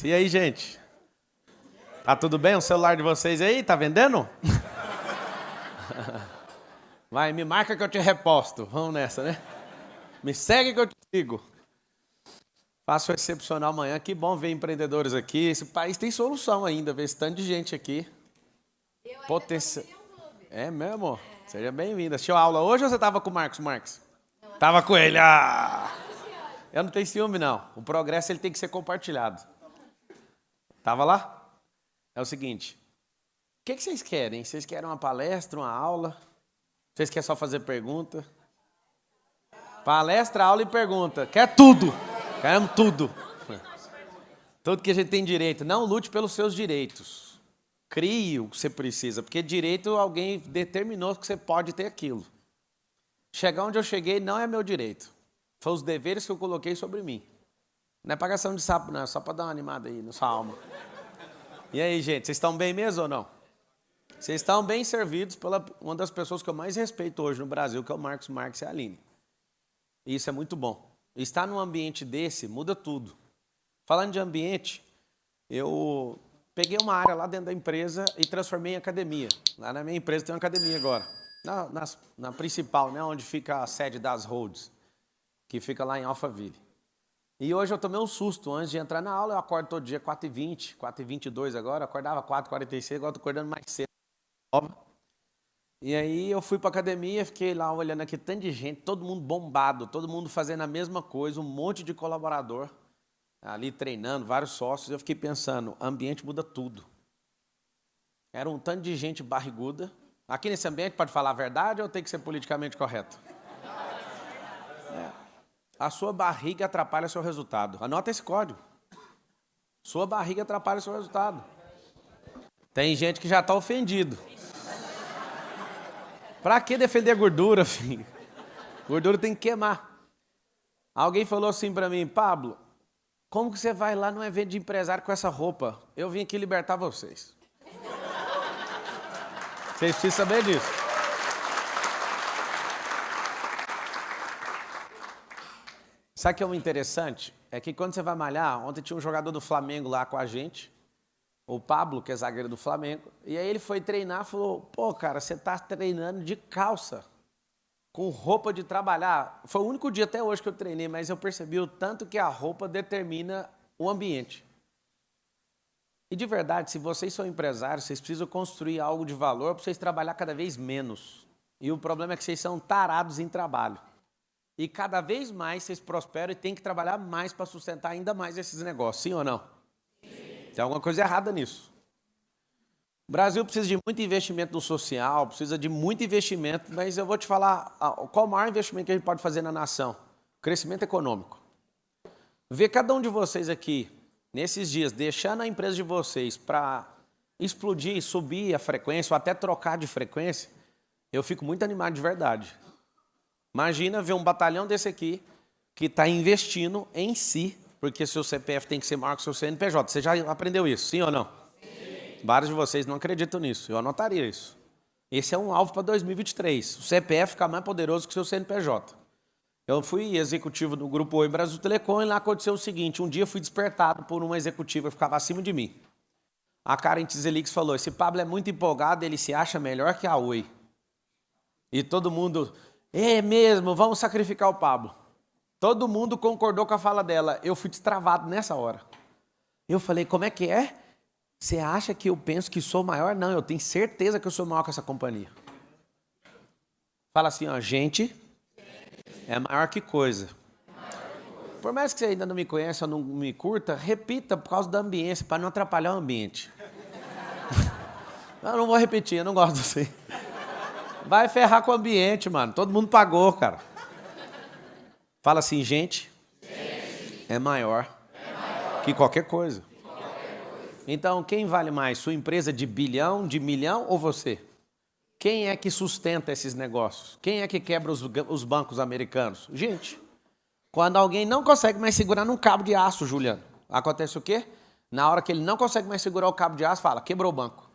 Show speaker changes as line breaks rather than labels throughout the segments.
E aí, gente? Tá tudo bem? O celular de vocês aí? Tá vendendo? Vai, me marca que eu te reposto. Vamos nessa, né? Me segue que eu te sigo. Faço o excepcional amanhã. Que bom ver empreendedores aqui. Esse país tem solução ainda, ver esse tanto de gente aqui. Potencial. É mesmo? Seja bem-vinda. Assistiu aula hoje ou você tava com o Marcos Marques? Tava com ele. Ah! Eu não tenho ciúme, não. O progresso ele tem que ser compartilhado. Tava lá? É o seguinte. O que vocês querem? Vocês querem uma palestra, uma aula? Vocês querem só fazer pergunta? Palestra, aula e pergunta. Quer tudo. Queremos tudo. Tudo que a gente tem direito. Não lute pelos seus direitos. Crie o que você precisa. Porque direito, alguém determinou que você pode ter aquilo. Chegar onde eu cheguei não é meu direito. Foi os deveres que eu coloquei sobre mim. Não é pagação de sapo, não. É só para dar uma animada aí na sua alma. E aí, gente? Vocês estão bem mesmo ou não? Vocês estão bem servidos pela uma das pessoas que eu mais respeito hoje no Brasil, que é o Marcos Marques e a Aline. E isso é muito bom. Estar num ambiente desse muda tudo. Falando de ambiente, eu peguei uma área lá dentro da empresa e transformei em academia. Lá na minha empresa tem uma academia agora. Na principal, né, onde fica a sede das Rhodes, que fica lá em Alphaville. E hoje eu tomei um susto. Antes de entrar na aula, eu acordo todo dia 4h20, 4h22 agora. Eu acordava 4h46, agora estou acordando mais cedo. E aí eu fui para a academia, fiquei lá olhando aqui, tanto de gente, todo mundo bombado, todo mundo fazendo a mesma coisa, um monte de colaborador ali treinando, vários sócios. Eu fiquei pensando, ambiente muda tudo. Era um tanto de gente barriguda. Aqui nesse ambiente pode falar a verdade ou tem que ser politicamente correto? A sua barriga atrapalha seu resultado. Anota esse código. Sua barriga atrapalha seu resultado. Tem gente que já está ofendido. Pra que defender gordura, filho? Gordura tem que queimar. Alguém falou assim pra mim, Pablo, como que você vai lá num evento de empresário com essa roupa? Eu vim aqui libertar vocês. Vocês precisam saber disso. Sabe o que é o interessante? É que quando você vai malhar, ontem tinha um jogador do Flamengo lá com a gente, o Pablo, que é zagueiro do Flamengo, e aí ele foi treinar e falou, pô, cara, você tá treinando de calça, com roupa de trabalhar. Foi o único dia até hoje que eu treinei, mas eu percebi o tanto que a roupa determina o ambiente. E de verdade, se vocês são empresários, vocês precisam construir algo de valor para vocês trabalhar cada vez menos. E o problema é que vocês são tarados em trabalho. E cada vez mais vocês prosperam e têm que trabalhar mais para sustentar ainda mais esses negócios, sim ou não? Tem alguma coisa errada nisso. O Brasil precisa de muito investimento no social, precisa de muito investimento, mas eu vou te falar qual o maior investimento que a gente pode fazer na nação? Crescimento econômico. Ver cada um de vocês aqui, nesses dias, deixando a empresa de vocês para explodir, subir a frequência ou até trocar de frequência, eu fico muito animado de verdade. Imagina ver um batalhão desse aqui que está investindo em si, porque seu CPF tem que ser maior que seu CNPJ. Você já aprendeu isso, sim ou não? Sim. Vários de vocês não acreditam nisso, eu anotaria isso. Esse é um alvo para 2023, o CPF ficar mais poderoso que o seu CNPJ. Eu fui executivo do Grupo Oi Brasil Telecom e lá aconteceu o seguinte, um dia fui despertado por uma executiva que ficava acima de mim. A Karen Tizelix falou, esse Pablo é muito empolgado, ele se acha melhor que a Oi. E todo mundo, é mesmo, vamos sacrificar o Pablo. Todo mundo concordou com a fala dela. Eu fui destravado nessa hora. Eu falei, como é que é? Você acha que eu penso que sou maior? Não, eu tenho certeza que eu sou maior que essa companhia. Fala assim, ó, gente é maior que coisa. Por mais que você ainda não me conheça ou não me curta, repita por causa da ambiência, para não atrapalhar o ambiente. Eu não vou repetir, eu não gosto assim. Vai ferrar com o ambiente, mano. Todo mundo pagou, cara. Fala assim, gente é maior que qualquer coisa. Então, quem vale mais? Sua empresa de bilhão, de milhão ou você? Quem é que sustenta esses negócios? Quem é que quebra os bancos americanos? Gente, quando alguém não consegue mais segurar num cabo de aço, Juliano, acontece o quê? Na hora que ele não consegue mais segurar o cabo de aço, fala, quebrou o banco.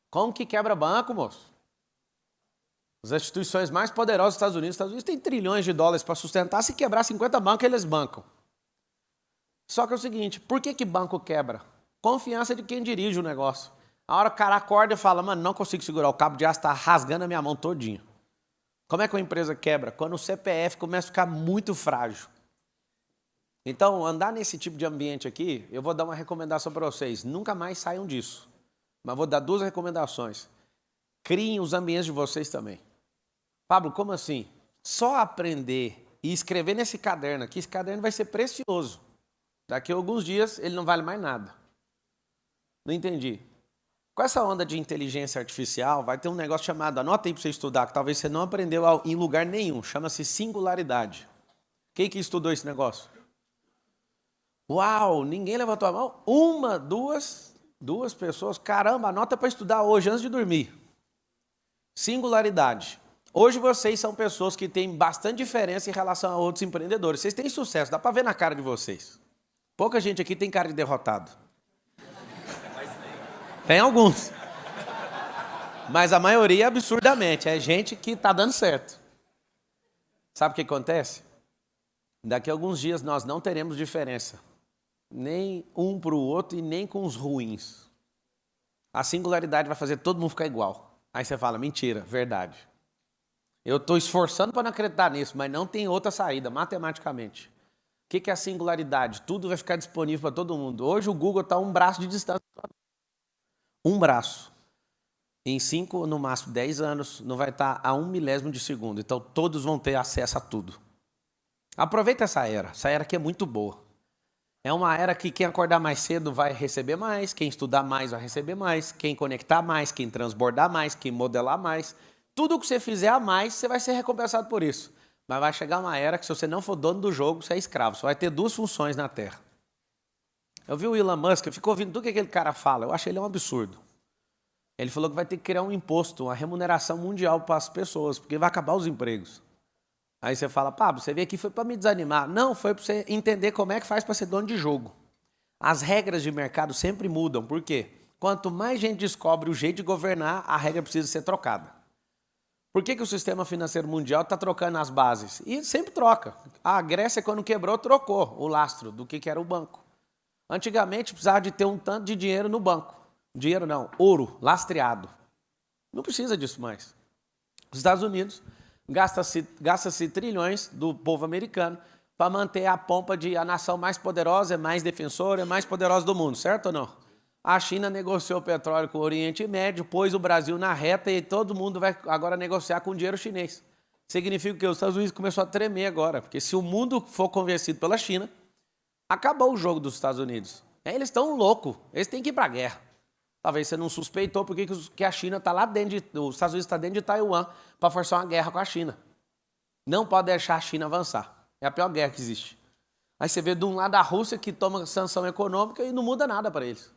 Como que quebra banco, moço? As instituições mais poderosas dos Estados Unidos têm trilhões de dólares para sustentar. Se quebrar 50 bancos, eles bancam. Só que é o seguinte, por que banco quebra? Confiança de quem dirige o negócio. A hora que o cara acorda e fala, mano, não consigo segurar o cabo de aço, tá rasgando a minha mão todinha. Como é que uma empresa quebra? Quando o CPF começa a ficar muito frágil. Então, andar nesse tipo de ambiente aqui, eu vou dar uma recomendação para vocês. Nunca mais saiam disso. Mas vou dar 2 recomendações. Criem os ambientes de vocês também. Pablo, como assim? Só aprender e escrever nesse caderno aqui, esse caderno vai ser precioso. Daqui a alguns dias ele não vale mais nada. Não entendi. Com essa onda de inteligência artificial, vai ter um negócio chamado, anota aí para você estudar, que talvez você não aprendeu em lugar nenhum, chama-se singularidade. Quem que estudou esse negócio? Uau, ninguém levantou a mão? 1, 2 pessoas. Caramba, anota para estudar hoje, antes de dormir. Singularidade. Hoje vocês são pessoas que têm bastante diferença em relação a outros empreendedores. Vocês têm sucesso, dá para ver na cara de vocês. Pouca gente aqui tem cara de derrotado. Tem alguns. Mas a maioria, absurdamente, é gente que está dando certo. Sabe o que acontece? Daqui a alguns dias nós não teremos diferença. Nem um para o outro e nem com os ruins. A singularidade vai fazer todo mundo ficar igual. Aí você fala, mentira, verdade. Eu estou esforçando para não acreditar nisso, mas não tem outra saída, matematicamente. O que é a singularidade? Tudo vai ficar disponível para todo mundo. Hoje o Google está a um braço de distância. Um braço. Em 5, no máximo 10 anos, não vai estar a 1 milésimo de segundo. Então todos vão ter acesso a tudo. Aproveita essa era. Essa era aqui é muito boa. É uma era que quem acordar mais cedo vai receber mais, quem estudar mais vai receber mais, quem conectar mais, quem transbordar mais, quem modelar mais. Tudo que você fizer a mais, você vai ser recompensado por isso. Mas vai chegar uma era que se você não for dono do jogo, você é escravo. Você vai ter 2 funções na Terra. Eu vi o Elon Musk, eu fico ouvindo tudo que aquele cara fala. Eu acho ele um absurdo. Ele falou que vai ter que criar um imposto, uma remuneração mundial para as pessoas, porque vai acabar os empregos. Aí você fala, Pablo, você veio aqui foi para me desanimar. Não, foi para você entender como é que faz para ser dono de jogo. As regras de mercado sempre mudam. Por quê? Quanto mais gente descobre o jeito de governar, a regra precisa ser trocada. Por que o sistema financeiro mundial está trocando as bases? E sempre troca. A Grécia, quando quebrou, trocou o lastro do que era o banco. Antigamente, precisava de ter um tanto de dinheiro no banco. Dinheiro não, ouro, lastreado. Não precisa disso mais. Os Estados Unidos gasta-se trilhões do povo americano para manter a pompa de a nação mais poderosa, mais defensora, mais poderosa do mundo, certo ou não? A China negociou petróleo com o Oriente Médio, pôs o Brasil na reta e todo mundo vai agora negociar com o dinheiro chinês. Significa que os Estados Unidos começou a tremer agora, porque se o mundo for convencido pela China, acabou o jogo dos Estados Unidos. Eles estão loucos, eles têm que ir para a guerra. Talvez você não suspeitou porque a China está lá dentro, os Estados Unidos está dentro de Taiwan para forçar uma guerra com a China. Não pode deixar a China avançar. É a pior guerra que existe. Aí você vê de um lado a Rússia que toma sanção econômica e não muda nada para eles.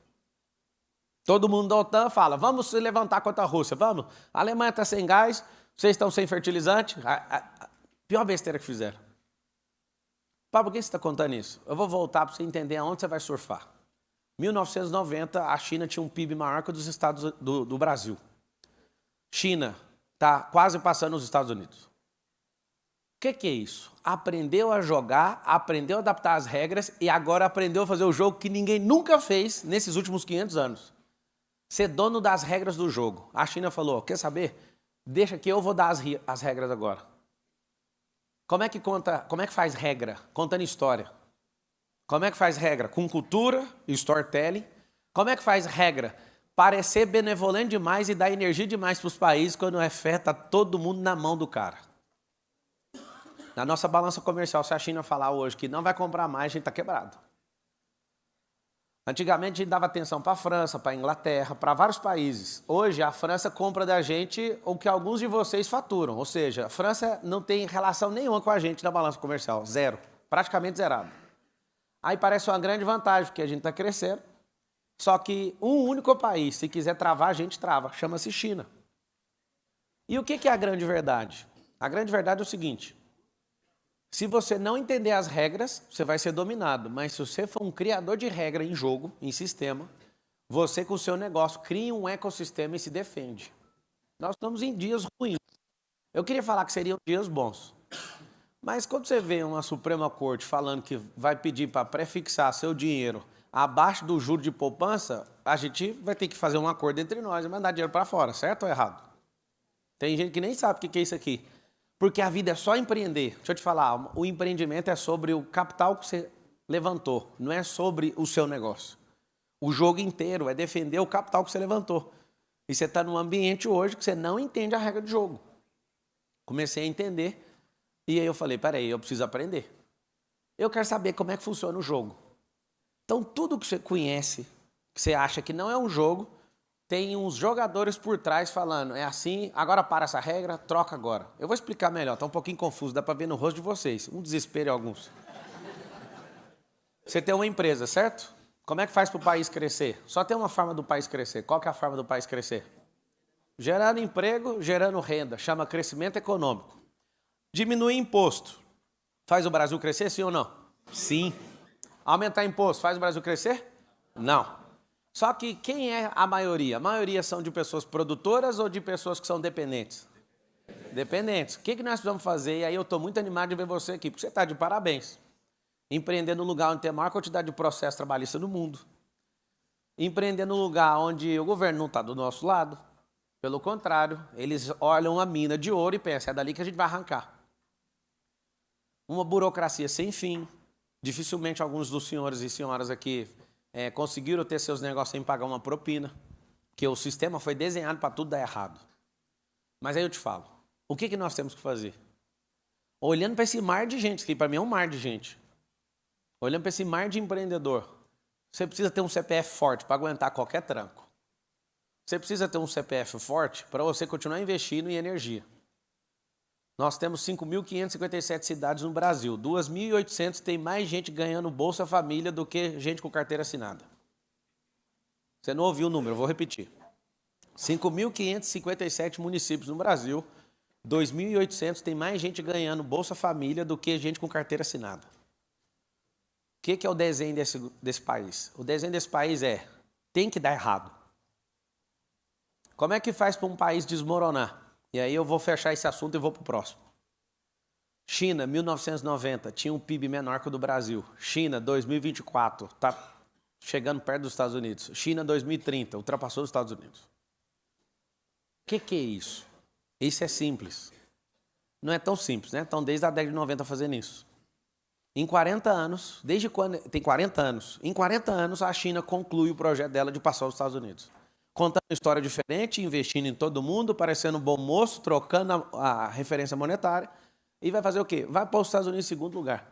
Todo mundo da OTAN fala, vamos se levantar contra a Rússia, vamos. A Alemanha está sem gás, vocês estão sem fertilizante. Pior besteira que fizeram. Pablo, por que você está contando isso? Eu vou voltar para você entender aonde você vai surfar. 1990, a China tinha um PIB maior que o dos Estados do Brasil. China está quase passando os Estados Unidos. O que é isso? Aprendeu a jogar, aprendeu a adaptar as regras e agora aprendeu a fazer o jogo que ninguém nunca fez nesses últimos 500 anos. Ser dono das regras do jogo. A China falou, quer saber? Deixa que eu vou dar as regras agora. Como é que faz regra? Contando história. Como é que faz regra? Com cultura e storytelling. Como é que faz regra? Parecer benevolente demais e dar energia demais para os países quando é fé, está todo mundo na mão do cara. Na nossa balança comercial, se a China falar hoje que não vai comprar mais, a gente está quebrado. Antigamente a gente dava atenção para a França, para a Inglaterra, para vários países. Hoje a França compra da gente o que alguns de vocês faturam. Ou seja, a França não tem relação nenhuma com a gente na balança comercial. Zero. Praticamente zerado. Aí parece uma grande vantagem, porque a gente está crescendo. Só que um único país, se quiser travar, a gente trava. Chama-se China. E o que é a grande verdade? A grande verdade é o seguinte. Se você não entender as regras, você vai ser dominado. Mas se você for um criador de regra em jogo, em sistema, você com o seu negócio cria um ecossistema e se defende. Nós estamos em dias ruins. Eu queria falar que seriam dias bons. Mas quando você vê uma Suprema Corte falando que vai pedir para prefixar seu dinheiro abaixo do juro de poupança, a gente vai ter que fazer um acordo entre nós e mandar dinheiro para fora, certo ou errado? Tem gente que nem sabe o que é isso aqui. Porque a vida é só empreender. Deixa eu te falar, o empreendimento é sobre o capital que você levantou, não é sobre o seu negócio. O jogo inteiro é defender o capital que você levantou. E você está num ambiente hoje que você não entende a regra do jogo. Comecei a entender e aí eu falei, peraí, eu preciso aprender. Eu quero saber como é que funciona o jogo. Então tudo que você conhece, que você acha que não é um jogo, tem uns jogadores por trás falando, é assim, agora para essa regra, troca agora. Eu vou explicar melhor, está um pouquinho confuso, dá para ver no rosto de vocês, um desespero em alguns. Você tem uma empresa, certo? Como é que faz para o país crescer? Só tem uma forma do país crescer. Qual que é a forma do país crescer? Gerando emprego, gerando renda. Chama crescimento econômico. Diminuir imposto. Faz o Brasil crescer, sim ou não? Sim. Aumentar imposto faz o Brasil crescer? Não. Só que quem é a maioria? A maioria são de pessoas produtoras ou de pessoas que são dependentes? Dependentes. O que nós precisamos fazer? E aí eu estou muito animado de ver você aqui, porque você está de parabéns. Empreender no lugar onde tem a maior quantidade de processo trabalhista no mundo. Empreender no lugar onde o governo não está do nosso lado. Pelo contrário, eles olham a mina de ouro e pensam, é dali que a gente vai arrancar. Uma burocracia sem fim. Dificilmente alguns dos senhores e senhoras aqui conseguiram ter seus negócios sem pagar uma propina. Porque o sistema foi desenhado para tudo dar errado. Mas aí eu te falo, o que nós temos que fazer? Olhando para esse mar de gente, que para mim é um mar de gente. Olhando para esse mar de empreendedor, você precisa ter um CPF forte para aguentar qualquer tranco. Você precisa ter um CPF forte para você continuar investindo em energia. Nós temos 5.557 cidades no Brasil. 2.800 tem mais gente ganhando Bolsa Família do que gente com carteira assinada. Você não ouviu o número, eu vou repetir. 5.557 municípios no Brasil. 2.800 tem mais gente ganhando Bolsa Família do que gente com carteira assinada. O que é o desenho desse país? O desenho desse país tem que dar errado. Como é que faz para um país desmoronar? E aí eu vou fechar esse assunto e vou para o próximo. China, 1990, tinha um PIB menor que o do Brasil. China, 2024, está chegando perto dos Estados Unidos. China, 2030, ultrapassou os Estados Unidos. O que é isso? Isso é simples. Não é tão simples, né? Então, desde a década de 90 fazendo isso. Em 40 anos, desde quando... Tem 40 anos. Em 40 anos, a China conclui o projeto dela de passar aos Estados Unidos. Contando uma história diferente, investindo em todo mundo, parecendo um bom moço, trocando a referência monetária. E vai fazer o quê? Vai para os Estados Unidos em segundo lugar.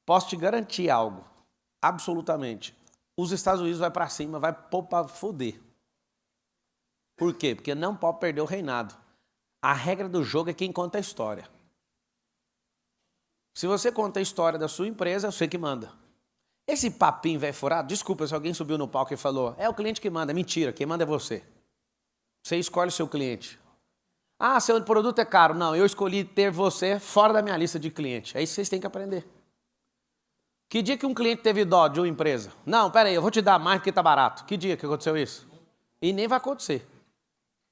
Posso te garantir algo, absolutamente. Os Estados Unidos vai para cima, vai pôr para foder. Por quê? Porque não pode perder o reinado. A regra do jogo é quem conta a história. Se você conta a história da sua empresa, é você que manda. Esse papinho velho furado, desculpa se alguém subiu no palco e falou, é o cliente que manda. Mentira, quem manda é você. Você escolhe o seu cliente. Ah, seu produto é caro. Não, eu escolhi ter você fora da minha lista de cliente. É isso que vocês têm que aprender. Que dia que um cliente teve dó de uma empresa? Não, peraí, eu vou te dar mais porque tá barato. Que dia que aconteceu isso? E nem vai acontecer.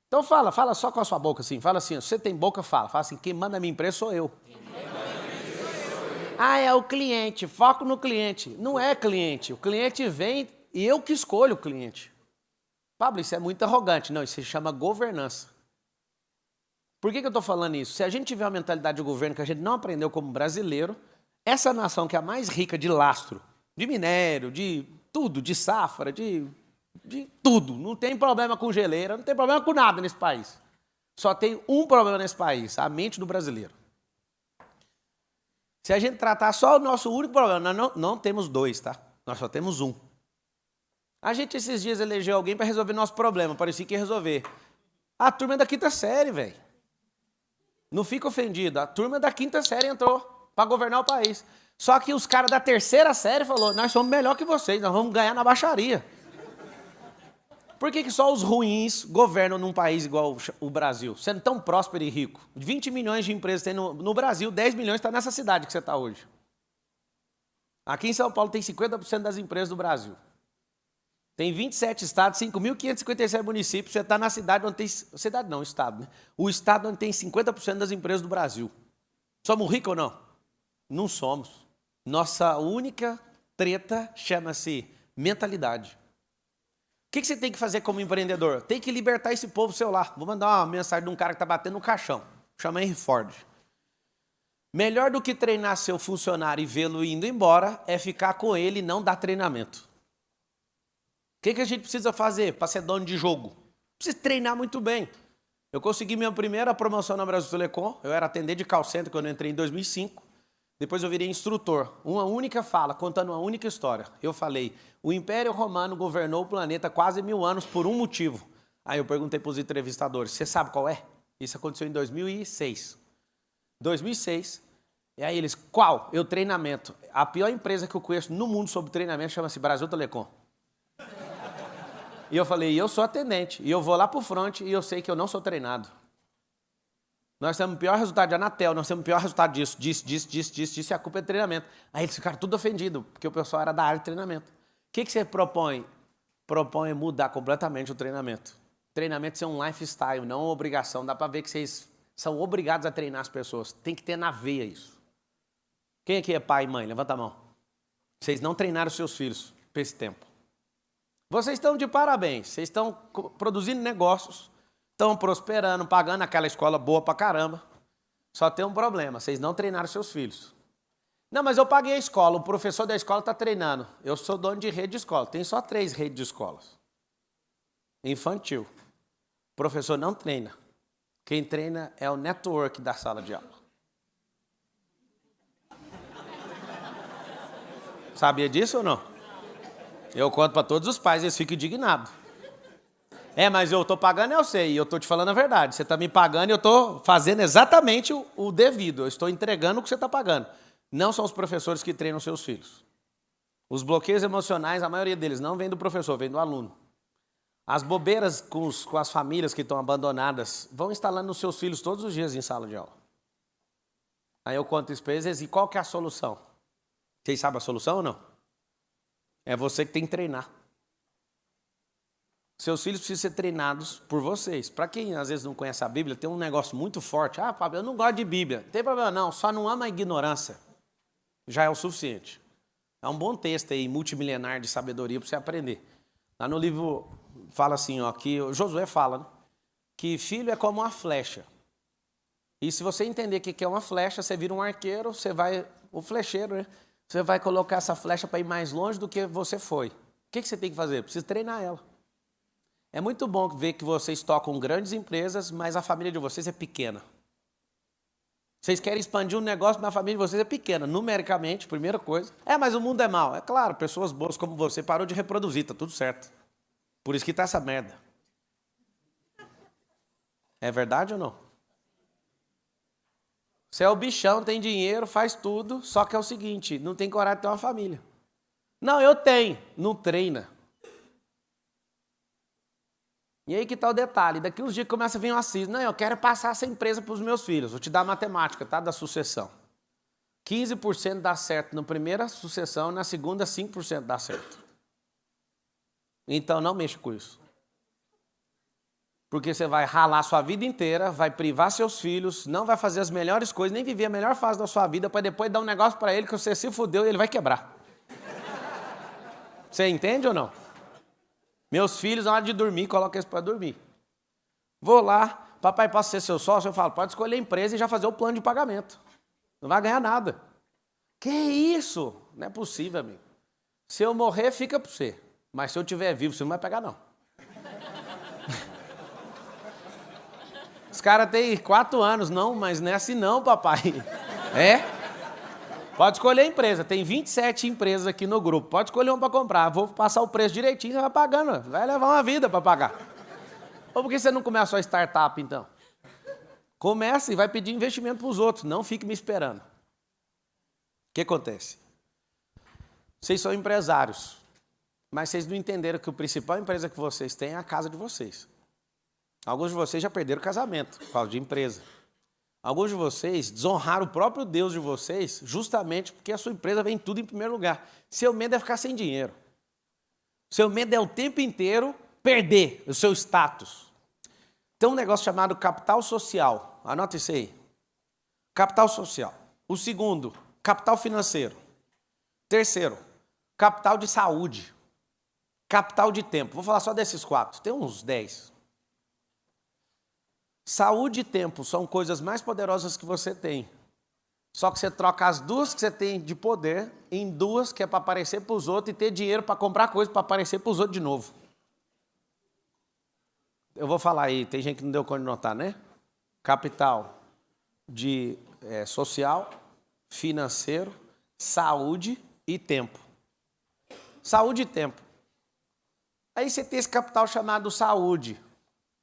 Então fala só com a sua boca assim. Fala assim, se você tem boca, fala. Fala assim, quem manda a minha empresa sou eu. Ah, é o cliente, foco no cliente. Não é cliente, o cliente vem e eu que escolho o cliente. Pablo, isso é muito arrogante. Não, isso se chama governança. Por que eu estou falando isso? Se a gente tiver uma mentalidade de governo que a gente não aprendeu como brasileiro, essa nação que é a mais rica de lastro, de minério, de tudo, de safra, de tudo. Não tem problema com geleira, não tem problema com nada nesse país. Só tem um problema nesse país, a mente do brasileiro. Se a gente tratar só o nosso único problema, nós não temos dois, tá? Nós só temos um. A gente esses dias elegeu alguém para resolver nosso problema, parecia que ia resolver. A turma da quinta série, velho. Não fica ofendido, a turma da quinta série entrou para governar o país. Só que os caras da terceira série falaram, nós somos melhor que vocês, nós vamos ganhar na baixaria. Por que só os ruins governam num país igual o Brasil, sendo tão próspero e rico? 20 milhões de empresas tem no Brasil, 10 milhões está nessa cidade que você está hoje. Aqui em São Paulo tem 50% das empresas do Brasil. Tem 27 estados, 5.557 municípios, você está na cidade onde tem... Cidade não, estado, né? O estado onde tem 50% das empresas do Brasil. Somos ricos ou não? Não somos. Nossa única treta chama-se mentalidade. O que você tem que fazer como empreendedor? Tem que libertar esse povo seu lá. Vou mandar uma mensagem de um cara que está batendo no caixão. Chama Henry Ford. Melhor do que treinar seu funcionário e vê-lo indo embora é ficar com ele e não dar treinamento. O que a gente precisa fazer para ser dono de jogo? Precisa treinar muito bem. Eu consegui minha primeira promoção na Brasil Telecom. Eu era atendente de call center quando eu entrei em 2005. Depois eu virei instrutor. Uma única fala, contando uma única história. Eu falei, o Império Romano governou o planeta quase 1000 anos por um motivo. Aí eu perguntei para os entrevistadores, você sabe qual é? Isso aconteceu em 2006. 2006. E aí eles, qual? Eu, treinamento. A pior empresa que eu conheço no mundo sobre treinamento chama-se Brasil Telecom. E eu falei, eu sou atendente. E eu vou lá pro front e eu sei que eu não sou treinado. Nós temos o pior resultado de Anatel, nós temos o pior resultado disso, e a culpa é treinamento. Aí eles ficaram tudo ofendidos, porque o pessoal era da área de treinamento. O que você propõe? Propõe mudar completamente o treinamento. Treinamento ser um lifestyle, não uma obrigação. Dá para ver que vocês são obrigados a treinar as pessoas. Tem que ter na veia isso. Quem aqui é pai e mãe? Levanta a mão. Vocês não treinaram seus filhos por esse tempo. Vocês estão de parabéns. Vocês estão produzindo negócios, estão prosperando, pagando aquela escola boa pra caramba. Só tem um problema, vocês não treinaram seus filhos. Não, mas eu paguei a escola, o professor da escola está treinando. Eu sou dono de rede de escola, tem só 3 redes de escolas. Infantil. O professor não treina. Quem treina é o network da sala de aula. Sabia disso ou não? Eu conto para todos os pais, eles ficam indignados. Mas eu estou pagando, eu sei, e eu estou te falando a verdade. Você está me pagando e eu estou fazendo exatamente o devido. Eu estou entregando o que você está pagando. Não são os professores que treinam seus filhos. Os bloqueios emocionais, a maioria deles não vem do professor, vem do aluno. As bobeiras com as famílias que estão abandonadas vão instalando nos seus filhos todos os dias em sala de aula. Aí eu conto isso para eles, e qual que é a solução? Vocês sabem a solução ou não? É você que tem que treinar. Seus filhos precisam ser treinados por vocês. Para quem às vezes não conhece a Bíblia, tem um negócio muito forte. Ah, Pablo, eu não gosto de Bíblia. Não tem problema não, só não ama a ignorância. Já é o suficiente. É um bom texto aí, multimilenar de sabedoria para você aprender. Lá no livro fala assim, ó, que o Josué fala, né, que filho é como uma flecha. E se você entender o que é uma flecha, você vira um arqueiro, você vai, o flecheiro, né? Você vai colocar essa flecha para ir mais longe do que você foi. O que você tem que fazer? Precisa treinar ela. É muito bom ver que vocês tocam grandes empresas, mas a família de vocês é pequena. Vocês querem expandir um negócio, mas a família de vocês é pequena. Numericamente, primeira coisa. Mas o mundo é mau. É claro, pessoas boas como você parou de reproduzir, tá tudo certo. Por isso que tá essa merda. É verdade ou não? Você é o bichão, tem dinheiro, faz tudo, só que é o seguinte, não tem coragem de ter uma família. Não, eu tenho, não treina. E aí que está o detalhe, daqui uns dias começa a vir uma cisma. Não, eu quero passar essa empresa para os meus filhos. Vou te dar a matemática, tá? Da sucessão. 15% dá certo na primeira sucessão, na segunda 5% dá certo. Então não mexa com isso. Porque você vai ralar sua vida inteira, vai privar seus filhos, não vai fazer as melhores coisas, nem viver a melhor fase da sua vida, para depois dar um negócio para ele que você se fudeu e ele vai quebrar. Você entende ou não? Meus filhos, na hora de dormir, coloca eles para dormir. Vou lá, papai, posso ser seu sócio? Eu falo, pode escolher a empresa e já fazer o plano de pagamento. Não vai ganhar nada. Que isso? Não é possível, amigo. Se eu morrer, fica para você. Mas se eu estiver vivo, você não vai pegar, não. Os caras têm 4 anos, não, mas não é assim não, papai. Pode escolher a empresa, tem 27 empresas aqui no grupo, pode escolher uma para comprar, vou passar o preço direitinho, você vai pagando, vai levar uma vida para pagar. Ou por que você não começa a startup, então? Comece e vai pedir investimento para os outros, não fique me esperando. O que acontece? Vocês são empresários, mas vocês não entenderam que a principal empresa que vocês têm é a casa de vocês. Alguns de vocês já perderam o casamento por causa de empresa. Alguns de vocês desonraram o próprio Deus de vocês justamente porque a sua empresa vem tudo em primeiro lugar. Seu medo é ficar sem dinheiro. Seu medo é o tempo inteiro perder o seu status. Tem um negócio chamado capital social. Anota isso aí. Capital social. O segundo capital financeiro. Terceiro, capital de saúde. Capital de tempo. Vou falar só desses 4. Tem uns 10. Saúde e tempo são coisas mais poderosas que você tem. Só que você troca as 2 que você tem de poder em 2 que é para aparecer para os outros e ter dinheiro para comprar coisa para aparecer para os outros de novo. Eu vou falar aí, tem gente que não deu conta de notar, né? Capital de social, financeiro, saúde e tempo. Saúde e tempo. Aí você tem esse capital chamado saúde.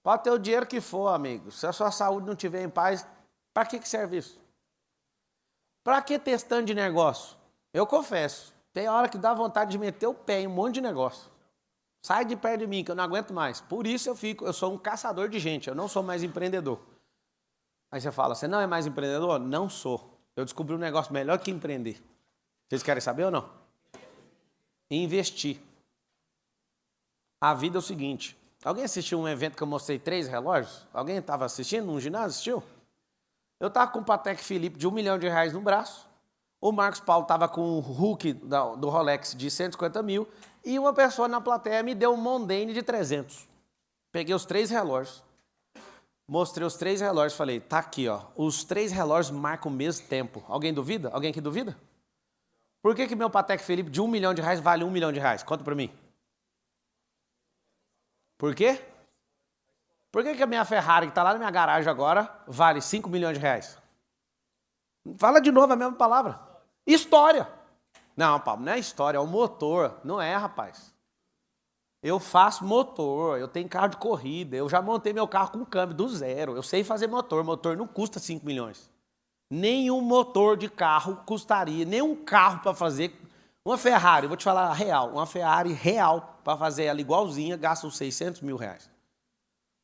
Pode ter o dinheiro que for, amigo. Se a sua saúde não estiver em paz, para que serve isso? Para que testando de negócio? Eu confesso, tem hora que dá vontade de meter o pé em um monte de negócio. Sai de perto de mim, que eu não aguento mais. Por isso eu sou um caçador de gente, eu não sou mais empreendedor. Aí você fala, você não é mais empreendedor? Não sou. Eu descobri um negócio melhor que empreender. Vocês querem saber ou não? Investir. A vida é o seguinte, alguém assistiu um evento que eu mostrei 3 relógios? Alguém estava assistindo num ginásio? Assistiu? Eu estava com o Patek Philippe de R$1 milhão no braço, o Marcos Paulo estava com o Hulk do Rolex de 150 mil e uma pessoa na plateia me deu um Mondane de 300. Peguei os 3 relógios, mostrei os 3 relógios e falei, tá aqui, ó, os 3 relógios marcam o mesmo tempo. Alguém duvida? Alguém aqui duvida? Por que meu Patek Philippe de R$1 milhão vale R$1 milhão? Conta pra mim. Por quê? Por que a minha Ferrari, que está lá na minha garagem agora, vale R$5 milhões? Fala de novo a mesma palavra. História. Não, Paulo, não é história, é o motor. Não é, rapaz. Eu faço motor, eu tenho carro de corrida, eu já montei meu carro com câmbio do zero. Eu sei fazer motor, motor não custa 5 milhões. Nenhum motor de carro custaria, nenhum carro para fazer. Uma Ferrari, vou te falar a real, uma Ferrari real, para fazer ela igualzinha, gasta uns R$600 mil.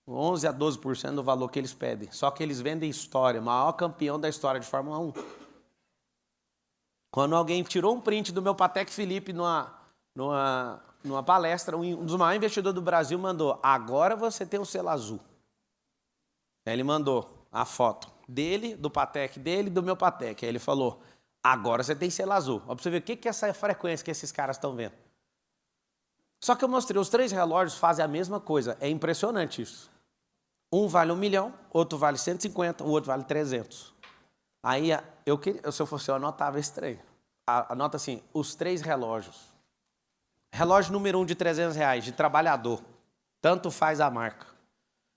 11 a 12% do valor que eles pedem. Só que eles vendem história, o maior campeão da história de Fórmula 1. Quando alguém tirou um print do meu Patek Philippe numa palestra, um dos maiores investidores do Brasil mandou, agora você tem um selo azul. Aí ele mandou a foto dele, do Patek dele e do meu Patek. Aí ele falou, agora você tem selo azul. Ó, pra você ver o que é essa frequência que esses caras estão vendo. Só que eu mostrei, os 3 relógios fazem a mesma coisa. É impressionante isso. Um vale R$1 milhão, outro vale 150, o outro vale 300. Aí, se eu fosse eu, anotava esse trem. Anota assim, os 3 relógios. Relógio número 1 de R$300, de trabalhador. Tanto faz a marca.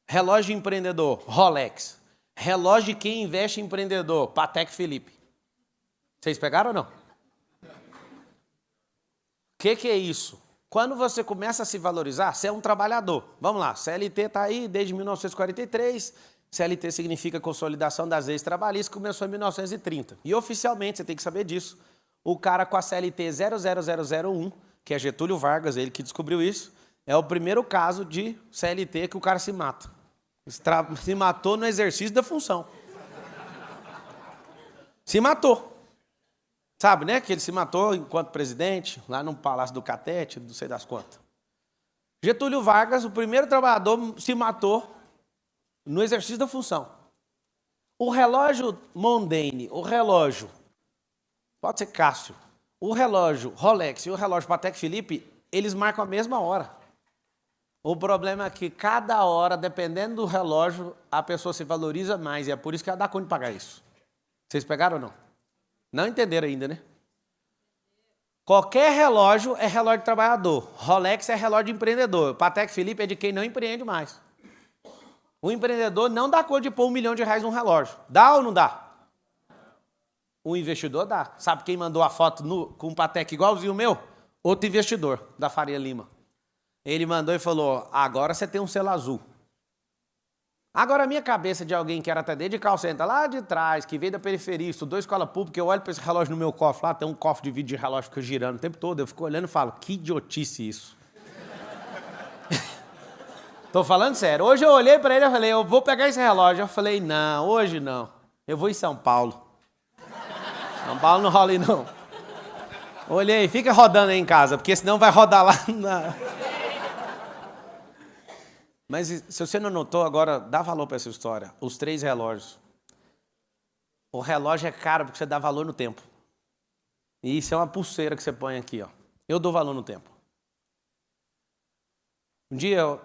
Relógio de empreendedor, Rolex. Relógio de quem investe em empreendedor, Patek Philippe. Vocês pegaram ou não? O que é isso? Quando você começa a se valorizar, você é um trabalhador. Vamos lá, CLT está aí desde 1943, CLT significa Consolidação das Leis Trabalhistas, começou em 1930. E oficialmente, você tem que saber disso, o cara com a CLT 00001, que é Getúlio Vargas, ele que descobriu isso, é o primeiro caso de CLT que o cara se mata. Se matou no exercício da função. Se matou. Sabe, né? Que ele se matou enquanto presidente, lá no Palácio do Catete, não sei das quantas. Getúlio Vargas, o primeiro trabalhador, se matou no exercício da função. O relógio Mondane, o relógio, pode ser Cássio, o relógio Rolex e o relógio Patek Philippe, eles marcam a mesma hora. O problema é que cada hora, dependendo do relógio, a pessoa se valoriza mais, e é por isso que ela dá conta de pagar isso. Vocês pegaram ou não? Não entenderam ainda, né? Qualquer relógio é relógio de trabalhador. Rolex é relógio de empreendedor. Patek Philippe é de quem não empreende mais. O empreendedor não dá conta de pôr R$1 milhão num relógio. Dá ou não dá? O investidor dá. Sabe quem mandou a foto com um Patek igualzinho o meu? Outro investidor, da Faria Lima. Ele mandou e falou, agora você tem um selo azul. Agora, a minha cabeça de alguém que era até de call center lá de trás, que veio da periferia, estudou escola pública, eu olho para esse relógio no meu cofre lá, tem um cofre de vídeo de relógio que fica girando o tempo todo, eu fico olhando e falo, que idiotice isso. Tô falando sério. Hoje eu olhei para ele e falei, eu vou pegar esse relógio. Eu falei, não, hoje não. Eu vou em São Paulo. São Paulo não rola aí, não. Olhei, fica rodando aí em casa, porque senão vai rodar lá na... Mas se você não notou, agora dá valor para essa história. Os 3 relógios. O relógio é caro porque você dá valor no tempo. E isso é uma pulseira que você põe aqui, ó. Eu dou valor no tempo. Um dia, eu,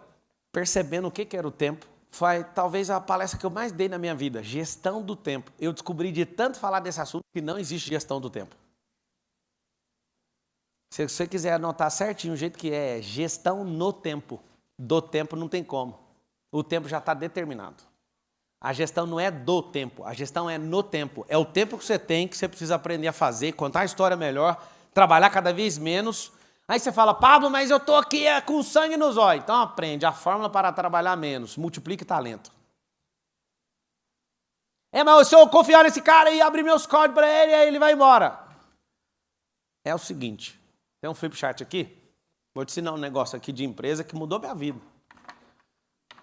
percebendo o que era o tempo, foi talvez a palestra que eu mais dei na minha vida, gestão do tempo. Eu descobri de tanto falar desse assunto que não existe gestão do tempo. Se você quiser anotar certinho o jeito que é gestão no tempo. Do tempo não tem como. O tempo já está determinado. A gestão não é do tempo, a gestão é no tempo. É o tempo que você tem, que você precisa aprender a fazer, contar a história melhor, trabalhar cada vez menos. Aí você fala, Pablo, mas eu estou aqui com sangue nos olhos. Então aprende a fórmula para trabalhar menos, multiplique talento. Mas se eu confiar nesse cara e abrir meus códigos para ele, aí ele vai embora. É o seguinte, tem um flip chart aqui, vou te ensinar um negócio aqui de empresa que mudou minha vida.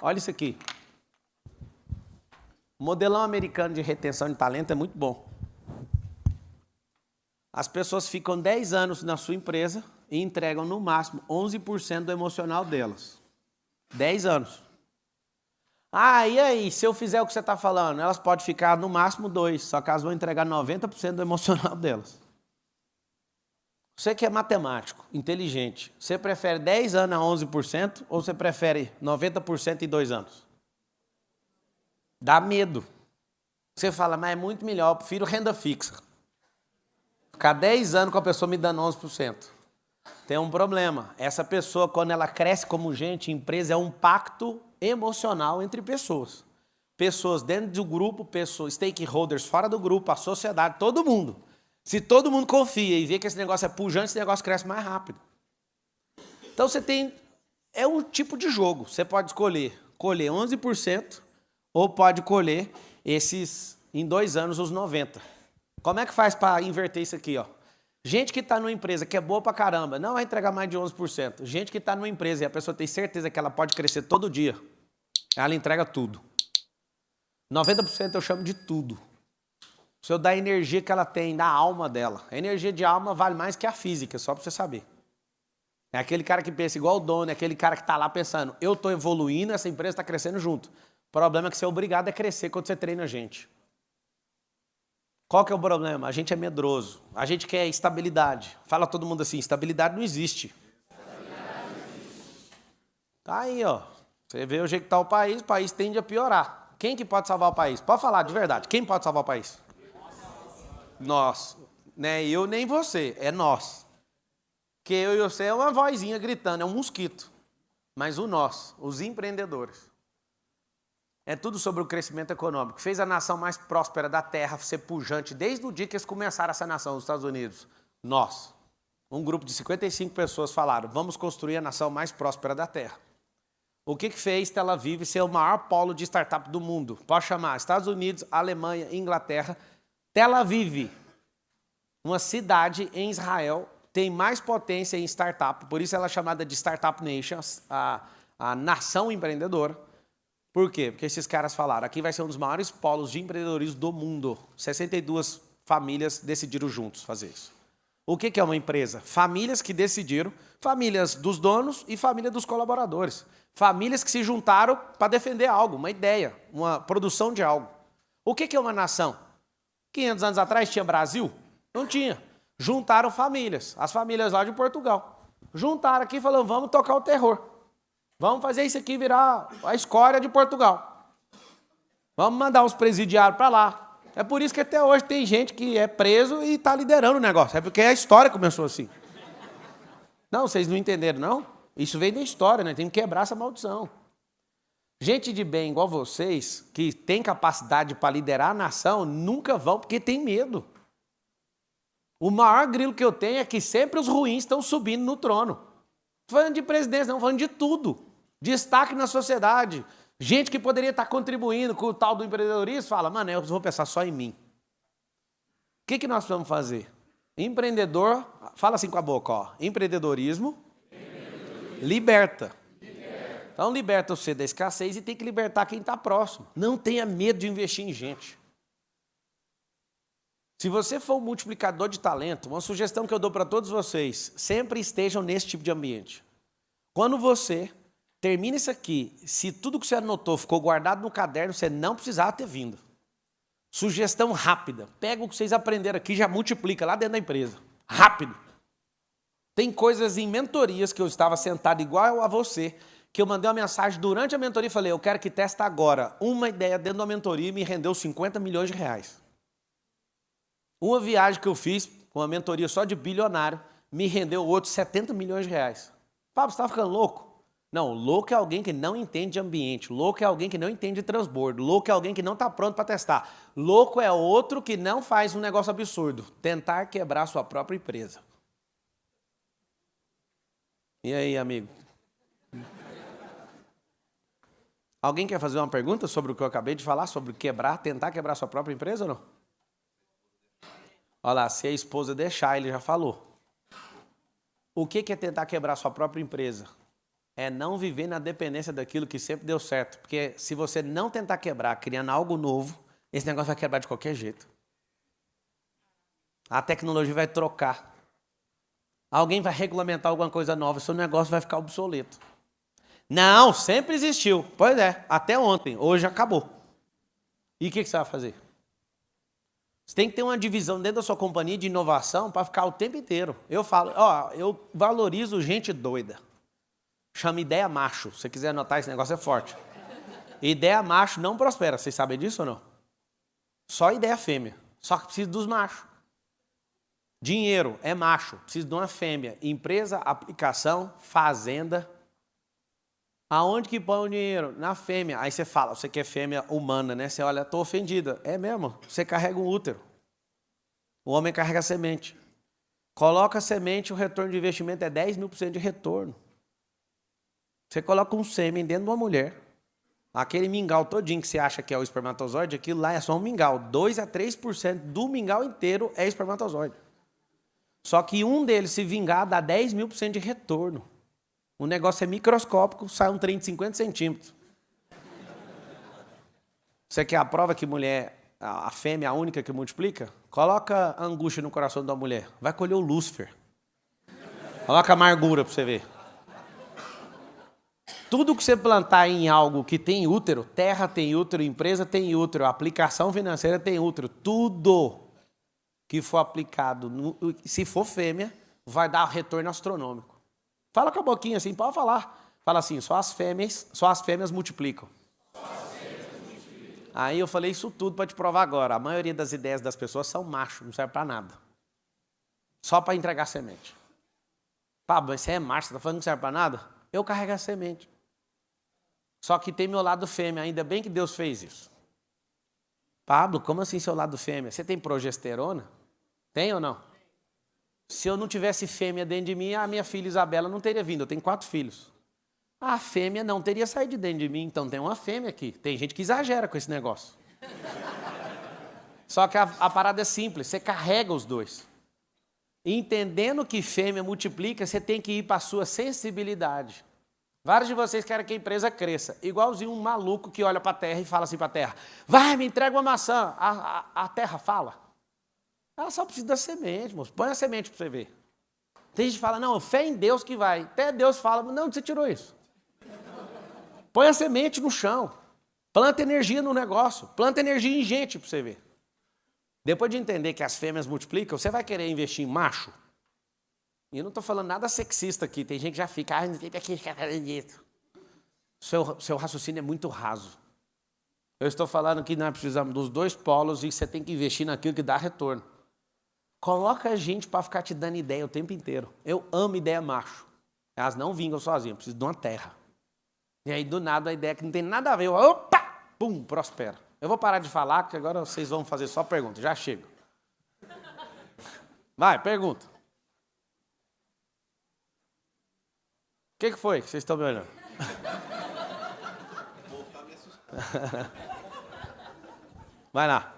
Olha isso aqui. O modelão americano de retenção de talento é muito bom. As pessoas ficam 10 anos na sua empresa e entregam no máximo 11% do emocional delas. 10 anos. E aí, se eu fizer o que você está falando, elas podem ficar no máximo 2, só que elas vão entregar 90% do emocional delas. Você que é matemático, inteligente, você prefere 10 anos a 11% ou você prefere 90% em 2 anos? Dá medo. Você fala, mas é muito melhor, eu prefiro renda fixa. Ficar 10 anos com a pessoa me dando 11%. Tem um problema. Essa pessoa, quando ela cresce como gente, empresa é um pacto emocional entre pessoas. Pessoas dentro do grupo, pessoas, stakeholders fora do grupo, a sociedade, todo mundo. Se todo mundo confia e vê que esse negócio é pujante, esse negócio cresce mais rápido. Então você tem... É um tipo de jogo. Você pode escolher colher 11%, ou pode colher esses, em 2 anos, os 90%. Como é que faz para inverter isso aqui? Ó? Gente que está numa empresa que é boa pra caramba, não vai entregar mais de 11%. Gente que está numa empresa e a pessoa tem certeza que ela pode crescer todo dia, ela entrega tudo. 90% eu chamo de tudo. Se eu dar a energia que ela tem, da alma dela. A energia de alma vale mais que a física, só para você saber. É aquele cara que pensa igual o dono, é aquele cara que está lá pensando, eu estou evoluindo, essa empresa está crescendo junto. O problema é que você é obrigado a crescer quando você treina a gente. Qual que é o problema? A gente é medroso. A gente quer estabilidade. Fala todo mundo assim, estabilidade não existe. Tá aí, ó. Você vê o jeito que está o país tende a piorar. Quem que pode salvar o país? Pode falar de verdade. Quem pode salvar o país? Nós. Não é eu nem você, é nós. Porque eu e você é uma vozinha gritando, é um mosquito. Mas o nós, os empreendedores. É tudo sobre o crescimento econômico. Fez a nação mais próspera da Terra ser pujante desde o dia que eles começaram essa nação, os Estados Unidos. Nós, um grupo de 55 pessoas falaram, vamos construir a nação mais próspera da Terra. O que fez Tel Aviv ser o maior polo de startup do mundo? Pode chamar Estados Unidos, Alemanha, Inglaterra. Tel Aviv, uma cidade em Israel, tem mais potência em startup, por isso ela é chamada de Startup Nation, a nação empreendedora. Por quê? Porque esses caras falaram, aqui vai ser um dos maiores polos de empreendedorismo do mundo. 62 famílias decidiram juntos fazer isso. O que é uma empresa? Famílias que decidiram, famílias dos donos e família dos colaboradores. Famílias que se juntaram para defender algo, uma ideia, uma produção de algo. O que é uma nação? 500 anos atrás tinha Brasil? Não tinha. Juntaram famílias, as famílias lá de Portugal. Juntaram aqui e falaram, vamos tocar o terror. Vamos fazer isso aqui virar a escória de Portugal. Vamos mandar os presidiários para lá. É por isso que até hoje tem gente que é preso e está liderando o negócio. É porque a história começou assim. Não, vocês não entenderam, não? Isso veio da história, né? Tem que quebrar essa maldição. Gente de bem igual vocês, que tem capacidade para liderar a nação, nunca vão porque tem medo. O maior grilo que eu tenho é que sempre os ruins estão subindo no trono. Não falando de presidência, não, falando de tudo. Destaque na sociedade. Gente que poderia estar contribuindo com o tal do empreendedorismo, fala, mano, eu vou pensar só em mim. O que nós vamos fazer? Empreendedor, fala assim com a boca, ó. Empreendedorismo. Liberta. Então liberta você da escassez e tem que libertar quem está próximo. Não tenha medo de investir em gente. Se você for um multiplicador de talento, uma sugestão que eu dou para todos vocês, sempre estejam nesse tipo de ambiente. Quando você termina isso aqui, se tudo que você anotou ficou guardado no caderno, você não precisava ter vindo. Sugestão rápida, pega o que vocês aprenderam aqui e já multiplica lá dentro da empresa. Rápido. Tem coisas em mentorias que eu estava sentado igual a você, que eu mandei uma mensagem durante a mentoria e falei, eu quero que teste agora. Uma ideia dentro da mentoria me rendeu 50 milhões de reais. Uma viagem que eu fiz, com uma mentoria só de bilionário, me rendeu outros 70 milhões de reais. Pablo, você está ficando louco? Não, louco é alguém que não entende de ambiente, louco é alguém que não entende de transbordo, louco é alguém que não está pronto para testar. Louco é outro que não faz um negócio absurdo, tentar quebrar sua própria empresa. E aí, amigo? Alguém quer fazer uma pergunta sobre o que eu acabei de falar, sobre quebrar, tentar quebrar sua própria empresa ou não? Olha lá, se a esposa deixar, ele já falou. O que é tentar quebrar sua própria empresa? É não viver na dependência daquilo que sempre deu certo. Porque se você não tentar quebrar, criando algo novo, esse negócio vai quebrar de qualquer jeito. A tecnologia vai trocar. Alguém vai regulamentar alguma coisa nova, seu negócio vai ficar obsoleto. Não, sempre existiu. Pois é, até ontem, hoje acabou. E o que você vai fazer? Você tem que ter uma divisão dentro da sua companhia de inovação para ficar o tempo inteiro. Eu falo, eu valorizo gente doida. Chama ideia macho. Se você quiser anotar, esse negócio é forte. Ideia macho não prospera. Vocês sabem disso ou não? Só ideia fêmea. Só que precisa dos machos. Dinheiro é macho. Precisa de uma fêmea. Empresa, aplicação, fazenda. Aonde que põe o dinheiro? Na fêmea. Aí você fala, você quer fêmea humana, né? Você olha, estou ofendida. É mesmo? Você carrega um útero. O homem carrega a semente. Coloca a semente, o retorno de investimento é 10.000% de retorno. Você coloca um sêmen dentro de uma mulher, aquele mingau todinho que você acha que é o espermatozoide, aquilo lá é só um mingau. 2 a 3% do mingau inteiro é espermatozoide. Só que um deles, se vingar, dá 10.000% de retorno. O negócio é microscópico, sai um trem de 50 centímetros. Você quer a prova que mulher, a fêmea é a única que multiplica? Coloca a angústia no coração da mulher. Vai colher o Lúcifer. Coloca a amargura para você ver. Tudo que você plantar em algo que tem útero, terra tem útero, empresa tem útero, aplicação financeira tem útero, tudo que for aplicado, se for fêmea, vai dar retorno astronômico. Fala com a boquinha assim, pode falar. Fala assim, só as fêmeas multiplicam. Aí eu falei isso tudo para te provar agora. A maioria das ideias das pessoas são machos, não serve para nada. Só para entregar semente. Pablo, mas você é macho, você está falando que não serve para nada? Eu carrego a semente. Só que tem meu lado fêmea, ainda bem que Deus fez isso. Pablo, como assim seu lado fêmea? Você tem progesterona? Tem ou não? Se eu não tivesse fêmea dentro de mim, a minha filha Isabela não teria vindo. Eu tenho 4 filhos. A fêmea não teria saído de dentro de mim, então tem uma fêmea aqui. Tem gente que exagera com esse negócio. Só que a parada é simples, você carrega os dois. Entendendo que fêmea multiplica, você tem que ir para a sua sensibilidade. Vários de vocês querem que a empresa cresça. Igualzinho um maluco que olha para a terra e fala assim para a terra, vai, me entrega uma maçã. A terra fala. Ela só precisa da semente, moço. Põe a semente para você ver. Tem gente que fala, não, fé em Deus que vai. Até Deus fala, não, você tirou isso. Põe a semente no chão. Planta energia no negócio. Planta energia em gente para você ver. Depois de entender que as fêmeas multiplicam, você vai querer investir em macho? E eu não estou falando nada sexista aqui. Tem gente que já fica, não sei para que ficar fazendo isso. Seu raciocínio é muito raso. Eu estou falando que nós precisamos dos dois polos e você tem que investir naquilo que dá retorno. Coloca a gente para ficar te dando ideia o tempo inteiro. Eu amo ideia macho. Elas não vingam sozinhas, preciso de uma terra. E aí, do nada, a ideia que não tem nada a ver, opa, pum, prospera. Eu vou parar de falar, que agora vocês vão fazer só pergunta. Já chego. Vai, pergunta. O que foi que vocês estão me olhando? Vai lá.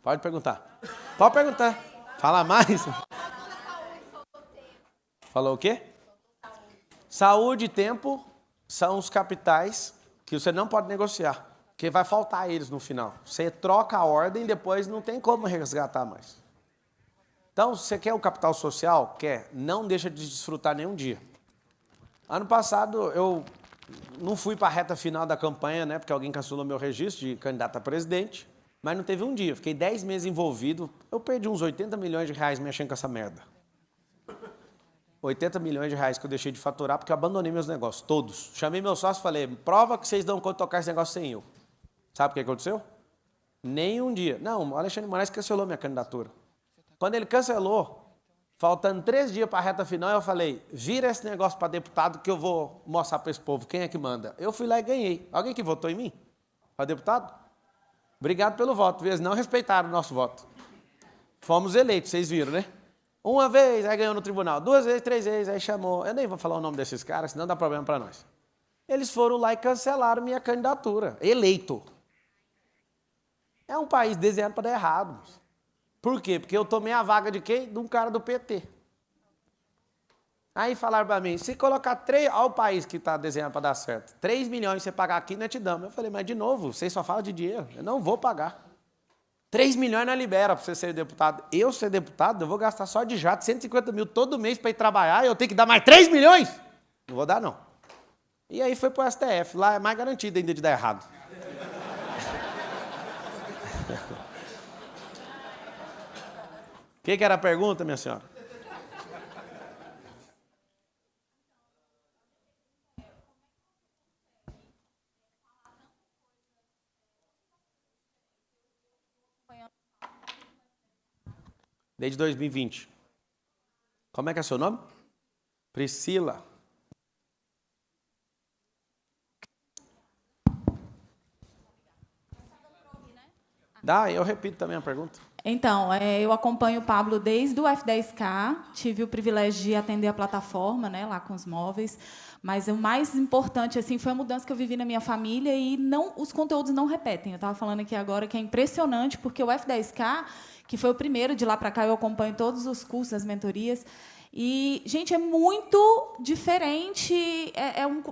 Pode perguntar. Pode perguntar. Fala mais. Falou o quê? Saúde e tempo são os capitais que você não pode negociar. Porque vai faltar eles no final. Você troca a ordem e depois não tem como resgatar mais. Então, se você quer o capital social, quer, não deixa de desfrutar nenhum dia. Ano passado, eu não fui para a reta final da campanha, né, porque alguém cancelou meu registro de candidato a presidente. Mas não teve um dia. Eu fiquei 10 meses envolvido. Eu perdi uns 80 milhões de reais mexendo com essa merda. 80 milhões de reais que eu deixei de faturar porque eu abandonei meus negócios, todos. Chamei meu sócio e falei, prova que vocês dão conta de tocar esse negócio sem eu. Sabe o que aconteceu? Nem um dia. Não, o Alexandre de Moraes cancelou minha candidatura. Quando ele cancelou, faltando 3 dias para a reta final, eu falei, vira esse negócio para deputado que eu vou mostrar para esse povo quem é que manda. Eu fui lá e ganhei. Alguém que votou em mim? Para deputado? Obrigado pelo voto. Eles não respeitaram o nosso voto. Fomos eleitos, vocês viram, né? Uma vez, aí ganhou no tribunal. 2 vezes, 3 vezes, aí chamou. Eu nem vou falar o nome desses caras, senão dá problema para nós. Eles foram lá e cancelaram minha candidatura. Eleito. É um país desenhado para dar errado. Por quê? Porque eu tomei a vaga de quem? De um cara do PT. Aí falaram para mim, se colocar 3... Olha o país que está desenhado para dar certo. 3 milhões você pagar aqui, nós te damos. Eu falei, mas de novo, vocês só falam de dinheiro. Eu não vou pagar. 3 milhões não libera para você ser deputado. Eu ser deputado, eu vou gastar só de jato 150 mil todo mês para ir trabalhar e eu tenho que dar mais 3 milhões? Não vou dar, não. E aí foi para o STF. Lá é mais garantido ainda de dar errado. O que era a pergunta, minha senhora? Desde 2020. Como é que é seu nome? Priscila. Dá, eu repito também a pergunta.
Então, eu acompanho o Pablo desde o F10K, tive o privilégio de atender a plataforma, né, lá com os móveis, mas o mais importante assim, foi a mudança que eu vivi na minha família e os conteúdos não repetem. Eu estava falando aqui agora que é impressionante, porque o F10K, que foi o primeiro, de lá para cá eu acompanho todos os cursos, as mentorias, e, gente, é muito diferente.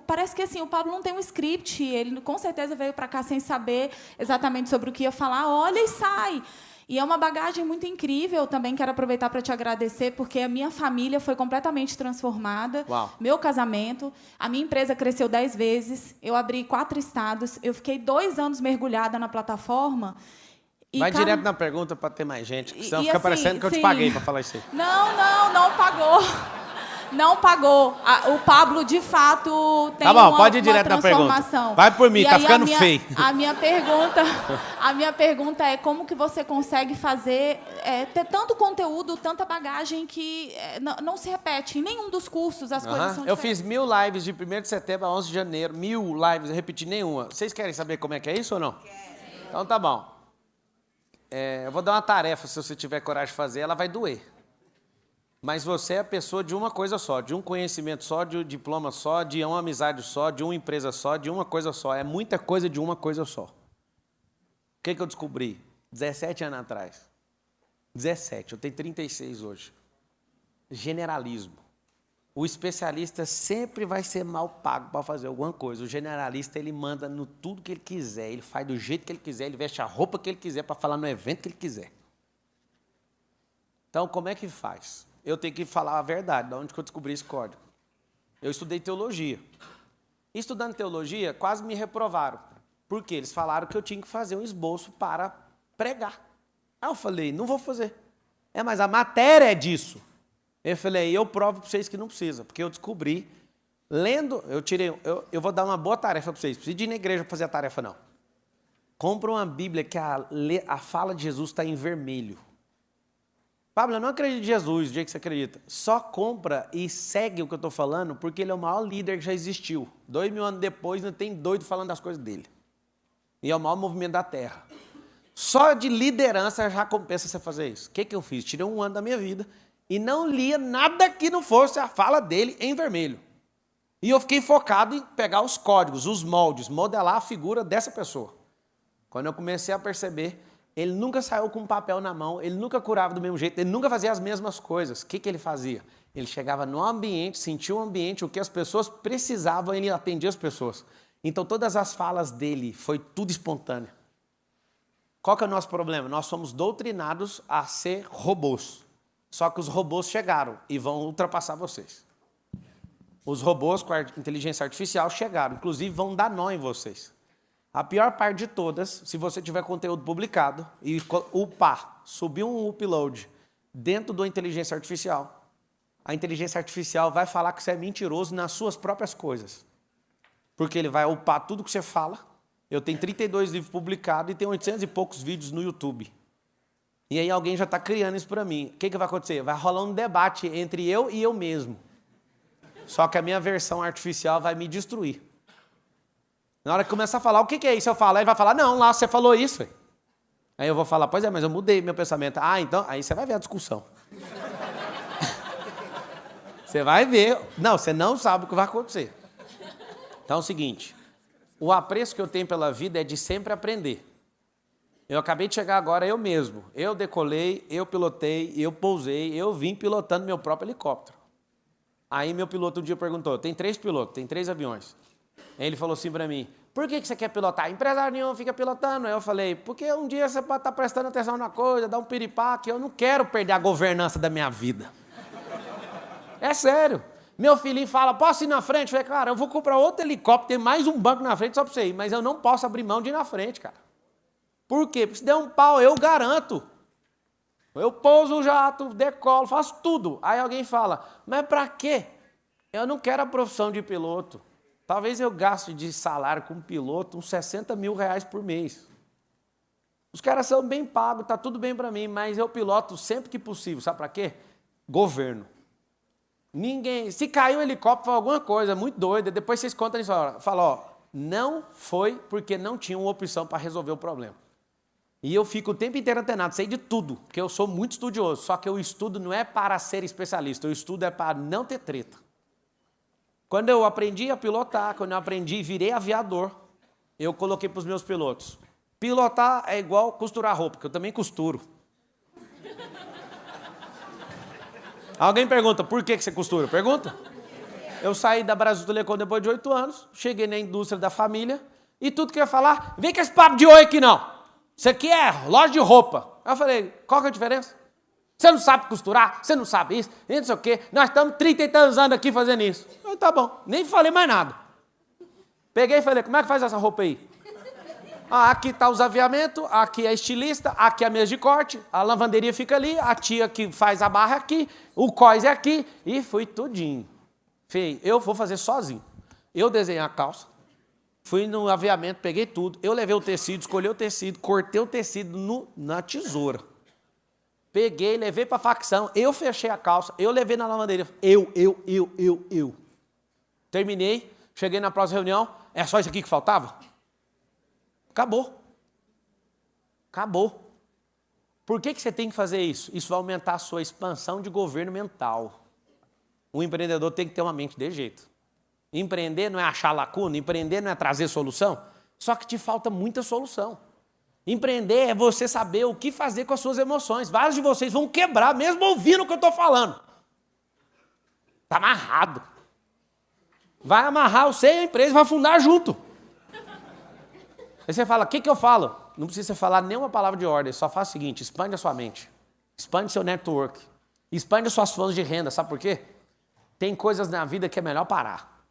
Parece que assim, o Pablo não tem um script, ele com certeza veio para cá sem saber exatamente sobre o que ia falar, olha e sai. E é uma bagagem muito incrível. Também quero aproveitar para te agradecer, porque a minha família foi completamente transformada.
Uau.
Meu casamento, a minha empresa cresceu 10 vezes, eu abri 4 estados, eu fiquei 2 anos mergulhada na plataforma.
Vai direto na pergunta para ter mais gente, que senão fica parecendo que eu te paguei para falar isso aí.
Não pagou. Não pagou. O Pablo, de fato, tem
pode ir direto na pergunta. Vai por mim, tá ficando feio.
A minha pergunta é como que você consegue fazer, ter tanto conteúdo, tanta bagagem que não se repete em nenhum dos cursos, as coisas são diferentes.
Eu fiz 1000 lives de 1º de setembro a 11 de janeiro, 1000 lives, eu repeti nenhuma. Vocês querem saber como é que é isso ou não? Quero. Então tá bom. Eu vou dar uma tarefa, se você tiver coragem de fazer, ela vai doer. Mas você é a pessoa de uma coisa só, de um conhecimento só, de um diploma só, de uma amizade só, de uma empresa só, de uma coisa só. É muita coisa de uma coisa só. O que eu descobri? 17 anos atrás. 17, eu tenho 36 hoje. Generalismo. O especialista sempre vai ser mal pago para fazer alguma coisa. O generalista, ele manda no tudo que ele quiser, ele faz do jeito que ele quiser, ele veste a roupa que ele quiser para falar no evento que ele quiser. Então, como é que faz? Eu tenho que falar a verdade, de onde que eu descobri esse código. Eu estudei teologia. Estudando teologia, quase me reprovaram. Por quê? Eles falaram que eu tinha que fazer um esboço para pregar. Aí eu falei, não vou fazer. Mas a matéria é disso. Eu falei, eu provo para vocês que não precisa, porque eu descobri, lendo, eu vou dar uma boa tarefa para vocês. Não precisa de ir na igreja para fazer a tarefa, não. Compra uma Bíblia que a fala de Jesus está em vermelho. Pablo, eu não acredito em Jesus, o dia que você acredita. Só compra e segue o que eu estou falando, porque ele é o maior líder que já existiu. 2000 anos depois, não tem doido falando das coisas dele. E é o maior movimento da Terra. Só de liderança já compensa você fazer isso. O que eu fiz? Tirei 1 ano da minha vida e não lia nada que não fosse a fala dele em vermelho. E eu fiquei focado em pegar os códigos, os moldes, modelar a figura dessa pessoa. Quando eu comecei a perceber, ele nunca saiu com um papel na mão, ele nunca curava do mesmo jeito, ele nunca fazia as mesmas coisas. O que ele fazia? Ele chegava no ambiente, sentia o ambiente, o que as pessoas precisavam, ele atendia as pessoas. Então, todas as falas dele, foi tudo espontâneo. Qual que é o nosso problema? Nós somos doutrinados a ser robôs. Só que os robôs chegaram e vão ultrapassar vocês. Os robôs com a inteligência artificial chegaram, inclusive vão dar nó em vocês. A pior parte de todas, se você tiver conteúdo publicado e upar, subir um upload dentro da inteligência artificial, a inteligência artificial vai falar que você é mentiroso nas suas próprias coisas. Porque ele vai upar tudo que você fala. Eu tenho 32 livros publicados e tenho 800 e poucos vídeos no YouTube. E aí alguém já está criando isso para mim. O que vai acontecer? Vai rolar um debate entre eu e eu mesmo. Só que a minha versão artificial vai me destruir. Na hora que começar a falar, o que é isso? Eu falo, aí ele vai falar, não, lá você falou isso. Aí eu vou falar, pois é, mas eu mudei meu pensamento. Ah, então, aí você vai ver a discussão. Você vai ver. Não, você não sabe o que vai acontecer. Então é o seguinte, o apreço que eu tenho pela vida é de sempre aprender. Eu acabei de chegar agora eu mesmo. Eu decolei, eu pilotei, eu pousei, eu vim pilotando meu próprio helicóptero. Aí meu piloto um dia perguntou, tem 3 pilotos, tem 3 aviões. Aí ele falou assim para mim, por que você quer pilotar? Empresário nenhum fica pilotando. Aí eu falei, porque um dia você pode estar prestando atenção na coisa, dar um piripaque, eu não quero perder a governança da minha vida. É sério. Meu filhinho fala, posso ir na frente? Eu falei, cara, eu vou comprar outro helicóptero, tem mais um banco na frente só para você ir, mas eu não posso abrir mão de ir na frente, cara. Por quê? Porque se der um pau, eu garanto. Eu pouso o jato, decolo, faço tudo. Aí alguém fala, mas para quê? Eu não quero a profissão de piloto. Talvez eu gaste de salário com piloto uns 60 mil reais por mês. Os caras são bem pagos, tá tudo bem para mim, mas eu piloto sempre que possível. Sabe para quê? Governo. Ninguém, se caiu um helicóptero, foi alguma coisa muito doida, depois vocês contam isso. Fala, ó, não foi porque não tinha uma opção para resolver o problema. E eu fico o tempo inteiro antenado, sei de tudo, porque eu sou muito estudioso, só que o estudo não é para ser especialista, o estudo é para não ter treta. Quando eu aprendi a pilotar, quando eu aprendi e virei aviador, eu coloquei para os meus pilotos, pilotar é igual costurar roupa, que eu também costuro. Alguém pergunta, por que você costura? Pergunta. Eu saí da Brasil Telecom depois de 8 anos, cheguei na indústria da família, e tudo que eu ia falar, vem com esse papo de oi aqui não. Isso aqui é loja de roupa. Eu falei, qual que é a diferença? Você não sabe costurar, você não sabe isso, e não sei o quê. Nós estamos 30 e tantos anos aqui fazendo isso. Eu, tá bom, nem falei mais nada. Peguei e falei, como é que faz essa roupa aí? Ah, aqui está os aviamentos, aqui é a estilista, aqui é a mesa de corte, a lavanderia fica ali, a tia que faz a barra é aqui, o cós é aqui, e fui tudinho. Fei, eu vou fazer sozinho. Eu desenhei a calça, fui no aviamento, peguei tudo, eu levei o tecido, escolhi o tecido, cortei o tecido na tesoura. Peguei, levei para a facção, eu fechei a calça, eu levei na lavanderia. Eu. Terminei, cheguei na próxima reunião, é só isso aqui que faltava? Acabou. Acabou. Por que você tem que fazer isso? Isso vai aumentar a sua expansão de governo mental. O empreendedor tem que ter uma mente de jeito. Empreender não é achar lacuna, empreender não é trazer solução, só que te falta muita solução. Empreender é você saber o que fazer com as suas emoções. Vários de vocês vão quebrar, mesmo ouvindo o que eu estou falando. Está amarrado. Vai amarrar você e a empresa vai afundar junto. Aí você fala, o que eu falo? Não precisa falar nenhuma palavra de ordem, só faz o seguinte, expande a sua mente. Expande seu network. Expande as suas fontes de renda, sabe por quê? Tem coisas na vida que é melhor parar.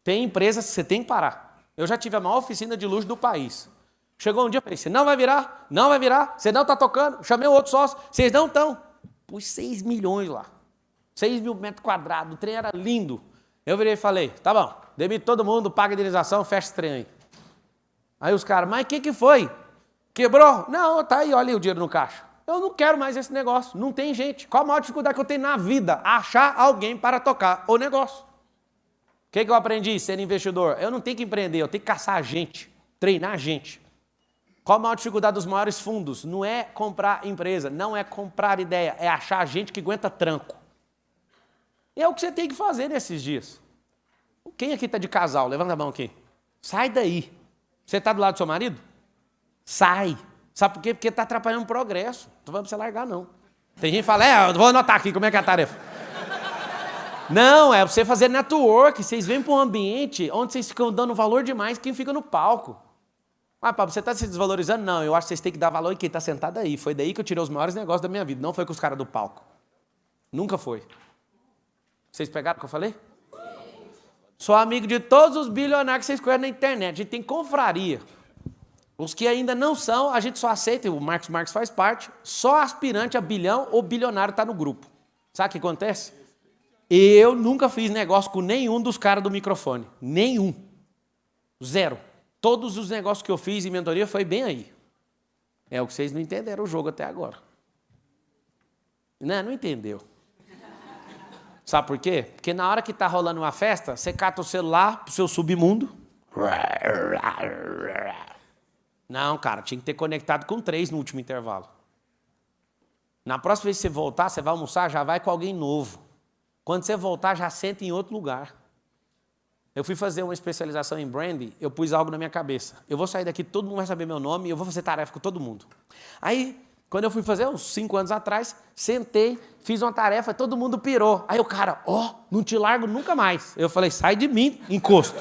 Tem empresas que você tem que parar. Eu já tive a maior oficina de luxo do país. Chegou um dia e falei, você não vai virar, você não está tocando, chamei o outro sócio, vocês não estão. Pus 6 milhões lá, 6 mil metros quadrados, o trem era lindo. Eu virei e falei, tá bom, demite todo mundo, paga a indenização, fecha esse trem aí. Aí os caras, mas o que foi? Quebrou? Não, tá aí, olha aí o dinheiro no caixa. Eu não quero mais esse negócio, não tem gente. Qual a maior dificuldade que eu tenho na vida? Achar alguém para tocar o negócio. O que eu aprendi sendo investidor? Eu não tenho que empreender, eu tenho que caçar gente, treinar gente. Qual a maior dificuldade dos maiores fundos? Não é comprar empresa, não é comprar ideia, é achar gente que aguenta tranco. E é o que você tem que fazer nesses dias. Quem aqui está de casal? Levanta a mão aqui. Sai daí. Você está do lado do seu marido? Sai. Sabe por quê? Porque está atrapalhando o progresso. Não vamos você largar, não. Tem gente que fala, eu vou anotar aqui como é que é a tarefa. Não, é você fazer network. Vocês vêm para um ambiente onde vocês ficam dando valor demais quem fica no palco. Ah, Pablo, você está se desvalorizando? Não, eu acho que vocês têm que dar valor em quem está sentado aí. Foi daí que eu tirei os maiores negócios da minha vida. Não foi com os caras do palco. Nunca foi. Vocês pegaram o que eu falei? Sou amigo de todos os bilionários que vocês conhecem na internet. A gente tem confraria. Os que ainda não são, a gente só aceita, o Marcos Marques faz parte, só aspirante a bilhão ou bilionário está no grupo. Sabe o que acontece? Eu nunca fiz negócio com nenhum dos caras do microfone. Nenhum. Zero. Todos os negócios que eu fiz em mentoria foi bem aí. É o que vocês não entenderam o jogo até agora. Não entendeu. Sabe por quê? Porque na hora que está rolando uma festa, você cata o celular pro seu submundo. Não, cara, tinha que ter conectado com 3 no último intervalo. Na próxima vez que você voltar, você vai almoçar, já vai com alguém novo. Quando você voltar, já senta em outro lugar. Eu fui fazer uma especialização em branding, eu pus algo na minha cabeça. Eu vou sair daqui, todo mundo vai saber meu nome e eu vou fazer tarefa com todo mundo. Aí, quando eu fui fazer, uns 5 anos atrás, sentei, fiz uma tarefa, todo mundo pirou. Aí o cara, não te largo nunca mais. Eu falei, sai de mim, encosto.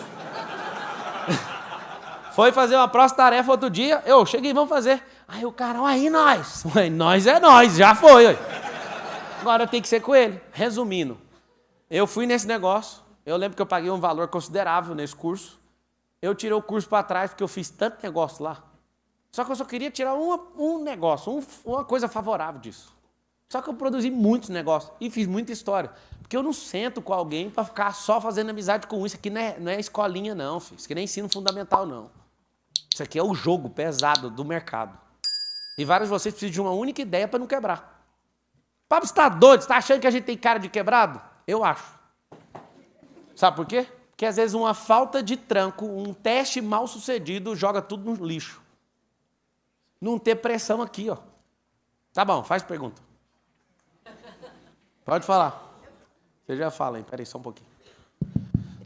Foi fazer uma próxima tarefa outro dia, eu cheguei, vamos fazer. Aí o cara, aí nós. Ué, nós é nós, já foi. Ué. Agora tem que ser com ele. Resumindo, eu fui nesse negócio, eu lembro que eu paguei um valor considerável nesse curso. Eu tirei o curso para trás porque eu fiz tanto negócio lá. Só que eu só queria tirar um negócio, uma coisa favorável disso. Só que eu produzi muitos negócios e fiz muita história. Porque eu não sento com alguém para ficar só fazendo amizade com isso. Aqui não é escolinha não, filho. Isso aqui não é ensino fundamental não. Isso aqui é o jogo pesado do mercado. E vários de vocês precisam de uma única ideia para não quebrar. Pablo, você está doido? Você está achando que a gente tem cara de quebrado? Eu acho. Sabe por quê? Porque às vezes uma falta de tranco, um teste mal sucedido, joga tudo no lixo. Não ter pressão aqui, ó. Tá bom, faz pergunta. Pode falar. Você já fala, hein? Peraí, só um pouquinho.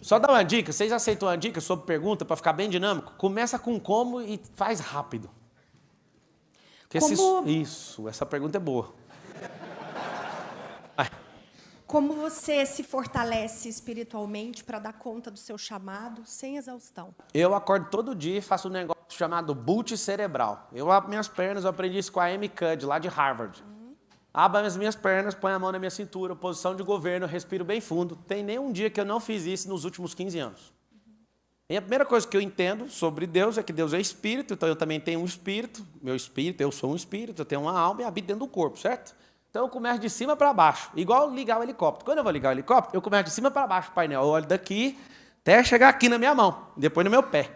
Só dá uma dica. Vocês aceitam uma dica sobre pergunta para ficar bem dinâmico? Começa com como e faz rápido. Isso, essa pergunta é boa.
Como você se fortalece espiritualmente para dar conta do seu chamado sem exaustão?
Eu acordo todo dia e faço um negócio chamado boot cerebral. Eu abro minhas pernas, eu aprendi isso com a Amy Cuddy, lá de Harvard. Abro as minhas pernas, põe a mão na minha cintura, posição de governo, respiro bem fundo. Tem nenhum dia que eu não fiz isso nos últimos 15 anos. E a primeira coisa que eu entendo sobre Deus é que Deus é espírito, então eu também tenho um espírito, meu espírito, eu sou um espírito, eu tenho uma alma e habito dentro do corpo, certo? Então eu começo de cima para baixo, igual ligar o helicóptero. Quando eu vou ligar o helicóptero, eu começo de cima para baixo o painel, eu olho daqui até chegar aqui na minha mão, depois no meu pé.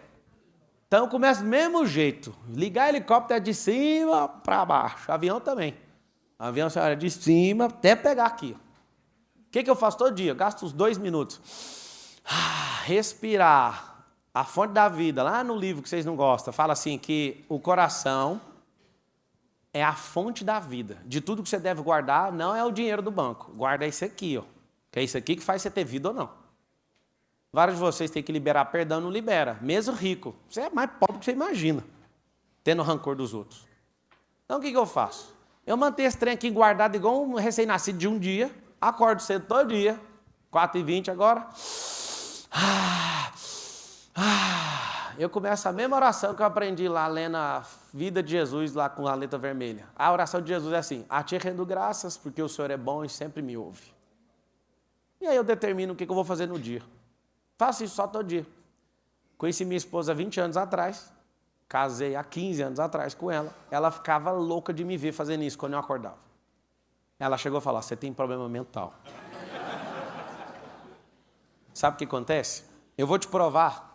Então eu começo do mesmo jeito, ligar o helicóptero é de cima para baixo, avião também. O avião você olha de cima até pegar aqui. O que eu faço todo dia? Eu gasto uns 2 minutos. Respirar. A fonte da vida, lá no livro que vocês não gostam, fala assim que o coração é a fonte da vida. De tudo que você deve guardar, não é o dinheiro do banco. Guarda isso aqui, ó. Que é isso aqui que faz você ter vida ou não. Vários de vocês têm que liberar perdão, não libera. Mesmo rico. Você é mais pobre do que você imagina. Tendo rancor dos outros. Então o que eu faço? Eu mantenho esse trem aqui guardado igual um recém-nascido de um dia. Acordo cedo todo dia. 4h20 agora. Eu começo a mesma oração que eu aprendi lá, lendo a vida de Jesus, lá com a letra vermelha. A oração de Jesus é assim: a ti rendo graças, porque o Senhor é bom e sempre me ouve. E aí eu determino o que eu vou fazer no dia. Faço isso só todo dia. Conheci minha esposa há 20 anos atrás, casei há 15 anos atrás com ela. Ela ficava louca de me ver fazendo isso quando eu acordava. Ela chegou a falar: você tem problema mental. Sabe o que acontece? Eu vou te provar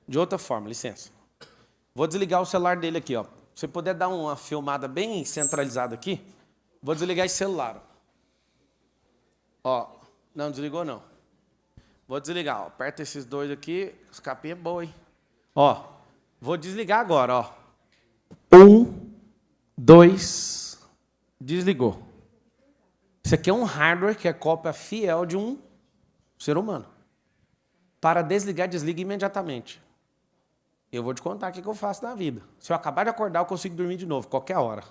de outra forma, licença. Vou desligar o celular dele aqui, ó. Se você puder dar uma filmada bem centralizada aqui, vou desligar esse celular. Ó, não desligou não. Vou desligar, ó. Aperta esses dois aqui, os capinhos é boa, hein? Ó, vou desligar agora, ó. 1, 2, desligou. Isso aqui é um hardware que é cópia fiel de um ser humano. Para desligar, desliga imediatamente. Eu vou te contar o que eu faço na vida. Se eu acabar de acordar, eu consigo dormir de novo, qualquer hora.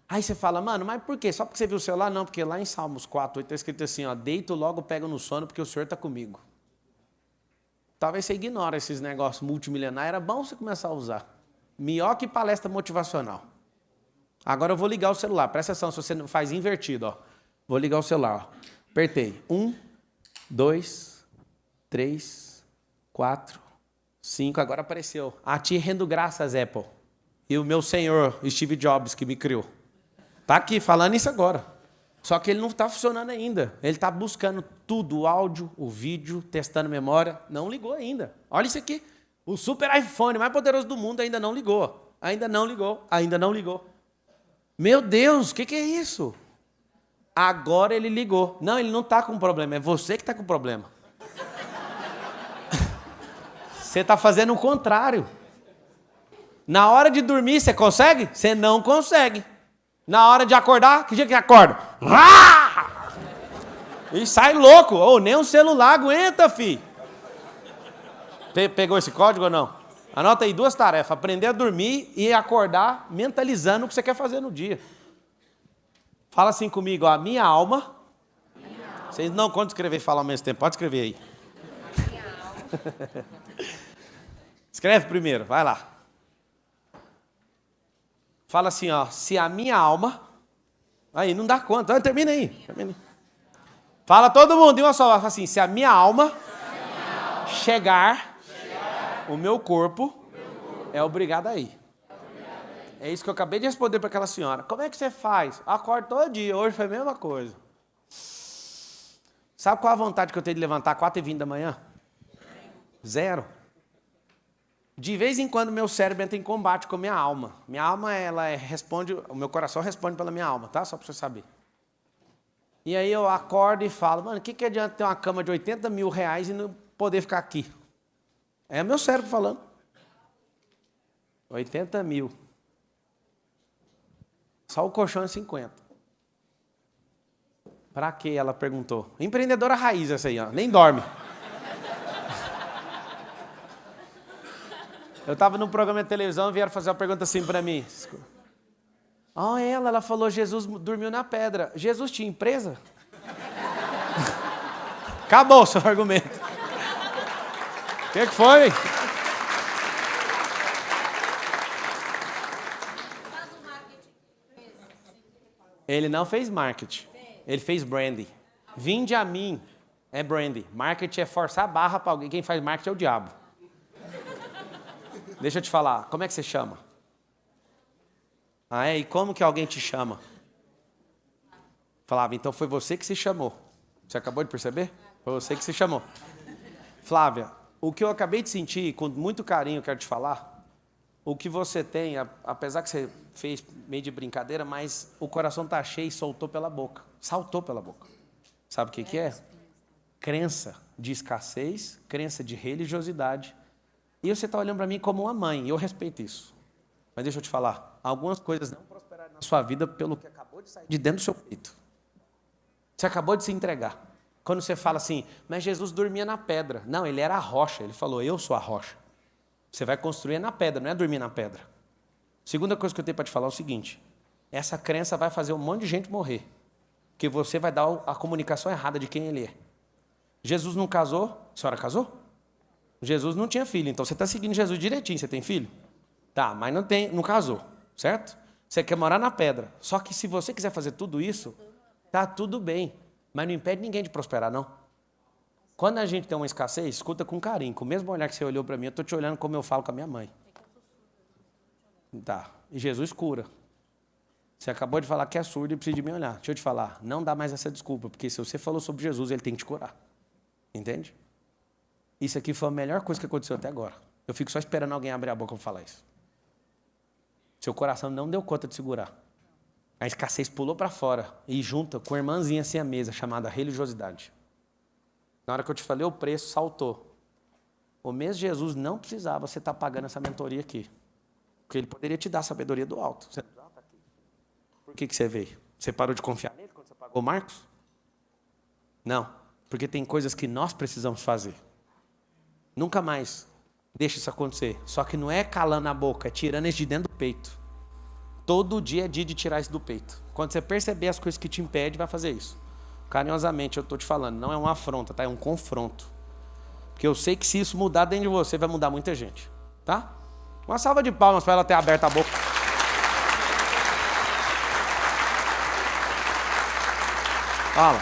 Aí você fala: mano, mas por quê? Só porque você viu o celular? Não, porque lá em Salmos 4, 8 está escrito assim, ó: deito logo, pego no sono, porque o Senhor está comigo. Talvez você ignore esses negócios multimilionários, era bom você começar a usar. Melhor que palestra motivacional. Agora eu vou ligar o celular, presta atenção, se você não faz invertido, ó. Vou ligar o celular, ó. Apertei. 1, 2, 3, 4, 5, agora apareceu. A ti rendo graças, Apple. E o meu senhor, Steve Jobs, que me criou. Tá aqui, falando isso agora. Só que ele não está funcionando ainda. Ele está buscando tudo, o áudio, o vídeo, testando memória. Não ligou ainda. Olha isso aqui. O super iPhone mais poderoso do mundo ainda não ligou. Ainda não ligou. Ainda não ligou. Meu Deus, o que é isso? Agora ele ligou. Não, ele não está com problema. É você que está com problema. Você está fazendo o contrário. Na hora de dormir, você consegue? Você não consegue. Na hora de acordar, que dia que acorda? E sai louco. Ou nem um celular aguenta, fi. Pegou esse código ou não? Anota aí 2 tarefas. Aprender a dormir e acordar mentalizando o que você quer fazer no dia. Fala assim comigo, ó. Minha alma. Vocês não contam escrever e falar ao mesmo tempo. Pode escrever aí. Escreve primeiro, vai lá. Fala assim, ó. Se a minha alma... Aí, não dá conta. Termina aí. Fala todo mundo de uma só. Fala assim, se a minha alma chegar, o meu corpo é obrigado a ir. É isso que eu acabei de responder para aquela senhora. Como é que você faz? Acordo todo dia. Hoje foi a mesma coisa. Sabe qual a vontade que eu tenho de levantar 4h20 da manhã? 0. De vez em quando meu cérebro entra em combate com a minha alma. Minha alma, responde, o meu coração responde pela minha alma, tá? Só para você saber. E aí eu acordo e falo, mano, o que adianta ter uma cama de 80 mil reais e não poder ficar aqui? É meu cérebro falando. 80 mil. Só o colchão é 50. Pra quê? Ela perguntou. Empreendedora raiz essa aí, ó. Nem dorme. Eu estava num programa de televisão e vieram fazer uma pergunta assim para mim. Ela falou, Jesus dormiu na pedra. Jesus tinha empresa? Acabou o seu argumento. O que foi? Ele não fez marketing. Ele fez branding. Vinde a mim é branding. Marketing é forçar a barra para alguém. Quem faz marketing é o diabo. Deixa eu te falar, como é que você chama? E como que alguém te chama? Falava, então foi você que se chamou. Você acabou de perceber? Foi você que se chamou. Flávia, o que eu acabei de sentir, com muito carinho eu quero te falar, o que você tem, apesar que você fez meio de brincadeira, mas o coração está cheio e soltou pela boca. Saltou pela boca. Sabe o que é? Crença de escassez, crença de religiosidade. E você está olhando para mim como uma mãe, e eu respeito isso. Mas deixa eu te falar, algumas coisas não prosperaram na sua vida pelo que acabou de sair de dentro do seu peito. Você acabou de se entregar. Quando você fala assim, mas Jesus dormia na pedra. Não, ele era a rocha. Ele falou, eu sou a rocha. Você vai construir na pedra, não é dormir na pedra. Segunda coisa que eu tenho para te falar é o seguinte, essa crença vai fazer um monte de gente morrer. Porque você vai dar a comunicação errada de quem ele é. Jesus não casou? A senhora casou? Jesus não tinha filho, então você está seguindo Jesus direitinho. Você tem filho? Tá, mas não casou, certo? Você quer morar na pedra. Só que se você quiser fazer tudo isso, tá tudo bem. Mas não impede ninguém de prosperar, não. Quando a gente tem uma escassez, escuta com carinho. Com o mesmo olhar que você olhou para mim, eu estou te olhando como eu falo com a minha mãe. Tá, e Jesus cura. Você acabou de falar que é surdo e precisa de me olhar. Deixa eu te falar, não dá mais essa desculpa, porque se você falou sobre Jesus, ele tem que te curar. Entende? Isso aqui foi a melhor coisa que aconteceu até agora. Eu fico só esperando alguém abrir a boca para falar isso. Seu coração não deu conta de segurar. A escassez pulou para fora e junta com a irmãzinha assim à mesa, chamada religiosidade. Na hora que eu te falei o preço, saltou. O mesmo Jesus não precisava você estar pagando essa mentoria aqui. Porque ele poderia te dar a sabedoria do alto. Você não precisava estar aqui. Por que você veio? Você parou de confiar nele quando você pagou o Marcos? Não. Porque tem coisas que nós precisamos fazer. Nunca mais deixa isso acontecer. Só que não é calando a boca, é tirando isso de dentro do peito. Todo dia é dia de tirar isso do peito. Quando você perceber as coisas que te impedem, vai fazer isso. Carinhosamente, eu estou te falando, não é uma afronta, tá? É um confronto. Porque eu sei que se isso mudar dentro de você, vai mudar muita gente. Tá? Uma salva de palmas para ela ter aberto a boca. Fala.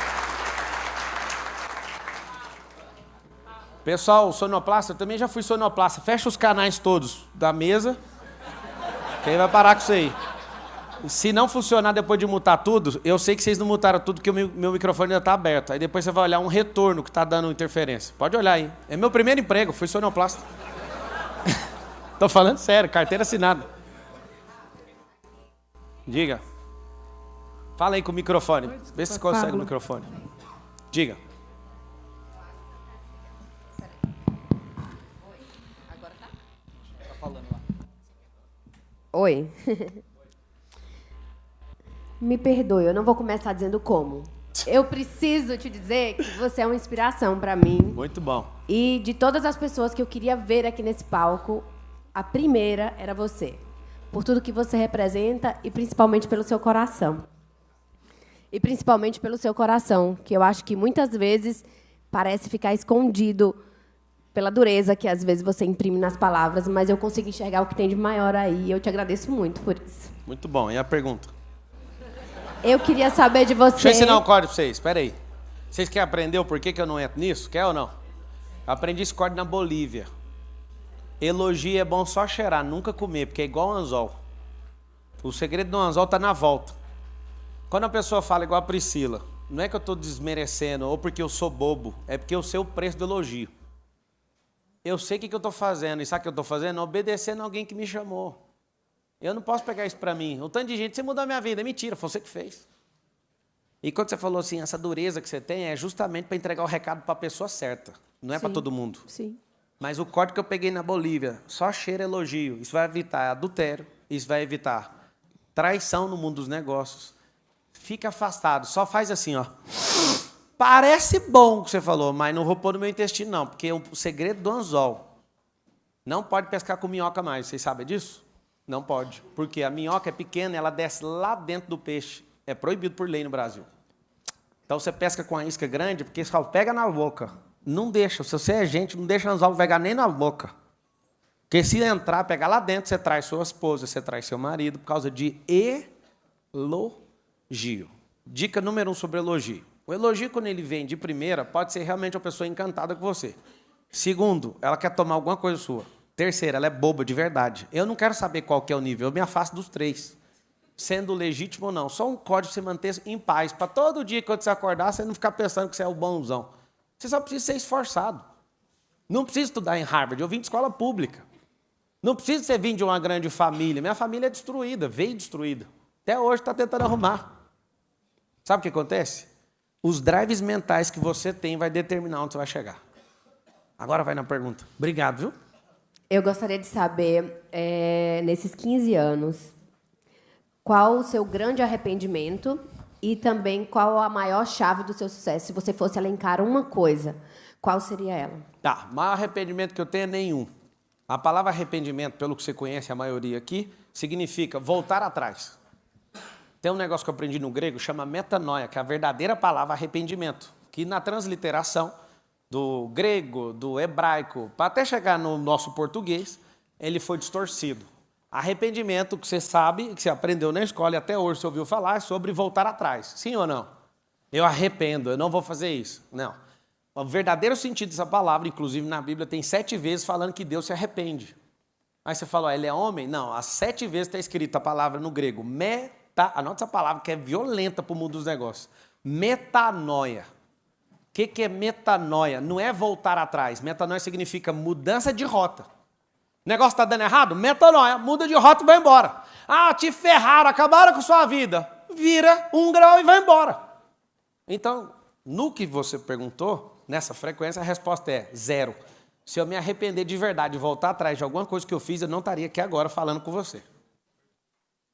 Pessoal, sonoplasta, eu também já fui sonoplasta. Fecha os canais todos da mesa, que aí vai parar com isso aí. Se não funcionar depois de mutar tudo, eu sei que vocês não mutaram tudo, porque o meu microfone ainda tá aberto. Aí depois você vai olhar um retorno que tá dando interferência. Pode olhar aí. É meu primeiro emprego, fui sonoplasta. Tô falando sério, carteira assinada. Diga. Fala aí com o microfone. Vê se você consegue o microfone. Diga.
Oi. Me perdoe, eu não vou começar dizendo como. Eu preciso te dizer que você é uma inspiração para mim.
Muito bom.
E de todas as pessoas que eu queria ver aqui nesse palco, a primeira era você. Por tudo que você representa e principalmente pelo seu coração. E principalmente pelo seu coração, que eu acho que muitas vezes parece ficar escondido pela dureza que às vezes você imprime nas palavras, mas eu consigo enxergar o que tem de maior aí, e eu te agradeço muito por isso.
Muito bom. E a pergunta?
Eu queria saber de você...
Deixa eu ensinar um código pra vocês, espera aí. Vocês querem aprender o porquê que eu não entro nisso? Quer ou não? Eu aprendi esse código na Bolívia. Elogio é bom só cheirar, nunca comer, porque é igual anzol. O segredo do anzol tá na volta. Quando a pessoa fala igual a Priscila, não é que eu estou desmerecendo ou porque eu sou bobo, é porque eu sei o preço do elogio. Eu sei o que eu estou fazendo, e sabe o que eu estou fazendo? Obedecendo alguém que me chamou. Eu não posso pegar isso para mim. Um tanto de gente, você mudou a minha vida, é mentira, foi você que fez. E quando você falou assim, essa dureza que você tem é justamente para entregar o recado para a pessoa certa, não é para todo mundo.
Sim.
Mas o código que eu peguei na Bolívia, só cheiro elogio, isso vai evitar adultério, isso vai evitar traição no mundo dos negócios. Fica afastado, só faz assim, ó. Parece bom o que você falou, mas não vou pôr no meu intestino, não, porque o segredo do anzol. Não pode pescar com minhoca mais, vocês sabem disso? Não pode, porque a minhoca é pequena, ela desce lá dentro do peixe. É proibido por lei no Brasil. Então você pesca com a isca grande, porque só pega na boca. Não deixa, se você é gente, não deixa o anzol pegar nem na boca. Porque se entrar, pegar lá dentro, você traz sua esposa, você traz seu marido, por causa de elogio. Dica número 1 sobre elogio. O elogio, quando ele vem de primeira, pode ser realmente uma pessoa encantada com você. Segundo, ela quer tomar alguma coisa sua. Terceiro, ela é boba de verdade. Eu não quero saber qual que é o nível, eu me afasto dos três. Sendo legítimo ou não. Só um código para você manter em paz. Para todo dia, quando você acordar, você não ficar pensando que você é o bonzão. Você só precisa ser esforçado. Não precisa estudar em Harvard, eu vim de escola pública. Não precisa você vir de uma grande família. Minha família é destruída, veio destruída. Até hoje está tentando arrumar. Sabe o que acontece? Os drives mentais que você tem vai determinar onde você vai chegar. Agora vai na pergunta. Obrigado, viu?
Eu gostaria de saber, nesses 15 anos, qual o seu grande arrependimento e também qual a maior chave do seu sucesso. Se você fosse elencar uma coisa, qual seria ela?
Tá, o maior arrependimento que eu tenho é nenhum. A palavra arrependimento, pelo que você conhece, a maioria aqui, significa voltar atrás. Tem um negócio que eu aprendi no grego, chama metanoia, que é a verdadeira palavra arrependimento, que na transliteração do grego, do hebraico, para até chegar no nosso português, ele foi distorcido. Arrependimento, que você sabe, que você aprendeu na escola e até hoje você ouviu falar, é sobre voltar atrás. Sim ou não? Eu arrependo, eu não vou fazer isso. Não. O verdadeiro sentido dessa palavra, inclusive na Bíblia, tem 7 vezes falando que Deus se arrepende. Aí você fala, ele é homem? Não, as 7 vezes está escrita a palavra no grego. Anota essa palavra que é violenta para o mundo dos negócios. Metanoia. O que é metanoia? Não é voltar atrás. Metanoia significa mudança de rota. O negócio está dando errado? Metanoia. Muda de rota e vai embora. Ah, te ferraram, acabaram com sua vida. Vira 1 grau e vai embora. Então, no que você perguntou, nessa frequência, a resposta é 0. Se eu me arrepender de verdade e voltar atrás de alguma coisa que eu fiz, eu não estaria aqui agora falando com você.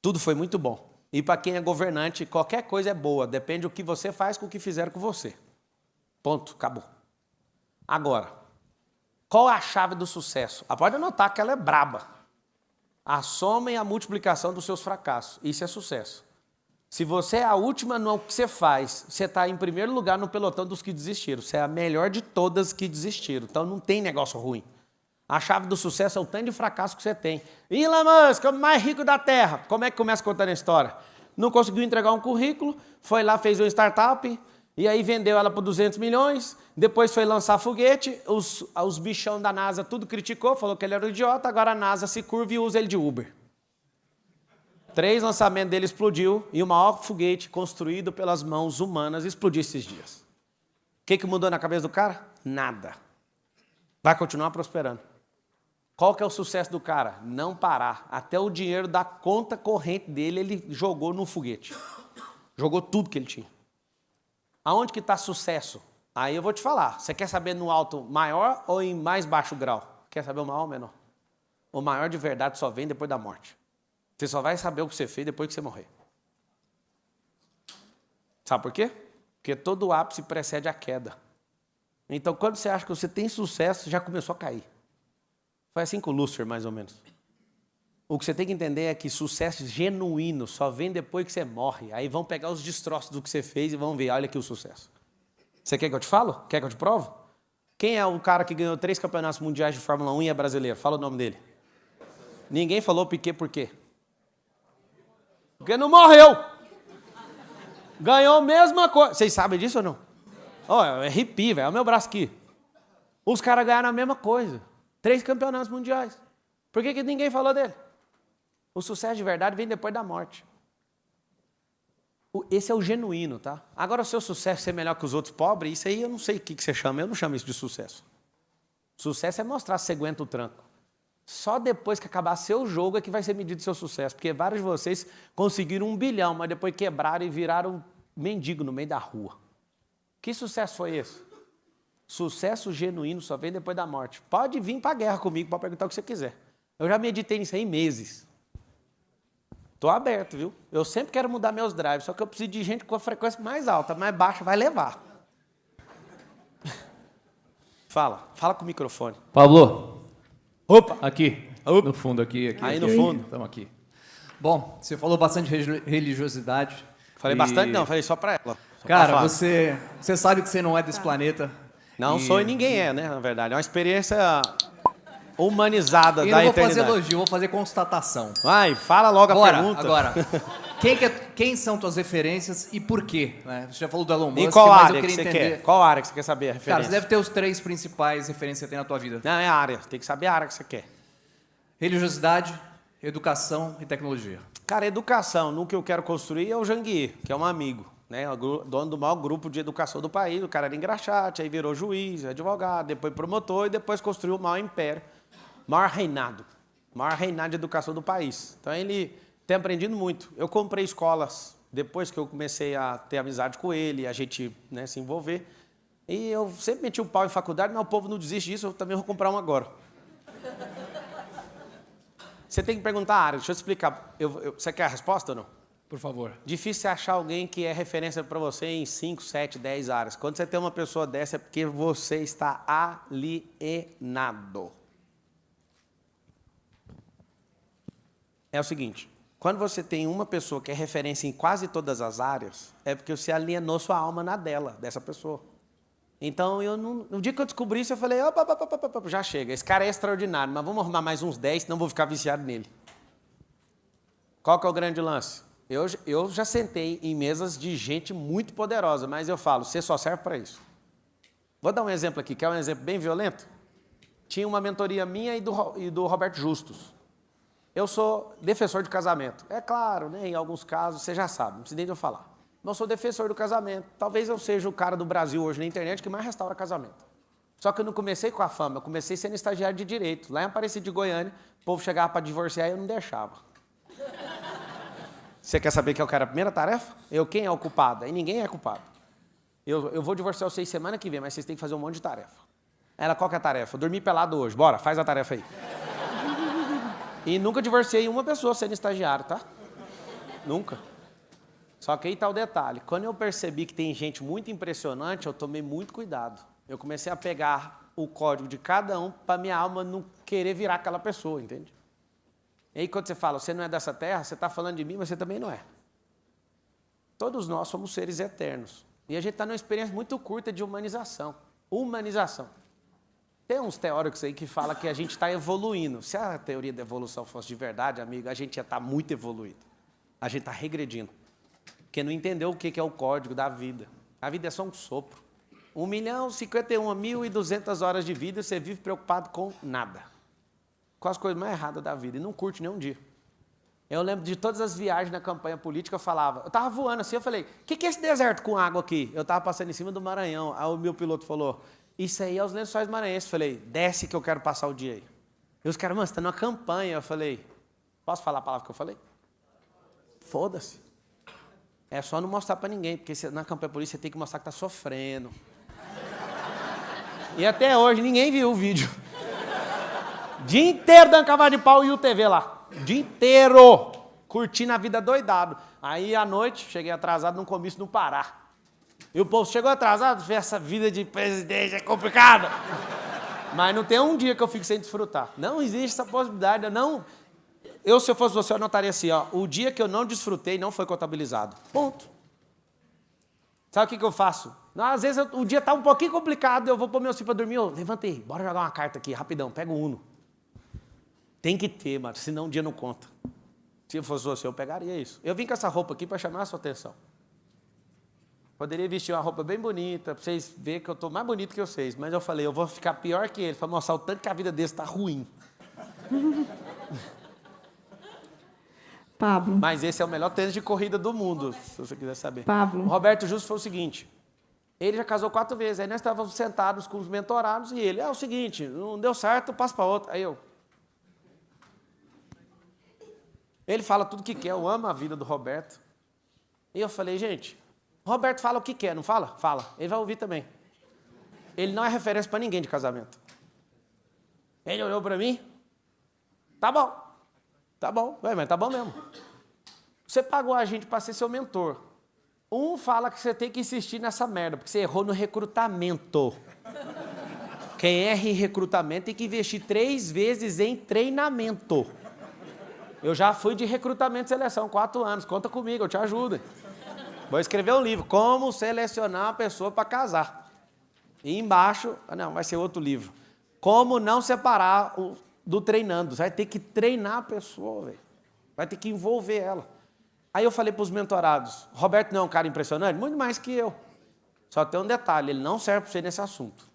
Tudo foi muito bom. E para quem é governante, qualquer coisa é boa. Depende do que você faz com o que fizeram com você. Ponto. Acabou. Agora, qual é a chave do sucesso? Pode anotar que ela é braba. A soma e a multiplicação dos seus fracassos. Isso é sucesso. Se você é a última no que você faz, você está em primeiro lugar no pelotão dos que desistiram. Você é a melhor de todas que desistiram. Então não tem negócio ruim. A chave do sucesso é o tanto de fracasso que você tem. Elon Musk, o mais rico da Terra. Como é que começa contando a história? Não conseguiu entregar um currículo, foi lá, fez uma startup, E aí vendeu ela por 200 milhões, depois foi lançar foguete, os bichão da NASA tudo criticou, falou que ele era um idiota, agora a NASA se curva e usa ele de Uber. 3 lançamentos dele explodiu e o maior foguete construído pelas mãos humanas explodiu esses dias. O que mudou na cabeça do cara? Nada. Vai continuar prosperando. Qual que é o sucesso do cara? Não parar. Até o dinheiro da conta corrente dele, ele jogou no foguete. Jogou tudo que ele tinha. Aonde que está sucesso? Aí eu vou te falar. Você quer saber no alto maior ou em mais baixo grau? Quer saber o maior ou menor? O maior de verdade só vem depois da morte. Você só vai saber o que você fez depois que você morrer. Sabe por quê? Porque todo ápice precede a queda. Então, quando você acha que você tem sucesso, já começou a cair. Foi assim com o Lúcifer, mais ou menos. O que você tem que entender é que sucesso genuíno só vem depois que você morre. Aí vão pegar os destroços do que você fez e vão ver, olha aqui o sucesso. Você quer que eu te falo? Quer que eu te provo? Quem é o cara que ganhou 3 campeonatos mundiais de Fórmula 1 e é brasileiro? Fala o nome dele. Ninguém falou Piquet por quê? Porque não morreu. Ganhou a mesma coisa. Vocês sabem disso ou não? Oh, é hippie, velho. É o meu braço aqui. Os caras ganharam a mesma coisa. 3 campeonatos mundiais. Por que ninguém falou dele? O sucesso de verdade vem depois da morte. Esse é o genuíno, tá? Agora, o seu sucesso ser melhor que os outros pobres, isso aí eu não sei o que você chama. Eu não chamo isso de sucesso. Sucesso é mostrar se você aguenta o tranco. Só depois que acabar seu jogo é que vai ser medido seu sucesso. Porque vários de vocês conseguiram 1 bilhão, mas depois quebraram e viraram mendigo no meio da rua. Que sucesso foi esse? Sucesso genuíno só vem depois da morte. Pode vir para a guerra comigo para perguntar o que você quiser. Eu já meditei nisso aí meses. Estou aberto, viu? Eu sempre quero mudar meus drives, só que eu preciso de gente com a frequência mais alta, mais baixa vai levar. Fala com o microfone.
Pablo.
Opa!
Aqui, no fundo, aqui.
Aí no fundo.
Estamos aqui. Bom, você falou bastante religiosidade.
Falei bastante não, falei só para ela.
Cara, você sabe que você não é desse planeta.
Não sou e ninguém é, né, na verdade. É uma experiência humanizada
da
eternidade.
Eu não vou fazer elogio, vou fazer constatação.
Vai, fala logo a pergunta.
Agora, quem são tuas referências e por quê? Né? Você já falou do Elon Musk,
em qual
mas
área
eu queria
que você
entender...
quer? Qual área que você quer saber a referência?
Cara, você deve ter os 3 principais referências que você tem na tua vida.
Não, é a área. Tem que saber a área que você quer.
Religiosidade, educação e tecnologia.
Cara, educação, no que eu quero construir é o Janguier, que é um amigo, né? O dono do maior grupo de educação do país. O cara era engraxate, aí virou juiz, advogado, depois promotor e depois construiu o maior império, maior reinado de educação do país. Então ele tem aprendido muito. Eu comprei escolas depois que eu comecei a ter amizade com ele, a gente, né, se envolver. E eu sempre meti o pau em faculdade, mas o povo não desiste disso, eu também vou comprar uma agora. Você tem que perguntar a área, deixa eu explicar. Você quer a resposta ou não?
Por favor.
Difícil achar alguém que é referência para você em 5, 7, 10 áreas. Quando você tem uma pessoa dessa é porque você está alienado. É o seguinte, quando você tem uma pessoa que é referência em quase todas as áreas, é porque você alienou sua alma na dessa pessoa. Então, no dia que eu descobri isso, eu falei, opa, já chega, esse cara é extraordinário, mas vamos arrumar mais uns 10, senão vou ficar viciado nele. Qual que é o grande lance? Eu já sentei em mesas de gente muito poderosa, mas eu falo, você só serve para isso. Vou dar um exemplo aqui, que é um exemplo bem violento. Tinha uma mentoria minha e do Roberto Justus. Eu sou defensor de casamento. É claro, né, em alguns casos, você já sabe, não precisa nem de eu falar. Mas eu sou defensor do casamento. Talvez eu seja o cara do Brasil hoje na internet que mais restaura casamento. Só que eu não comecei com a fama, eu comecei sendo estagiário de direito. Lá em Aparecida de Goiânia, o povo chegava para divorciar e eu não deixava. Você quer saber quem eu quero a primeira tarefa? Quem é o culpado? Aí ninguém é culpado. Eu vou divorciar vocês semana que vem, mas vocês têm que fazer um monte de tarefa. Ela, qual que é a tarefa? Eu dormi pelado hoje. Bora, faz a tarefa aí. E nunca divorciei uma pessoa sendo estagiário, tá? Nunca. Só que aí tá o detalhe. Quando eu percebi que tem gente muito impressionante, eu tomei muito cuidado. Eu comecei a pegar o código de cada um para minha alma não querer virar aquela pessoa, entende? E aí quando você fala, você não é dessa terra, você está falando de mim, mas você também não é. Todos nós somos seres eternos. E a gente está numa experiência muito curta de humanização. Humanização. Tem uns teóricos aí que falam que a gente está evoluindo. Se a teoria da evolução fosse de verdade, amigo, a gente ia estar muito evoluído. A gente está regredindo. Porque não entendeu o que é o código da vida. A vida é só um sopro. 1.051.200 horas de vida e você vive preocupado com nada. Com as coisas mais erradas da vida e não curte nem um dia. Eu lembro de todas as viagens na campanha política, eu falava, eu estava voando assim, eu falei, o que é esse deserto com água aqui? Eu estava passando em cima do Maranhão, aí o meu piloto falou, isso aí é os Lençóis Maranhenses. Eu falei, desce que eu quero passar o dia aí. E os caras, mano, você está numa campanha. Eu falei, posso falar a palavra que eu falei? Foda-se. É só não mostrar para ninguém, porque na campanha política você tem que mostrar que está sofrendo. E até hoje ninguém viu o vídeo. Dia inteiro dando cavalo de pau e o TV lá. Dia inteiro, curtindo a vida doidado. Aí, à noite, cheguei atrasado num comício no Pará. E o povo chegou atrasado, essa vida de presidente é complicada. Mas não tem um dia que eu fico sem desfrutar. Não existe essa possibilidade. Se eu fosse você, eu anotaria assim, ó, o dia que eu não desfrutei não foi contabilizado. Ponto. Sabe o que eu faço? Às vezes o dia está um pouquinho complicado, eu vou pôr meu filho para dormir. Levantei, bora jogar uma carta aqui, rapidão, pega o Uno. Tem que ter, mano, senão o dia não conta. Se eu fosse você, eu pegaria isso. Eu vim com essa roupa aqui para chamar a sua atenção. Poderia vestir uma roupa bem bonita, para vocês verem que eu estou mais bonito que vocês. Mas eu falei, eu vou ficar pior que ele, para mostrar o tanto que a vida dele está ruim.
Pablo.
Mas esse é o melhor tênis de corrida do mundo, se você quiser saber.
Pablo.
O Roberto Justo foi o seguinte, ele já casou 4 vezes, aí nós estávamos sentados com os mentorados e ele, é o seguinte, não deu certo, passa para outro. Aí eu... Ele fala tudo o que quer, eu amo a vida do Roberto. E eu falei, gente, o Roberto fala o que quer, não fala? Fala. Ele vai ouvir também. Ele não é referência para ninguém de casamento. Ele olhou para mim, tá bom. Tá bom, mas tá bom mesmo. Você pagou a gente para ser seu mentor. Um fala que você tem que insistir nessa merda, porque você errou no recrutamento. Quem erra em recrutamento tem que investir 3 vezes em treinamento. Eu já fui de recrutamento e seleção, 4 anos. Conta comigo, eu te ajudo. Vou escrever um livro, Como Selecionar uma Pessoa para Casar. E embaixo, não, vai ser outro livro. Como não separar do treinando. Você vai ter que treinar a pessoa, velho. Vai ter que envolver ela. Aí eu falei para os mentorados, Roberto não é um cara impressionante? Muito mais que eu. Só tem um detalhe, ele não serve para você nesse assunto.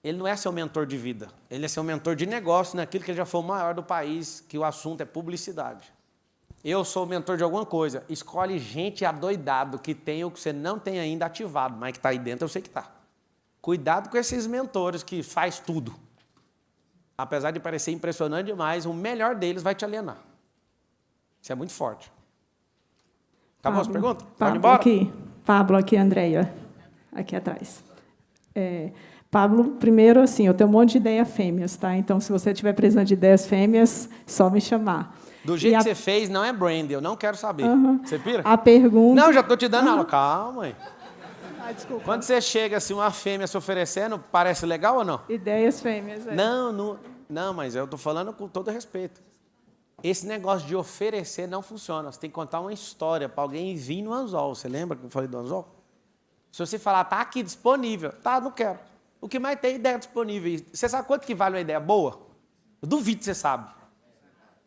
Ele não é seu mentor de vida, ele é seu mentor de negócio naquilo que ele já foi o maior do país, que o assunto é publicidade. Eu sou o mentor de alguma coisa, escolhe gente adoidado que tem o que você não tem ainda ativado, mas que está aí dentro, eu sei que está. Cuidado com esses mentores que faz tudo. Apesar de parecer impressionante demais, o melhor deles vai te alienar. Isso é muito forte. Acabou as perguntas? Pode ir embora?
Pablo aqui, Andréia, aqui atrás. Pablo, primeiro, assim, eu tenho um monte de ideia fêmeas, tá? Então, se você estiver precisando de ideias fêmeas, só me chamar.
Do jeito que você fez, não é brand, eu não quero saber. Você pira?
A pergunta...
Não, já estou te dando aula. Calma aí.
Desculpa.
Quando você chega assim, uma fêmea se oferecendo, parece legal ou não?
Ideias fêmeas,
Não, mas eu estou falando com todo respeito. Esse negócio de oferecer não funciona. Você tem que contar uma história para alguém vir no anzol. Você lembra que eu falei do anzol? Se você falar, tá aqui disponível. Tá, não quero. O que mais tem é ideia disponível. Você sabe quanto que vale uma ideia boa? Eu duvido que você sabe.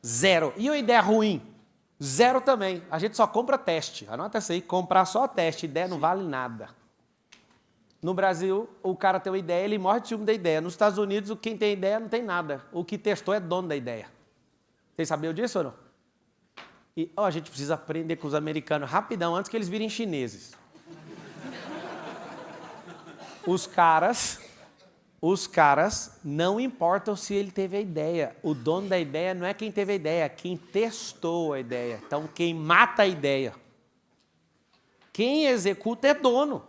0. E uma ideia ruim? 0 também. A gente só compra teste. Anota isso aí, comprar só teste. Ideia não vale nada. No Brasil, o cara tem uma ideia, ele morre de ciúme da ideia. Nos Estados Unidos, quem tem ideia não tem nada. O que testou é dono da ideia. Vocês sabiam disso ou não? E a gente precisa aprender com os americanos rapidão, antes que eles virem chineses. Os caras não importam se ele teve a ideia. O dono da ideia não é quem teve a ideia, é quem testou a ideia. Então, quem mata a ideia. Quem executa é dono.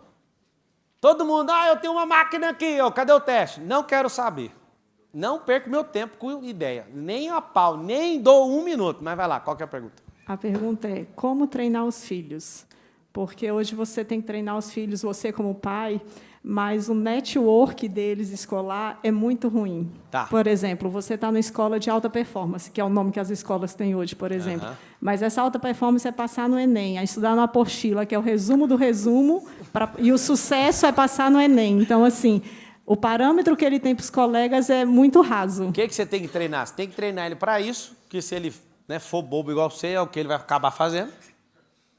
Todo mundo, eu tenho uma máquina aqui, cadê o teste? Não quero saber. Não perco meu tempo com ideia. Nem a pau, nem dou 1 minuto. Mas vai lá, qual que é a pergunta?
A pergunta é, como treinar os filhos? Porque hoje você tem que treinar os filhos, você como pai, mas o network deles escolar é muito ruim.
Tá.
Por exemplo, você está na escola de alta performance, que é o nome que as escolas têm hoje, por exemplo. Mas essa alta performance é passar no Enem, é estudar na apostila, que é o resumo do resumo, e o sucesso é passar no Enem. Então, assim, o parâmetro que ele tem para os colegas é muito raso.
O que você tem que treinar? Você tem que treinar ele para isso, que se ele for bobo igual você, é o que ele vai acabar fazendo.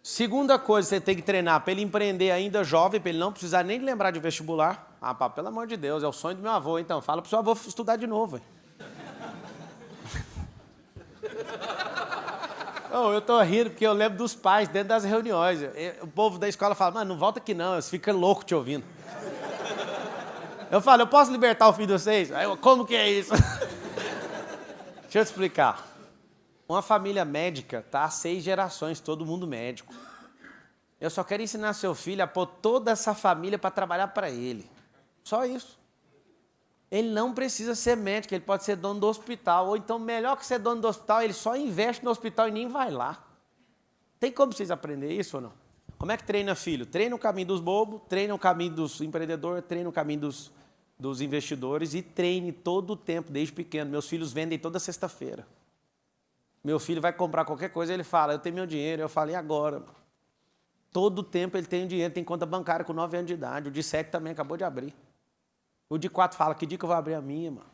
Segunda coisa, você tem que treinar para ele empreender ainda jovem, para ele não precisar nem lembrar de vestibular. Ah, pá, pelo amor de Deus, é o sonho do meu avô, então. Fala pro seu avô estudar de novo. Oh, eu tô rindo porque eu lembro dos pais dentro das reuniões. O povo da escola fala, mano, não volta aqui não, você fica louco te ouvindo. Eu falo, eu posso libertar o filho de vocês? Aí eu, como que é isso? Deixa eu te explicar. Uma família médica tá há 6 gerações, todo mundo médico. Eu só quero ensinar seu filho a pôr toda essa família para trabalhar para ele. Só isso. Ele não precisa ser médico, ele pode ser dono do hospital. Ou então, melhor que ser dono do hospital, ele só investe no hospital e nem vai lá. Tem como vocês aprenderem isso ou não? Como é que treina filho? Treina o caminho dos bobos, treina o caminho dos empreendedores, treina o caminho dos investidores e treine todo o tempo, desde pequeno. Meus filhos vendem toda sexta-feira. Meu filho vai comprar qualquer coisa, ele fala, eu tenho meu dinheiro. Eu falo, e agora? Todo o tempo ele tem dinheiro, tem conta bancária com 9 anos de idade. O de 7 também acabou de abrir. O de 4 fala, que dia que eu vou abrir a minha, mano?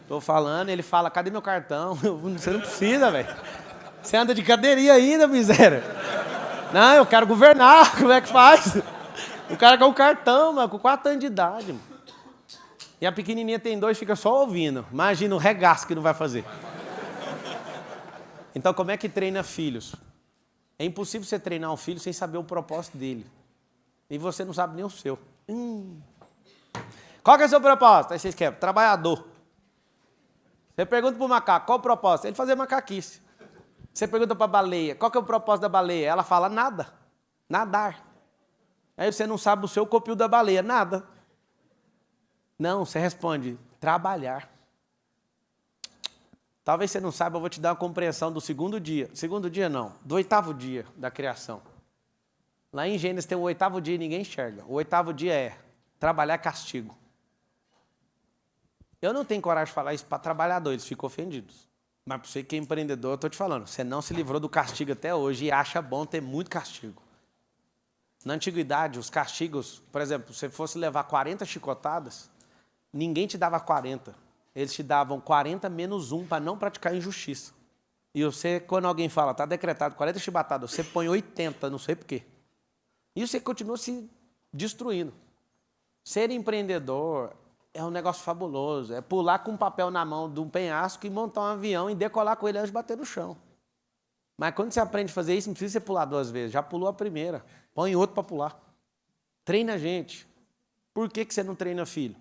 Tô falando, ele fala, cadê meu cartão? Você não precisa, velho. Você anda de cadeirinha ainda, miséria. Não, eu quero governar, como é que faz? O cara quer um cartão, mano, com 4 anos de idade, mano. E a pequenininha tem 2, fica só ouvindo. Imagina o regaço que não vai fazer. Então, como é que treina filhos? É impossível você treinar um filho sem saber o propósito dele. E você não sabe nem o seu. Qual que é o seu propósito? Aí vocês querem, trabalhador. Você pergunta para o macaco, qual o propósito? Ele fazer macaquice. Você pergunta para a baleia, qual que é o propósito da baleia? Ela fala, nada. Nadar. Aí você não sabe o seu copio da baleia, nada. Não, você responde, trabalhar. Talvez você não saiba, eu vou te dar uma compreensão do 2º dia. 2º dia não, do 8º dia da criação. Lá em Gênesis tem o 8º dia e ninguém enxerga. O 8º dia é trabalhar castigo. Eu não tenho coragem de falar isso para trabalhador, eles ficam ofendidos. Mas para você que é empreendedor, eu estou te falando, você não se livrou do castigo até hoje e acha bom ter muito castigo. Na antiguidade, os castigos, por exemplo, se você fosse levar 40 chicotadas, ninguém te dava 40. Eles te davam 40 menos 1 para não praticar injustiça. E você, quando alguém fala, está decretado 40 chibatadas, você põe 80, não sei por quê. E você continua se destruindo. Ser empreendedor é um negócio fabuloso. É pular com um papel na mão de um penhasco e montar um avião e decolar com ele antes de bater no chão. Mas quando você aprende a fazer isso, não precisa você pular 2 vezes. Já pulou a primeira. Põe outro para pular. Treina a gente. Por que você não treina filho?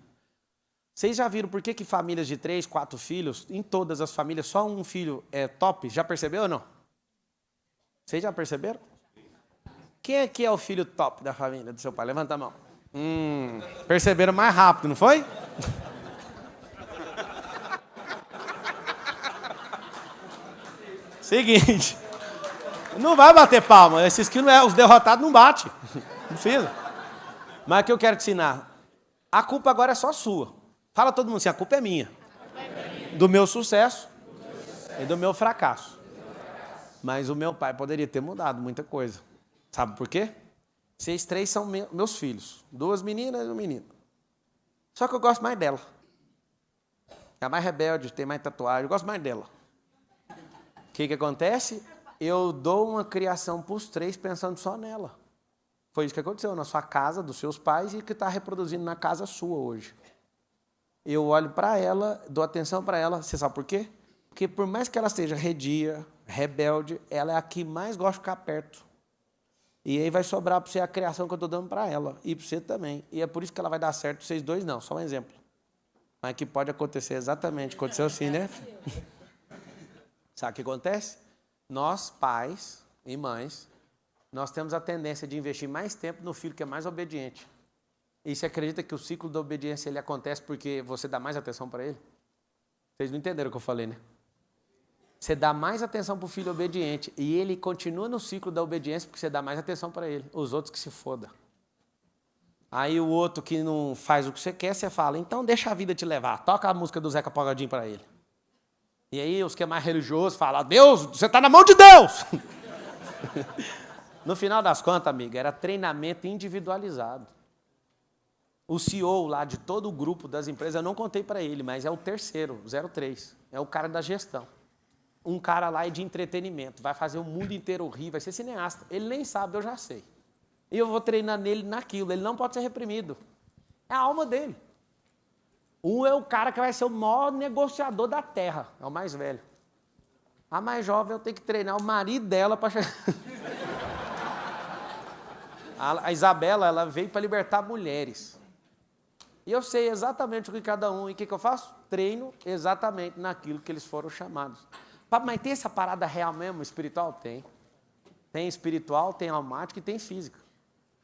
Vocês já viram por que famílias de 3, 4 filhos, em todas as famílias, só um filho é top? Já percebeu ou não? Vocês já perceberam? Quem é que é o filho top da família do seu pai? Levanta a mão. Perceberam mais rápido, não foi? Seguinte. Não vai bater palma. Esses que não é, os derrotados não batem. Não precisa. Mas o que eu quero te ensinar? A culpa agora é só sua. Fala todo mundo assim, a culpa é minha. Do meu sucesso e do meu fracasso. Mas o meu pai poderia ter mudado muita coisa. Sabe por quê? Vocês 3 são meus filhos. 2 meninas e um menino. Só que eu gosto mais dela. É a mais rebelde, tem mais tatuagem. Eu gosto mais dela. O que acontece? Eu dou uma criação para os 3 pensando só nela. Foi isso que aconteceu na sua casa, dos seus pais, e que está reproduzindo na casa sua hoje. Eu olho para ela, dou atenção para ela. Você sabe por quê? Porque por mais que ela seja redia, rebelde, ela é a que mais gosta de ficar perto. E aí vai sobrar para você a criação que eu estou dando para ela. E para você também. E é por isso que ela vai dar certo, vocês 2 não. Só um exemplo. Mas que pode acontecer exatamente. Aconteceu assim, né? Sabe o que acontece? Nós, pais e mães, nós temos a tendência de investir mais tempo no filho que é mais obediente. E você acredita que o ciclo da obediência ele acontece porque você dá mais atenção para ele? Vocês não entenderam o que eu falei, né? Você dá mais atenção para o filho obediente e ele continua no ciclo da obediência porque você dá mais atenção para ele. Os outros que se foda. Aí o outro que não faz o que você quer, você fala, então deixa a vida te levar. Toca a música do Zeca Pagodinho para ele. E aí os que é mais religioso falam, Deus, você está na mão de Deus! No final das contas, amiga, era treinamento individualizado. O CEO lá de todo o grupo das empresas, eu não contei para ele, mas é o terceiro, 03. É o cara da gestão. um cara lá é de entretenimento, vai fazer o mundo inteiro rir, vai ser cineasta. Ele nem sabe, eu já sei. E eu vou treinar nele naquilo, ele não pode ser reprimido. É a alma dele. Um é o cara que vai ser o maior negociador da terra, é o mais velho. A mais jovem eu tenho que treinar o marido dela para chegar... A Isabela, ela veio para libertar mulheres. E eu sei exatamente o que cada um... E o que eu faço? Treino exatamente naquilo que eles foram chamados. Mas tem essa parada real mesmo, espiritual? Tem. Tem espiritual, tem almática e tem física.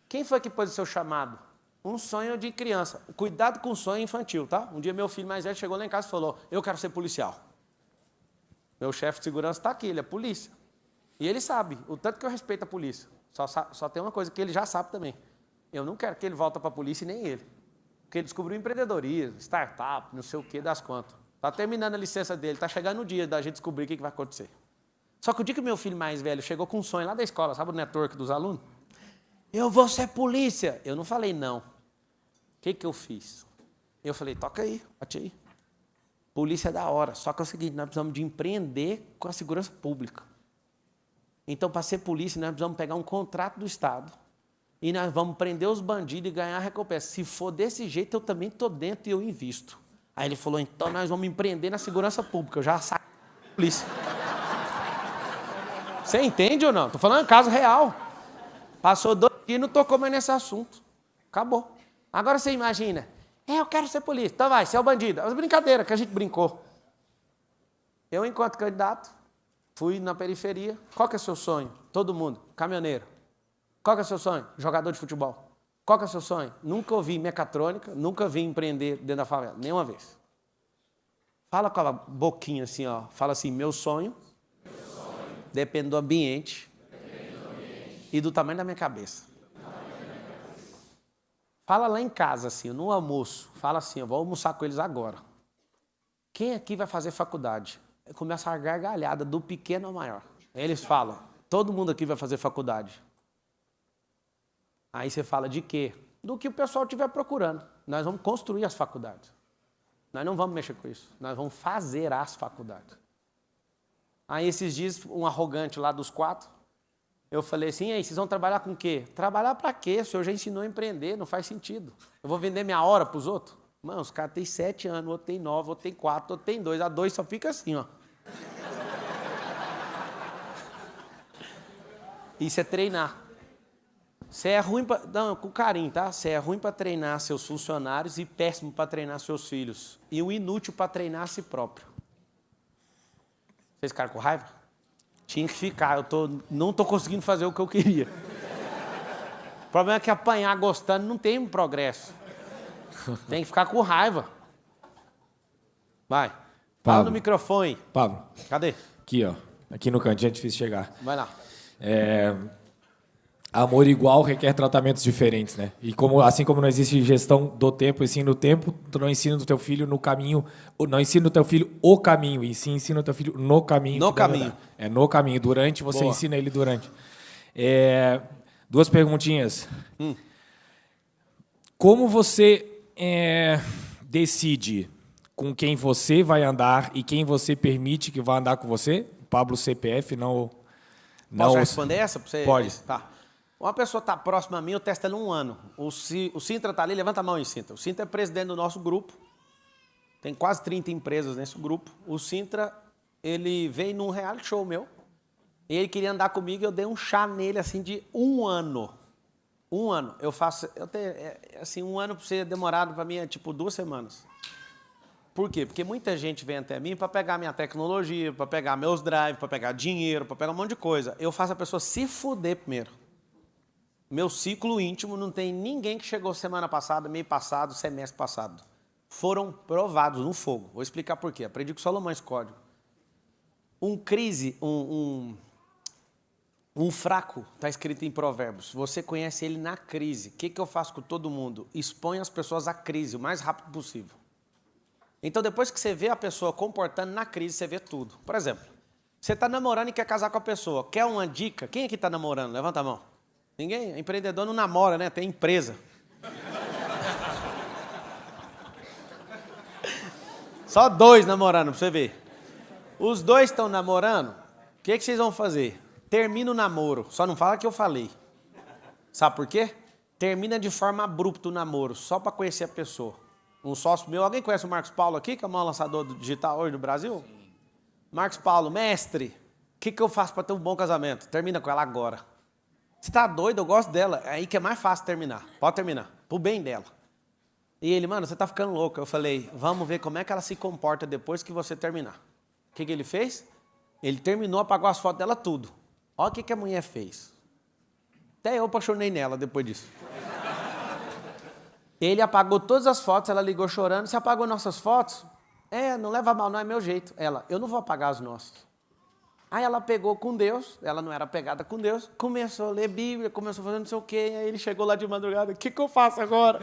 Quem foi que pôs o seu chamado? Um sonho de criança. Cuidado com o sonho infantil, tá? Um dia meu filho mais velho chegou lá em casa e falou, eu quero ser policial. Meu chefe de segurança está aqui, ele é polícia. E ele sabe, o tanto que eu respeito a polícia. Só tem uma coisa que ele já sabe também. Eu não quero que ele volte para a polícia e nem ele. Porque ele descobriu empreendedorismo, startup, não sei o que, das contas. Está terminando a licença dele, está chegando o dia da gente descobrir o que vai acontecer. Só que o dia que meu filho mais velho chegou com um sonho lá da escola, sabe o network dos alunos? Eu vou ser polícia. Eu não falei não. O que eu fiz? Eu falei, toca aí, bate aí. Polícia é da hora, só que é o seguinte, nós precisamos de empreender com a segurança pública. Então, para ser polícia, nós precisamos pegar um contrato do Estado e nós vamos prender os bandidos e ganhar a recompensa. Se for desse jeito, eu também estou dentro e eu invisto. Aí ele falou, então nós vamos empreender na segurança pública. Eu já saí da polícia. Você entende ou não? Estou falando um caso real. Passou 2 dias e não tocou mais nesse assunto. Acabou. Agora você imagina, eu quero ser polícia. Então vai, você é o bandido. É uma brincadeira que a gente brincou. Eu, enquanto candidato, fui na periferia. Qual que é o seu sonho? Todo mundo. Caminhoneiro. Qual que é o seu sonho? Jogador de futebol. Qual que é o seu sonho? Nunca ouvi mecatrônica, nunca vi empreender dentro da favela. Nenhuma vez. Fala com a boquinha assim, ó. Fala assim, meu sonho depende do ambiente e do tamanho da minha cabeça. Fala lá em casa, assim, no almoço. Fala assim, eu vou almoçar com eles agora. Quem aqui vai fazer faculdade? Começa a gargalhada do pequeno ao maior. Eles falam, todo mundo aqui vai fazer faculdade. Aí você fala de quê? Do que o pessoal estiver procurando. Nós vamos construir as faculdades. Nós não vamos mexer com isso. Nós vamos fazer as faculdades. Aí esses dias, um arrogante lá dos 4, eu falei assim, e aí, vocês vão trabalhar com o quê? Trabalhar para quê? O senhor já ensinou a empreender, não faz sentido. Eu vou vender minha hora para os outros? Mano, os caras têm 7 anos, outro tem 9, outro tem 4, outro tem 2. A 2 só fica assim, ó. Isso é treinar. Você é ruim para... Não, com carinho, tá? Você é ruim para treinar seus funcionários e péssimo para treinar seus filhos. E um inútil para treinar a si próprio. Vocês ficaram com raiva? Tinha que ficar. Não estou conseguindo fazer o que eu queria. O problema é que apanhar gostando não tem progresso. Tem que ficar com raiva. Vai. Fala no microfone.
Pablo.
Cadê?
Aqui, ó. Aqui no cantinho é difícil chegar.
Vai lá.
Amor igual requer tratamentos diferentes, né? E assim como não existe gestão do tempo, ensina o tempo, tu não ensina o teu filho no caminho, não ensina o teu filho o caminho, e sim ensina o teu filho no caminho.
No caminho.
É no caminho. Durante, você
Boa.
ensina ele durante. 2 perguntinhas. Como você decide com quem você vai andar e quem você permite que vá andar com você? Pablo CPF, não...
Posso responder essa? Pra você?
Pode.
Tá. Uma pessoa está próxima a mim, eu testo ela 1 ano. O Sintra está ali, levanta a mão aí, Sintra. O Sintra é presidente do nosso grupo. Tem quase 30 empresas nesse grupo. O Sintra, ele veio num reality show meu. E ele queria andar comigo e eu dei um chá nele, assim, de 1 ano. 1 ano. Assim, 1 ano para ser demorado para mim é tipo 2 semanas. Por quê? Porque muita gente vem até mim para pegar minha tecnologia, para pegar meus drives, para pegar dinheiro, para pegar um monte de coisa. Eu faço a pessoa se fuder primeiro. Meu ciclo íntimo não tem ninguém que chegou semana passada, mês passado, semestre passado. Foram provados no fogo. Vou explicar por quê. Aprendi com Salomão esse código. Um fraco, está escrito em Provérbios. Você conhece ele na crise. O que eu faço com todo mundo? Exponho as pessoas à crise o mais rápido possível. Então, depois que você vê a pessoa comportando na crise, você vê tudo. Por exemplo, você está namorando e quer casar com a pessoa. Quer uma dica? Quem aqui está namorando? Levanta a mão. Ninguém? Empreendedor não namora, né? Tem empresa. Só 2 namorando, pra você ver. Os dois estão namorando, o que vocês vão fazer? Termina o namoro, só não fala que eu falei. Sabe por quê? Termina de forma abrupta o namoro, só para conhecer a pessoa. Um sócio meu, alguém conhece o Marcos Paulo aqui, que é o maior lançador digital hoje do Brasil? Sim. Marcos Paulo, mestre, o que eu faço para ter um bom casamento? Termina com ela agora. Você tá doido? Eu gosto dela. É aí que é mais fácil terminar. Pode terminar, pro bem dela. E ele, mano, você tá ficando louco. Eu falei, vamos ver como é que ela se comporta depois que você terminar. O que ele fez? Ele terminou, apagou as fotos dela tudo. Olha o que a mulher fez. Até eu apaixonei nela depois disso. Ele apagou todas as fotos, ela ligou chorando. Você apagou nossas fotos? Não leva mal, não é meu jeito. Ela, eu não vou apagar as nossas. Aí ela pegou com Deus, ela não era pegada com Deus, começou a ler Bíblia, começou a fazer não sei o quê. Aí ele chegou lá de madrugada, o que eu faço agora?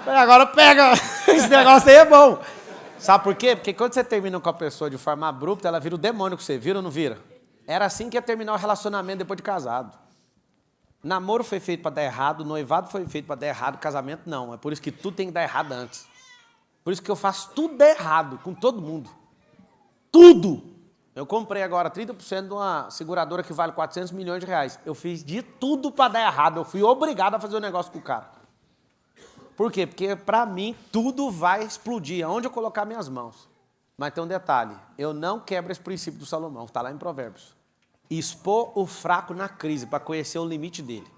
Falei, agora pega, esse negócio aí é bom. Sabe por quê? Porque quando você termina com a pessoa de forma abrupta, ela vira o demônio que você vira ou não vira? Era assim que ia terminar o relacionamento depois de casado. Namoro foi feito para dar errado, noivado foi feito para dar errado, casamento não. É por isso que tudo tem que dar errado antes. Por isso que eu faço tudo dar errado com todo mundo. Tudo! Eu comprei agora 30% de uma seguradora que vale 400 milhões de reais. Eu fiz de tudo para dar errado. Eu fui obrigado a fazer o negócio com o cara. Por quê? Porque para mim tudo vai explodir aonde eu colocar minhas mãos. Mas tem um detalhe. Eu não quebro esse princípio do Salomão. Está lá em Provérbios. Expor o fraco na crise para conhecer o limite dele.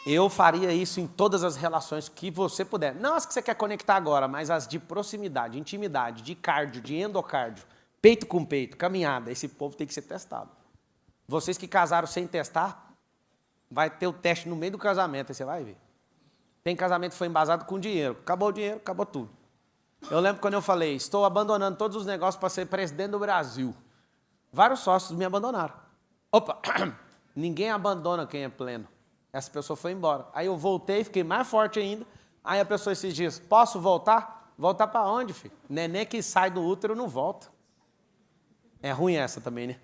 Eu faria isso em todas as relações que você puder. Não as que você quer conectar agora, mas as de proximidade, intimidade, de cardio, de endocárdio, peito com peito, caminhada. Esse povo tem que ser testado. Vocês que casaram sem testar, vai ter o teste no meio do casamento, aí você vai ver. Tem casamento que foi embasado com dinheiro. Acabou o dinheiro, acabou tudo. Eu lembro quando eu falei, estou abandonando todos os negócios para ser presidente do Brasil. Vários sócios me abandonaram. Opa, ninguém abandona quem é pleno. Essa pessoa foi embora. Aí eu voltei, fiquei mais forte ainda. Aí a pessoa esses dias, posso voltar? Voltar para onde, filho? Neném que sai do útero não volta. É ruim essa também, né?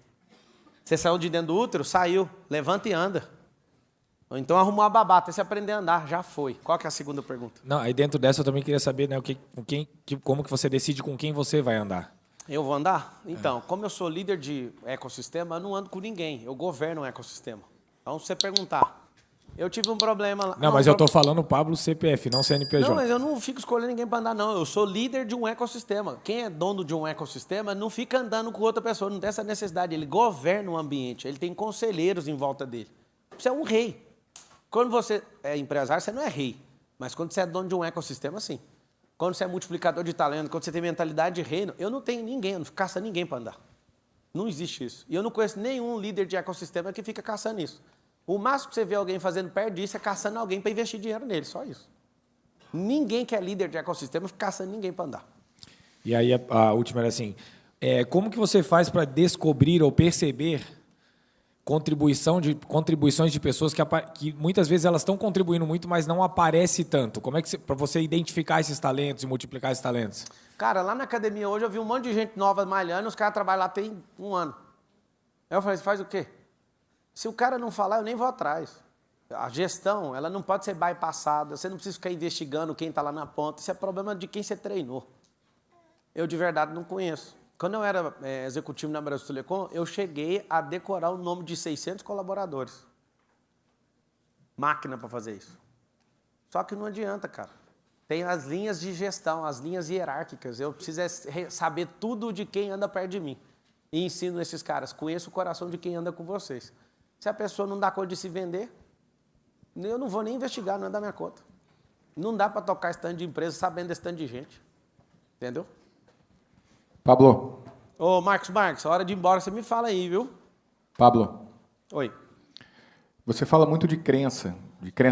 Você saiu de dentro do útero, saiu, levanta e anda. Ou então arrumou uma babá, até você aprender a andar, já foi. Qual que é a segunda pergunta?
Não, aí dentro dessa eu também queria saber, né, como que você decide com quem você vai andar.
Eu vou andar? Então, como eu sou líder de ecossistema, eu não ando com ninguém. Eu governo o ecossistema. Então, se você perguntar, eu tive um problema lá.
Não, mas eu estou falando Pablo CPF, não CNPJ.
Não, mas eu não fico escolhendo ninguém para andar, não. Eu sou líder de um ecossistema. Quem é dono de um ecossistema não fica andando com outra pessoa, não tem essa necessidade. Ele governa o ambiente, ele tem conselheiros em volta dele. Você é um rei. Quando você é empresário, você não é rei. Mas quando você é dono de um ecossistema, sim. Quando você é multiplicador de talento, quando você tem mentalidade de reino, eu não tenho ninguém, eu não fico caçando ninguém para andar. Não existe isso. E eu não conheço nenhum líder de ecossistema que fica caçando isso. O máximo que você vê alguém fazendo perto disso é caçando alguém para investir dinheiro nele, só isso. Ninguém que é líder de ecossistema fica caçando ninguém para andar.
E aí a última era assim, como que você faz para descobrir ou perceber contribuições de pessoas que muitas vezes elas estão contribuindo muito, mas não aparece tanto? Como é que para você identificar esses talentos e multiplicar esses talentos?
Cara, lá na academia hoje eu vi um monte de gente nova malhando, os caras trabalham lá tem 1 ano. Aí eu falei, você faz o quê? Se o cara não falar, eu nem vou atrás. A gestão, ela não pode ser bypassada, você não precisa ficar investigando quem está lá na ponta, isso é problema de quem você treinou. Eu de verdade não conheço. Quando eu era executivo na Brasil Telecom, eu cheguei a decorar o nome de 600 colaboradores. Máquina para fazer isso. Só que não adianta, cara. Tem as linhas de gestão, as linhas hierárquicas. Eu preciso saber tudo de quem anda perto de mim. E ensino esses caras. Conheço o coração de quem anda com vocês. Se a pessoa não dá conta de se vender, eu não vou nem investigar, não é da minha conta. Não dá para tocar stand de empresa sabendo desse stand de gente. Entendeu?
Pablo.
Ô, Marcos, hora de ir embora, você me fala aí, viu?
Pablo.
Oi.
Você fala muito de crença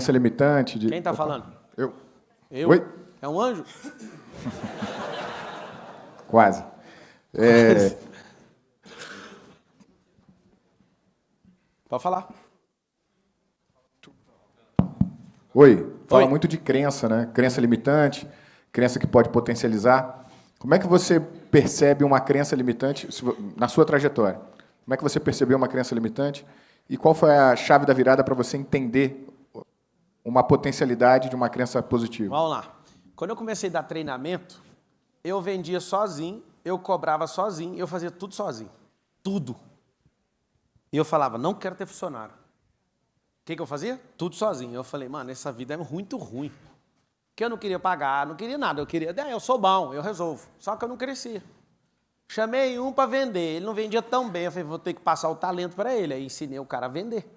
limitante.
Quem está falando?
Eu.
Oi? É um anjo?
Quase.
Pode falar.
Oi. Fala muito de crença, né? Crença limitante, crença que pode potencializar. Como é que você percebe uma crença limitante na sua trajetória? Como é que você percebeu uma crença limitante? E qual foi a chave da virada para você entender uma potencialidade de uma crença positiva?
Vamos lá. Quando eu comecei a dar treinamento, eu vendia sozinho eu cobrava sozinho, eu fazia tudo sozinho. Tudo. E eu falava, não quero ter funcionário. O que eu fazia? Tudo sozinho. Eu falei, mano, essa vida é muito ruim. Porque eu não queria pagar, não queria nada. Eu queria, eu sou bom, eu resolvo. Só que eu não crescia. Chamei um para vender, ele não vendia tão bem. Eu falei, vou ter que passar o talento para ele. Aí ensinei o cara a vender.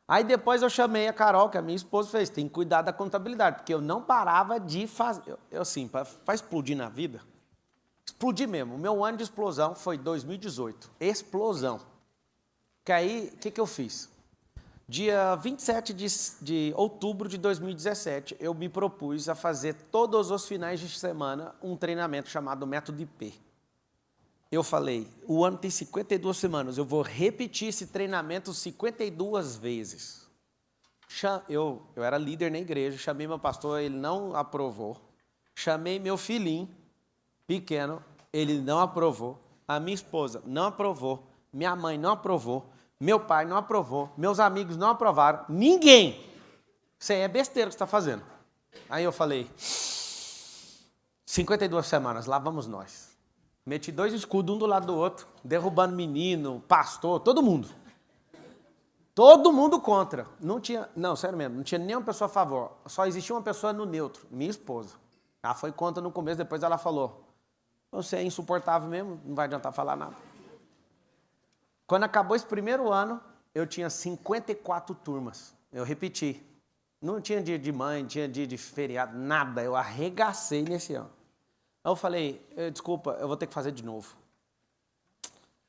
Aí depois eu chamei a Carol, que a minha esposa fez, tem que cuidar da contabilidade, porque eu não parava de fazer. Eu assim, para explodir na vida, explodir mesmo. O meu ano de explosão foi 2018. Explosão. Que aí, o que eu fiz? Dia 27 de outubro de 2017, eu me propus a fazer todos os finais de semana um treinamento chamado Método IP. Eu falei, o ano tem 52 semanas, eu vou repetir esse treinamento 52 vezes. Eu era líder na igreja, chamei meu pastor, ele não aprovou. Chamei meu filhinho pequeno, ele não aprovou. A minha esposa não aprovou. Minha mãe não aprovou. Meu pai não aprovou. Meus amigos não aprovaram. Ninguém. Isso aí é besteira que você está fazendo. Aí eu falei, 52 semanas, lá vamos nós. Meti 2 escudos, um do lado do outro, derrubando menino, pastor, todo mundo. Todo mundo contra. Não tinha, não, sério mesmo, não tinha nenhuma pessoa a favor. Só existia uma pessoa no neutro, minha esposa. Ela foi contra no começo, depois ela falou, você é insuportável mesmo, não vai adiantar falar nada. Quando acabou esse primeiro ano, eu tinha 54 turmas. Eu repeti. Não tinha dia de mãe, não tinha dia de feriado, nada. Eu arregacei nesse ano. Aí eu falei, desculpa, eu vou ter que fazer de novo.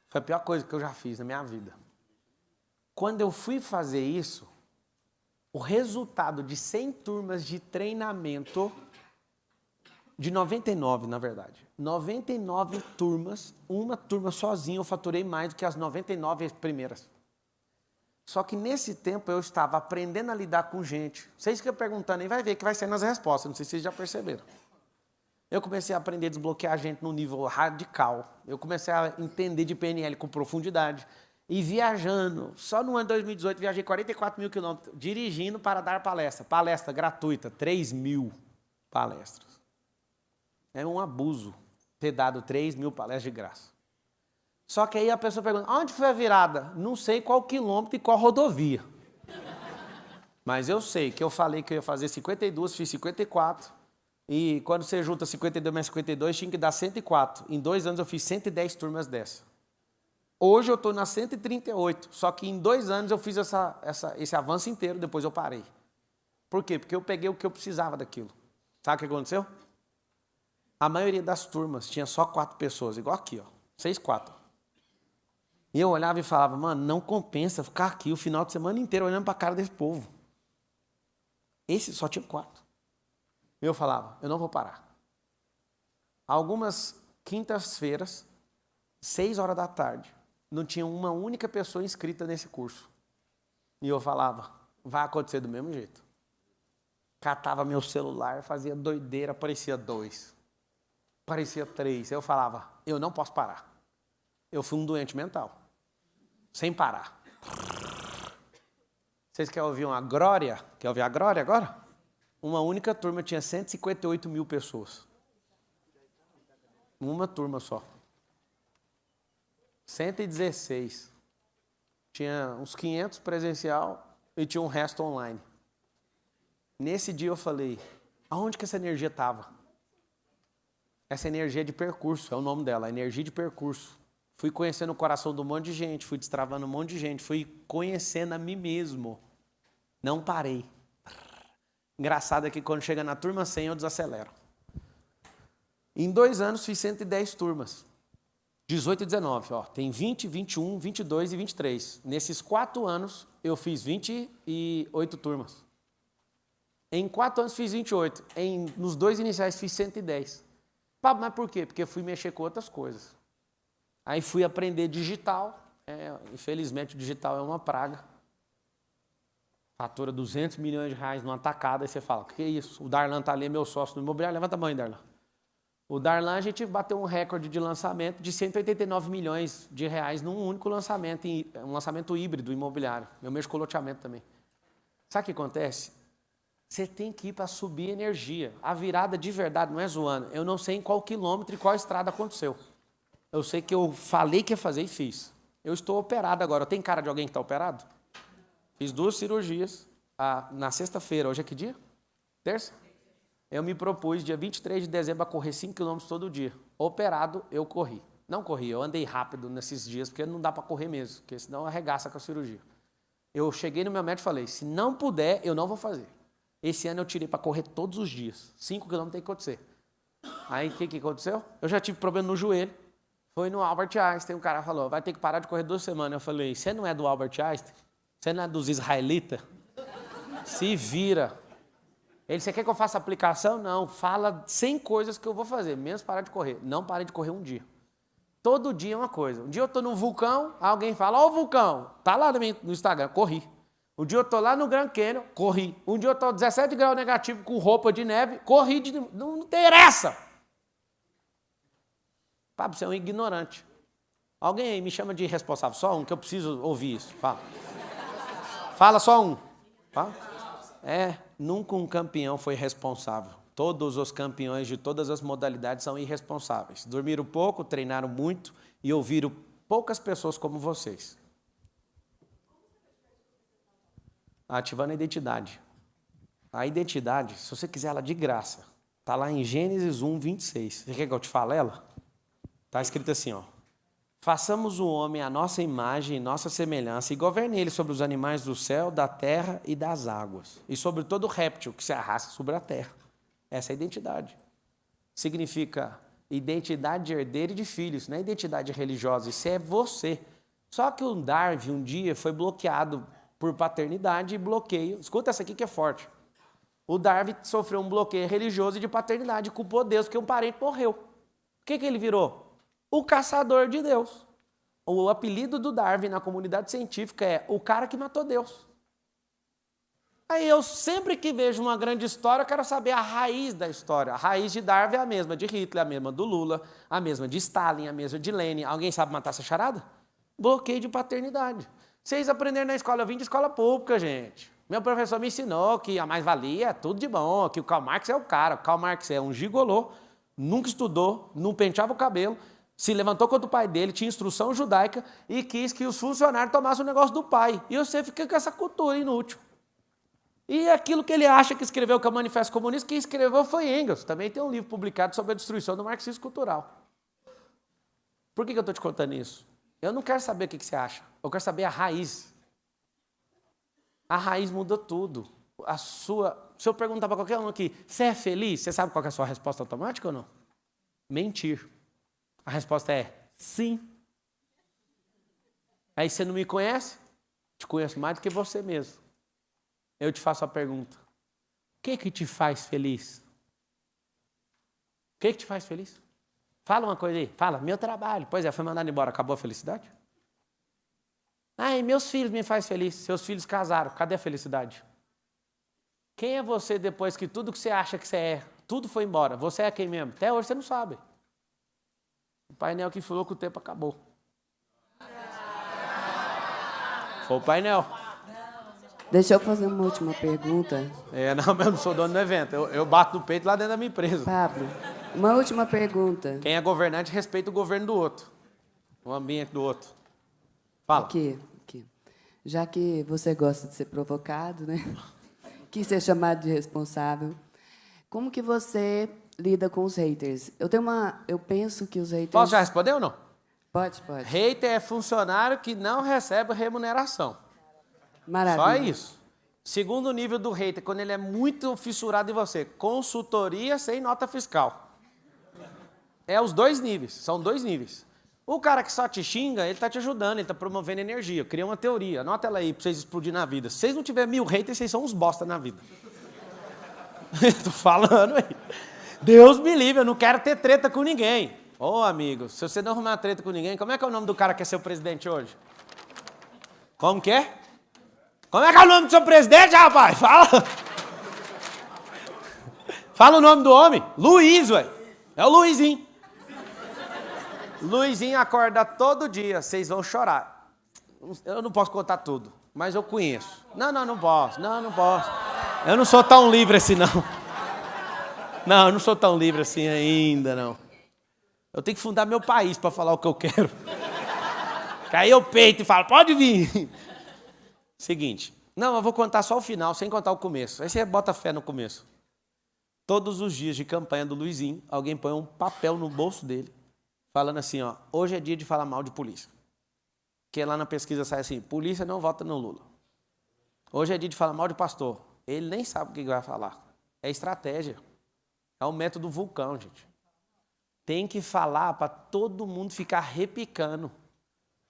Foi a pior coisa que eu já fiz na minha vida. Quando eu fui fazer isso, o resultado de 100 turmas de treinamento, de 99, na verdade. 99 turmas, uma turma sozinha, eu faturei mais do que as 99 primeiras. Só que nesse tempo eu estava aprendendo a lidar com gente. Vocês que perguntando aí, vai ver que vai ser nas respostas, não sei se vocês já perceberam. Eu comecei a aprender a desbloquear gente num nível radical. Eu comecei a entender de PNL com profundidade. E viajando, só no ano de 2018, viajei 44 mil quilômetros, dirigindo para dar palestra. Palestra gratuita, 3.000 palestras. É um abuso ter dado 3.000 palestras de graça. Só que aí a pessoa pergunta, onde foi a virada? Não sei qual quilômetro e qual rodovia. Mas eu sei que eu falei que eu ia fazer 52, fiz 54. E quando você junta 52 mais 52, tinha que dar 104. Em 2 anos eu fiz 110 turmas dessa. Hoje eu estou na 138, só que em 2 anos eu fiz esse avanço inteiro, depois eu parei. Por quê? Porque eu peguei o que eu precisava daquilo. Sabe o que aconteceu? A maioria das turmas tinha só 4 pessoas, igual aqui, ó, 6, 4. E eu olhava e falava, mano, não compensa ficar aqui o final de semana inteiro olhando para a cara desse povo. Esse só tinha 4. Eu falava, eu não vou parar. Algumas quintas-feiras, 6 horas da tarde, não tinha uma única pessoa inscrita nesse curso. E eu falava, vai acontecer do mesmo jeito. Catava meu celular, fazia doideira, aparecia 2. Aparecia 3. Eu falava, eu não posso parar. Eu fui um doente mental. Sem parar. Vocês querem ouvir uma glória? Quer ouvir a glória agora? Uma única turma tinha 158 mil pessoas. Uma turma só. 116. Tinha uns 500 presencial e tinha um resto online. Nesse dia eu falei, aonde que essa energia estava? Essa energia de percurso, é o nome dela, energia de percurso. Fui conhecendo o coração de um monte de gente, fui destravando um monte de gente, fui conhecendo a mim mesmo. Não parei. Engraçado é que quando chega na turma 100 eu desacelero. Em 2 anos fiz 110 turmas. 18 e 19, ó, tem 20, 21, 22 e 23. Nesses 4 anos eu fiz 28 turmas. Em 4 anos fiz 28. Nos 2 iniciais fiz 110. Mas por quê? Porque fui mexer com outras coisas. Aí fui aprender digital. Infelizmente o digital é uma praga. Fatura 200 milhões de reais numa tacada, aí você fala, que isso? O Darlan tá ali, meu sócio no imobiliário, levanta a mão aí, Darlan. O Darlan, a gente bateu um recorde de lançamento de 189 milhões de reais num único lançamento, um lançamento híbrido imobiliário. Eu mexo com loteamento também. Sabe o que acontece? Você tem que ir para subir energia. A virada de verdade não é zoando. Eu não sei em qual quilômetro e qual estrada aconteceu. Eu sei que eu falei que ia fazer e fiz. Eu estou operado agora. Tem cara de alguém que está operado? Fiz 2 cirurgias na sexta-feira. Hoje é que dia? Terça? Eu me propus, dia 23 de dezembro, a correr 5 km todo dia. Operado, eu corri. Não corri, eu andei rápido nesses dias, porque não dá para correr mesmo, porque senão arregaça com a cirurgia. Eu cheguei no meu médico e falei, se não puder, eu não vou fazer. Esse ano eu tirei para correr todos os dias. 5 km tem que acontecer. Aí, o que aconteceu? Eu já tive problema no joelho. Foi no Albert Einstein, o cara falou, vai ter que parar de correr 2 semanas. Eu falei, você não é do Albert Einstein? Você não é dos israelitas? Se vira. Ele, você quer que eu faça aplicação? Não, fala 100 coisas que eu vou fazer, menos parar de correr. Não parei de correr um dia. Todo dia é uma coisa. Um dia eu estou no vulcão, alguém fala, ó o vulcão, tá lá no Instagram, corri. Um dia eu estou lá no Grand Canyon, corri. Um dia eu estou 17 graus negativo com roupa de neve, corri. Não interessa. Pablo, você é um ignorante. Alguém aí me chama de irresponsável, só um, que eu preciso ouvir isso. Fala. Fala só um. Fala. Nunca um campeão foi responsável. Todos os campeões de todas as modalidades são irresponsáveis. Dormiram pouco, treinaram muito e ouviram poucas pessoas como vocês. Ativando a identidade. A identidade, se você quiser ela de graça, está lá em Gênesis 1, 26. Você quer que eu te fale ela? Está escrito assim, ó. Façamos o homem à nossa imagem e nossa semelhança e governe ele sobre os animais do céu, da terra e das águas. E sobre todo réptil que se arrasta sobre a terra. Essa é a identidade. Significa identidade de herdeiro e de filho. Isso não é identidade religiosa, isso é você. Só que o Darwin um dia foi bloqueado por paternidade e bloqueio. Escuta essa aqui que é forte. O Darwin sofreu um bloqueio religioso e de paternidade, culpou Deus porque um parente morreu. O que ele virou? O caçador de Deus. O apelido do Darwin na comunidade científica é o cara que matou Deus. Aí eu sempre que vejo uma grande história, eu quero saber a raiz da história. A raiz de Darwin é a mesma de Hitler, a mesma do Lula, a mesma de Stalin, a mesma de Lenin. Alguém sabe matar essa charada? Bloqueio de paternidade. Vocês aprenderam na escola, eu vim de escola pública, gente. Meu professor me ensinou que a mais-valia é tudo de bom, que o Karl Marx é o cara. O Karl Marx é um gigolô, nunca estudou, não penteava o cabelo, se levantou contra o pai dele, tinha instrução judaica e quis que os funcionários tomassem o negócio do pai. E você fica com essa cultura inútil. E aquilo que ele acha que escreveu, que é o Manifesto Comunista, quem escreveu foi Engels. Também tem um livro publicado sobre a destruição do marxismo cultural. Por que eu estou te contando isso? Eu não quero saber o que você acha. Eu quero saber a raiz. A raiz muda tudo. Se eu perguntar para qualquer um aqui, você é feliz? Você sabe qual é a sua resposta automática ou não? Mentir. A resposta é sim. Aí você não me conhece? Te conheço mais do que você mesmo. Eu te faço a pergunta. O que te faz feliz? O que te faz feliz? Fala uma coisa aí. Fala, meu trabalho. Pois é, foi mandado embora. Acabou a felicidade? Ai, meus filhos me fazem feliz. Seus filhos casaram. Cadê a felicidade? Quem é você depois que tudo que você acha que você é, tudo foi embora? Você é quem mesmo? Até hoje você não sabe. O painel que falou que o tempo acabou. Foi o painel.
Deixa eu fazer uma última pergunta.
Não, eu não sou dono do evento. Eu bato no peito lá dentro da minha empresa.
Pablo, uma última pergunta.
Quem é governante respeita o governo do outro. O ambiente do outro. Fala.
Aqui. Já que você gosta de ser provocado, né? Quis ser chamado de responsável. Como que você lida com os haters? Eu penso que os haters...
Posso já responder ou não?
Pode.
Hater é funcionário que não recebe remuneração.
Maravilha.
Só isso. Segundo nível do hater, quando ele é muito fissurado em você, consultoria sem nota fiscal. É os 2 níveis, são 2 níveis. O cara que só te xinga, ele está te ajudando, ele está promovendo energia. Eu criei uma teoria, anota ela aí para vocês explodirem na vida. Se vocês não tiverem 1000 haters, vocês são uns bosta na vida. Tô falando aí. Deus me livre, eu não quero ter treta com ninguém. Ô, amigo, se você não arrumar treta com ninguém, como é que é o nome do cara que é seu presidente hoje? Como que é? Como é que é o nome do seu presidente, rapaz? Fala! Fala o nome do homem. Luiz, ué. É o Luizinho. Luizinho acorda todo dia, vocês vão chorar. Eu não posso contar tudo, mas eu conheço. Não posso. Eu não sou tão livre assim, não. Não, eu não sou tão livre assim ainda, não. Eu tenho que fundar meu país para falar o que eu quero. Que aí eu peito e falo, pode vir. Seguinte. Não, eu vou contar só o final, sem contar o começo. Aí você bota fé no começo. Todos os dias de campanha do Luizinho, alguém põe um papel no bolso dele, falando assim, ó, hoje é dia de falar mal de polícia. Porque lá na pesquisa sai assim, polícia não vota no Lula. Hoje é dia de falar mal de pastor. Ele nem sabe o que vai falar. É estratégia. É o método vulcão, gente. Tem que falar para todo mundo ficar repicando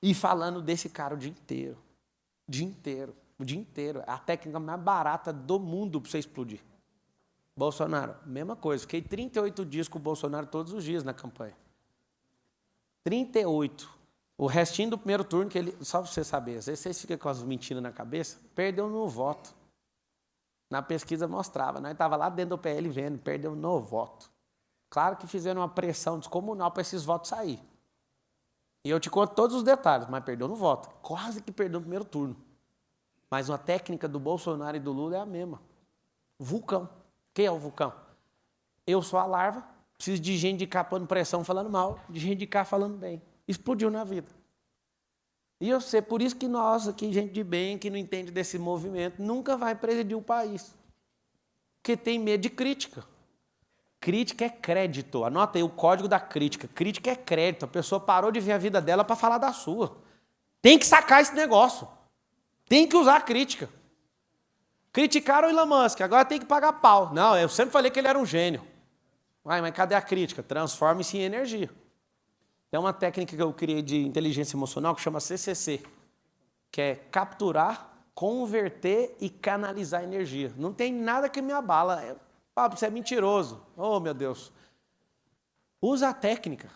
e falando desse cara o dia inteiro. O dia inteiro. O dia inteiro. É a técnica mais barata do mundo para você explodir. Bolsonaro, mesma coisa. Fiquei 38 dias com o Bolsonaro todos os dias na campanha. 38. O restinho do primeiro turno, que ele, só para você saber, às vezes vocês ficam com as mentiras na cabeça, perdeu no voto. Na pesquisa mostrava, nós estávamos lá dentro do PL vendo, perdeu no voto. Claro que fizeram uma pressão descomunal para esses votos sair. E eu te conto todos os detalhes, mas perdeu no voto. Quase que perdeu no primeiro turno. Mas a técnica do Bolsonaro e do Lula é a mesma. Vulcão. Quem é o vulcão? Eu sou a larva, preciso de gente de cá pondo pressão falando mal, de gente de cá falando bem. Explodiu na vida. E eu sei, por isso que nós aqui, gente de bem, que não entende desse movimento, nunca vai presidir o país. Porque tem medo de crítica. Crítica é crédito. Anota aí o código da crítica. Crítica é crédito. A pessoa parou de ver a vida dela para falar da sua. Tem que sacar esse negócio. Tem que usar a crítica. Criticaram o Elon Musk, agora tem que pagar pau. Não, eu sempre falei que ele era um gênio. Uai, mas cadê a crítica? Transforme-se em energia. Tem uma técnica que eu criei de inteligência emocional que chama CCC, que é capturar, converter e canalizar energia. Não tem nada que me abala. Pablo, você é mentiroso. Oh, meu Deus. Usa a técnica.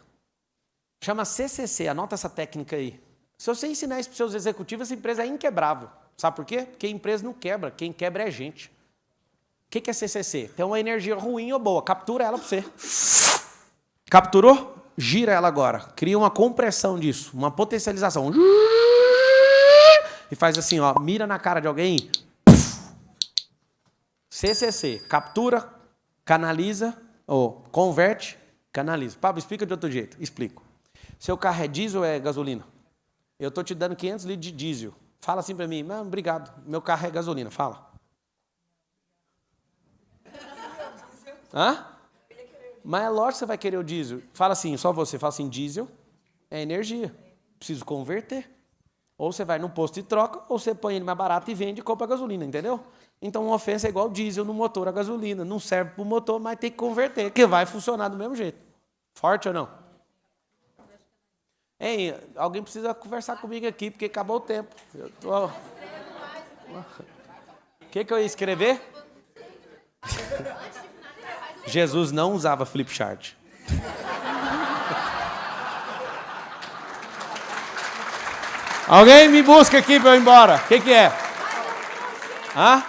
Chama CCC, anota essa técnica aí. Se você ensinar isso para os seus executivos, essa empresa é inquebrável. Sabe por quê? Porque a empresa não quebra, quem quebra é a gente. O que é CCC? Tem uma energia ruim ou boa, captura ela para você. Capturou? Gira ela agora. Cria uma compressão disso, uma potencialização. E faz assim, ó, mira na cara de alguém. CCC, captura, canaliza, ou converte, canaliza. Pablo, explica de outro jeito. Explico. Seu carro é diesel ou é gasolina? Eu estou te dando 500 litros de diesel. Fala assim para mim, não, obrigado, meu carro é gasolina. Fala. Hã? Mas é lógico que você vai querer o diesel. Fala assim, só você. Fala assim, diesel é energia. Preciso converter. Ou você vai no posto e troca, ou você põe ele mais barato e vende e compra gasolina, entendeu? Então uma ofensa é igual diesel no motor a gasolina. Não serve para o motor, mas tem que converter, que vai funcionar do mesmo jeito. Forte ou não? Ei, alguém precisa conversar comigo aqui, porque acabou o tempo. Eu tô... O que eu ia escrever? Jesus não usava flip chart. Alguém me busca aqui para eu ir embora. O que é? Hã?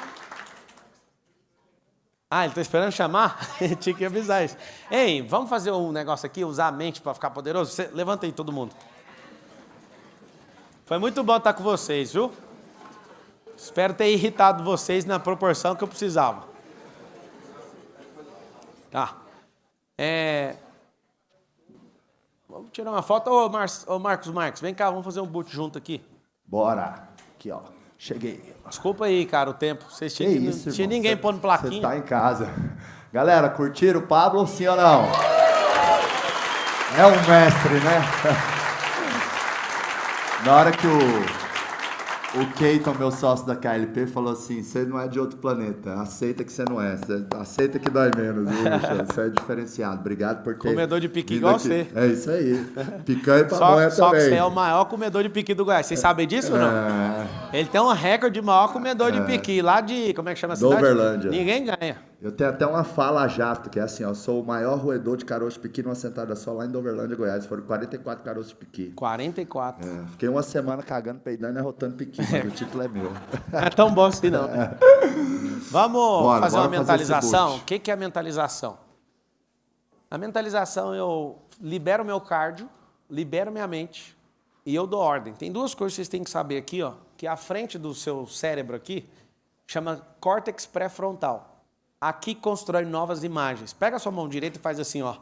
Ah, ele está esperando chamar? Tinha que avisar isso. Ei, vamos fazer um negócio aqui, usar a mente para ficar poderoso? Levanta aí todo mundo. Foi muito bom estar com vocês, viu? Espero ter irritado vocês na proporção que eu precisava. Tá. Vamos tirar uma foto. Ô Marcos Marques, vem cá, vamos fazer um boot junto aqui.
Bora. Aqui, ó. Cheguei.
Desculpa aí, cara, o tempo. Vocês tinham
isso,
não tinha ninguém pondo plaquinha.
Você tá em casa. Galera, curtiram o Pablo, sim ou não? É um mestre, né? Na hora que o Keiton, meu sócio da KLP, falou assim, você não é de outro planeta, aceita que você não é, aceita que dói menos, viu, Michel? Você é diferenciado, obrigado por ter...
Comedor de piqui igual
aqui.
você.
É isso aí, picanha e pamonha também.
Só que você é o maior comedor de piqui do Goiás, vocês sabem disso ou não? Ele tem um recorde de maior comedor de piqui, lá de, como é que chama a cidade?
Doverlândia.
Ninguém ganha.
Eu tenho até uma fala jato, que é assim, ó, sou o maior roedor de caroço de piqui numa sentada só lá em Doverlândia, Goiás. Foram 44 caroços de piqui.
44.
Fiquei uma semana cagando, peidando e arrotando piqui, mas o título é meu.
É tão bom assim, não. Vamos fazer uma mentalização? O que é a mentalização? A mentalização, eu libero meu cardio, libero minha mente e eu dou ordem. Tem duas coisas que vocês têm que saber aqui, ó, que a frente do seu cérebro aqui chama córtex pré-frontal. Aqui constrói novas imagens. Pega a sua mão direita e faz assim, ó.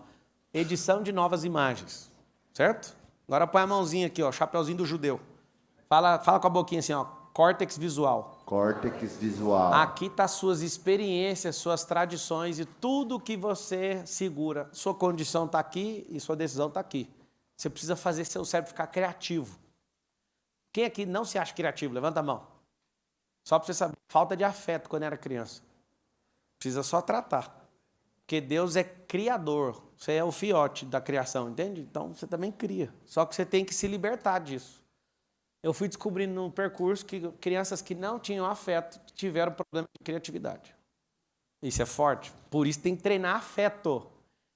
edição de novas imagens, certo? Agora põe a mãozinha aqui, ó, chapeuzinho do judeu. Fala com a boquinha assim, ó, córtex visual.
Córtex visual.
Aqui tá suas experiências, suas tradições e tudo que você segura. Sua condição tá aqui e sua decisão tá aqui. Você precisa fazer seu cérebro ficar criativo. Quem aqui não se acha criativo? Levanta a mão. Só para você saber, falta de afeto quando era criança. Precisa só tratar. Porque Deus é criador. Você é o fiote da criação, entende? Então você também cria. Só que você tem que se libertar disso. Eu fui descobrindo no percurso que crianças que não tinham afeto tiveram problema de criatividade. Isso é forte. Por isso tem que treinar afeto.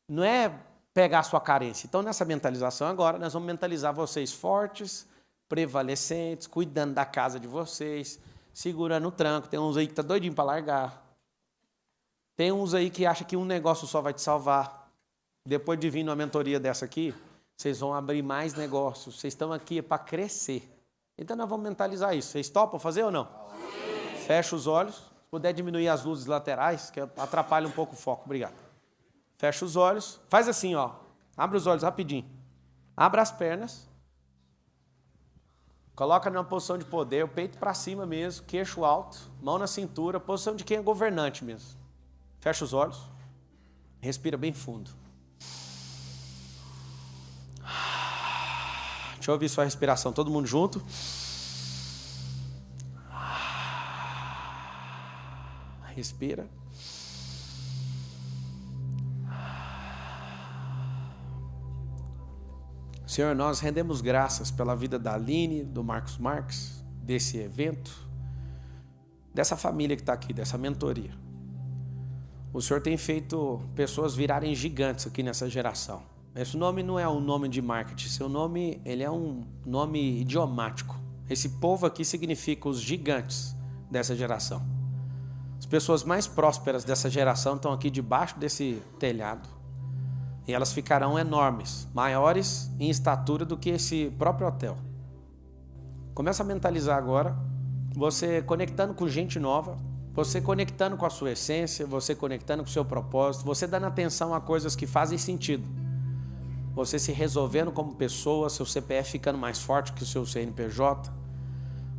Não é pegar a sua carência. Então nessa mentalização agora, nós vamos mentalizar vocês fortes, prevalecentes, cuidando da casa de vocês, segurando o tranco. Tem uns aí que tá doidinho para largar. Tem uns aí que acham que um negócio só vai te salvar. Depois de vir numa mentoria dessa aqui, vocês vão abrir mais negócios. Vocês estão aqui para crescer. Então nós vamos mentalizar isso. Vocês topam fazer ou não? Sim. Fecha os olhos. Se puder diminuir as luzes laterais, que atrapalha um pouco o foco. Obrigado. Fecha os olhos. Faz assim, ó. Abre os olhos rapidinho. Abra as pernas. Coloca numa posição de poder, o peito para cima mesmo, queixo alto, mão na cintura, posição de quem é governante mesmo. Fecha os olhos. Respira bem fundo. Deixa eu ouvir sua respiração, todo mundo junto. Respira. Senhor, nós rendemos graças pela vida da Aline, do Marcos Marques, desse evento, dessa família que está aqui, dessa mentoria. O Senhor tem feito pessoas virarem gigantes aqui nessa geração. Esse nome não é um nome de marketing, seu nome ele é um nome idiomático. Esse povo aqui significa os gigantes dessa geração. As pessoas mais prósperas dessa geração estão aqui debaixo desse telhado. E elas ficarão enormes, maiores em estatura do que esse próprio hotel. Começa a mentalizar agora, você conectando com gente nova, você conectando com a sua essência, você conectando com o seu propósito, você dando atenção a coisas que fazem sentido. Você se resolvendo como pessoa, seu CPF ficando mais forte que o seu CNPJ.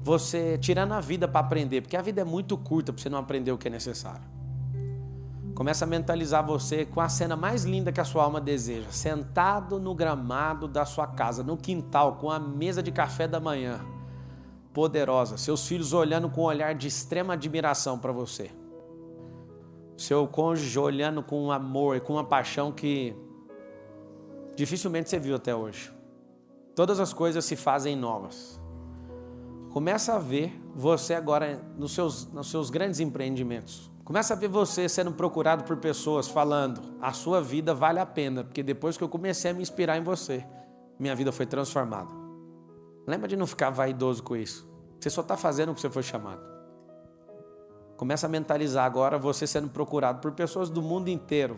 Você tirando a vida para aprender, porque a vida é muito curta para você não aprender o que é necessário. Começa a mentalizar você com a cena mais linda que a sua alma deseja. Sentado no gramado da sua casa, no quintal, com a mesa de café da manhã. Poderosa. Seus filhos olhando com um olhar de extrema admiração para você. Seu cônjuge olhando com um amor e com uma paixão que dificilmente você viu até hoje. Todas as coisas se fazem novas. Começa a ver você agora nos seus grandes empreendimentos. Começa a ver você sendo procurado por pessoas falando, a sua vida vale a pena, porque depois que eu comecei a me inspirar em você, minha vida foi transformada. Lembra de não ficar vaidoso com isso. Você só está fazendo o que você foi chamado. Começa a mentalizar agora você sendo procurado por pessoas do mundo inteiro.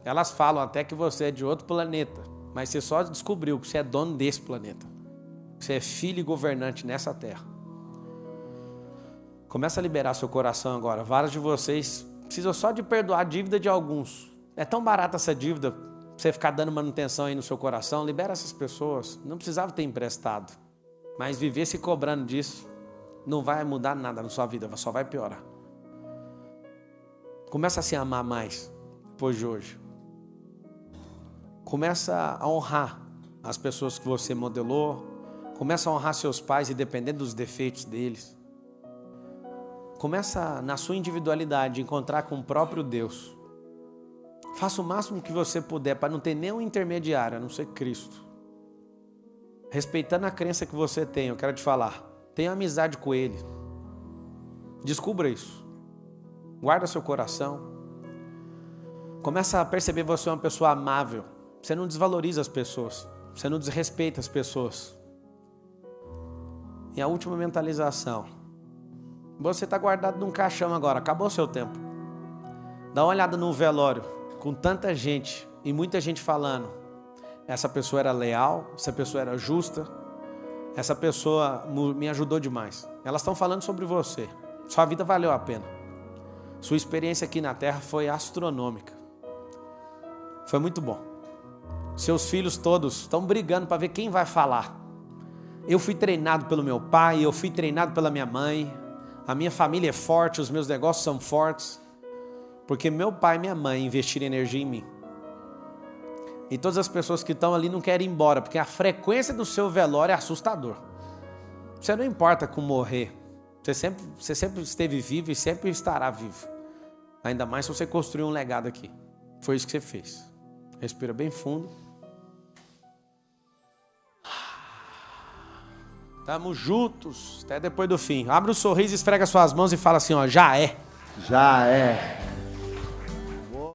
Elas falam até que você é de outro planeta, mas você só descobriu que você é dono desse planeta. Você é filho e governante nessa terra. Começa a liberar seu coração agora. Vários de vocês precisam só de perdoar a dívida de alguns. É tão barata essa dívida, pra você ficar dando manutenção aí no seu coração. Libera essas pessoas. Não precisava ter emprestado. Mas viver se cobrando disso não vai mudar nada na sua vida, só vai piorar. Começa a se amar mais depois de hoje. Começa a honrar as pessoas que você modelou. Começa a honrar seus pais, independente dos defeitos deles. Começa na sua individualidade, encontrar com o próprio Deus. Faça o máximo que você puder para não ter nenhum intermediário, a não ser Cristo. Respeitando a crença que você tem, eu quero te falar, tenha amizade com Ele. Descubra isso. Guarda seu coração. Começa a perceber você é uma pessoa amável. Você não desvaloriza as pessoas. Você não desrespeita as pessoas. E a última mentalização. Você está guardado num caixão agora, acabou o seu tempo. Dá uma olhada no velório, com tanta gente, e muita gente falando. Essa pessoa era leal, essa pessoa era justa, essa pessoa me ajudou demais. Elas estão falando sobre você. Sua vida valeu a pena. Sua experiência aqui na Terra foi astronômica. Foi muito bom. Seus filhos todos estão brigando para ver quem vai falar. Eu fui treinado pelo meu pai, eu fui treinado pela minha mãe. A minha família é forte, os meus negócios são fortes. Porque meu pai e minha mãe investiram energia em mim. E todas as pessoas que estão ali não querem ir embora, porque a frequência do seu velório é assustador. Você não importa com morrer. Você sempre esteve vivo e sempre estará vivo. Ainda mais se você construir um legado aqui. Foi isso que você fez. Respira bem fundo. Estamos juntos até depois do fim. Abre um sorriso, esfrega suas mãos e fala assim, ó, já é.
Já é.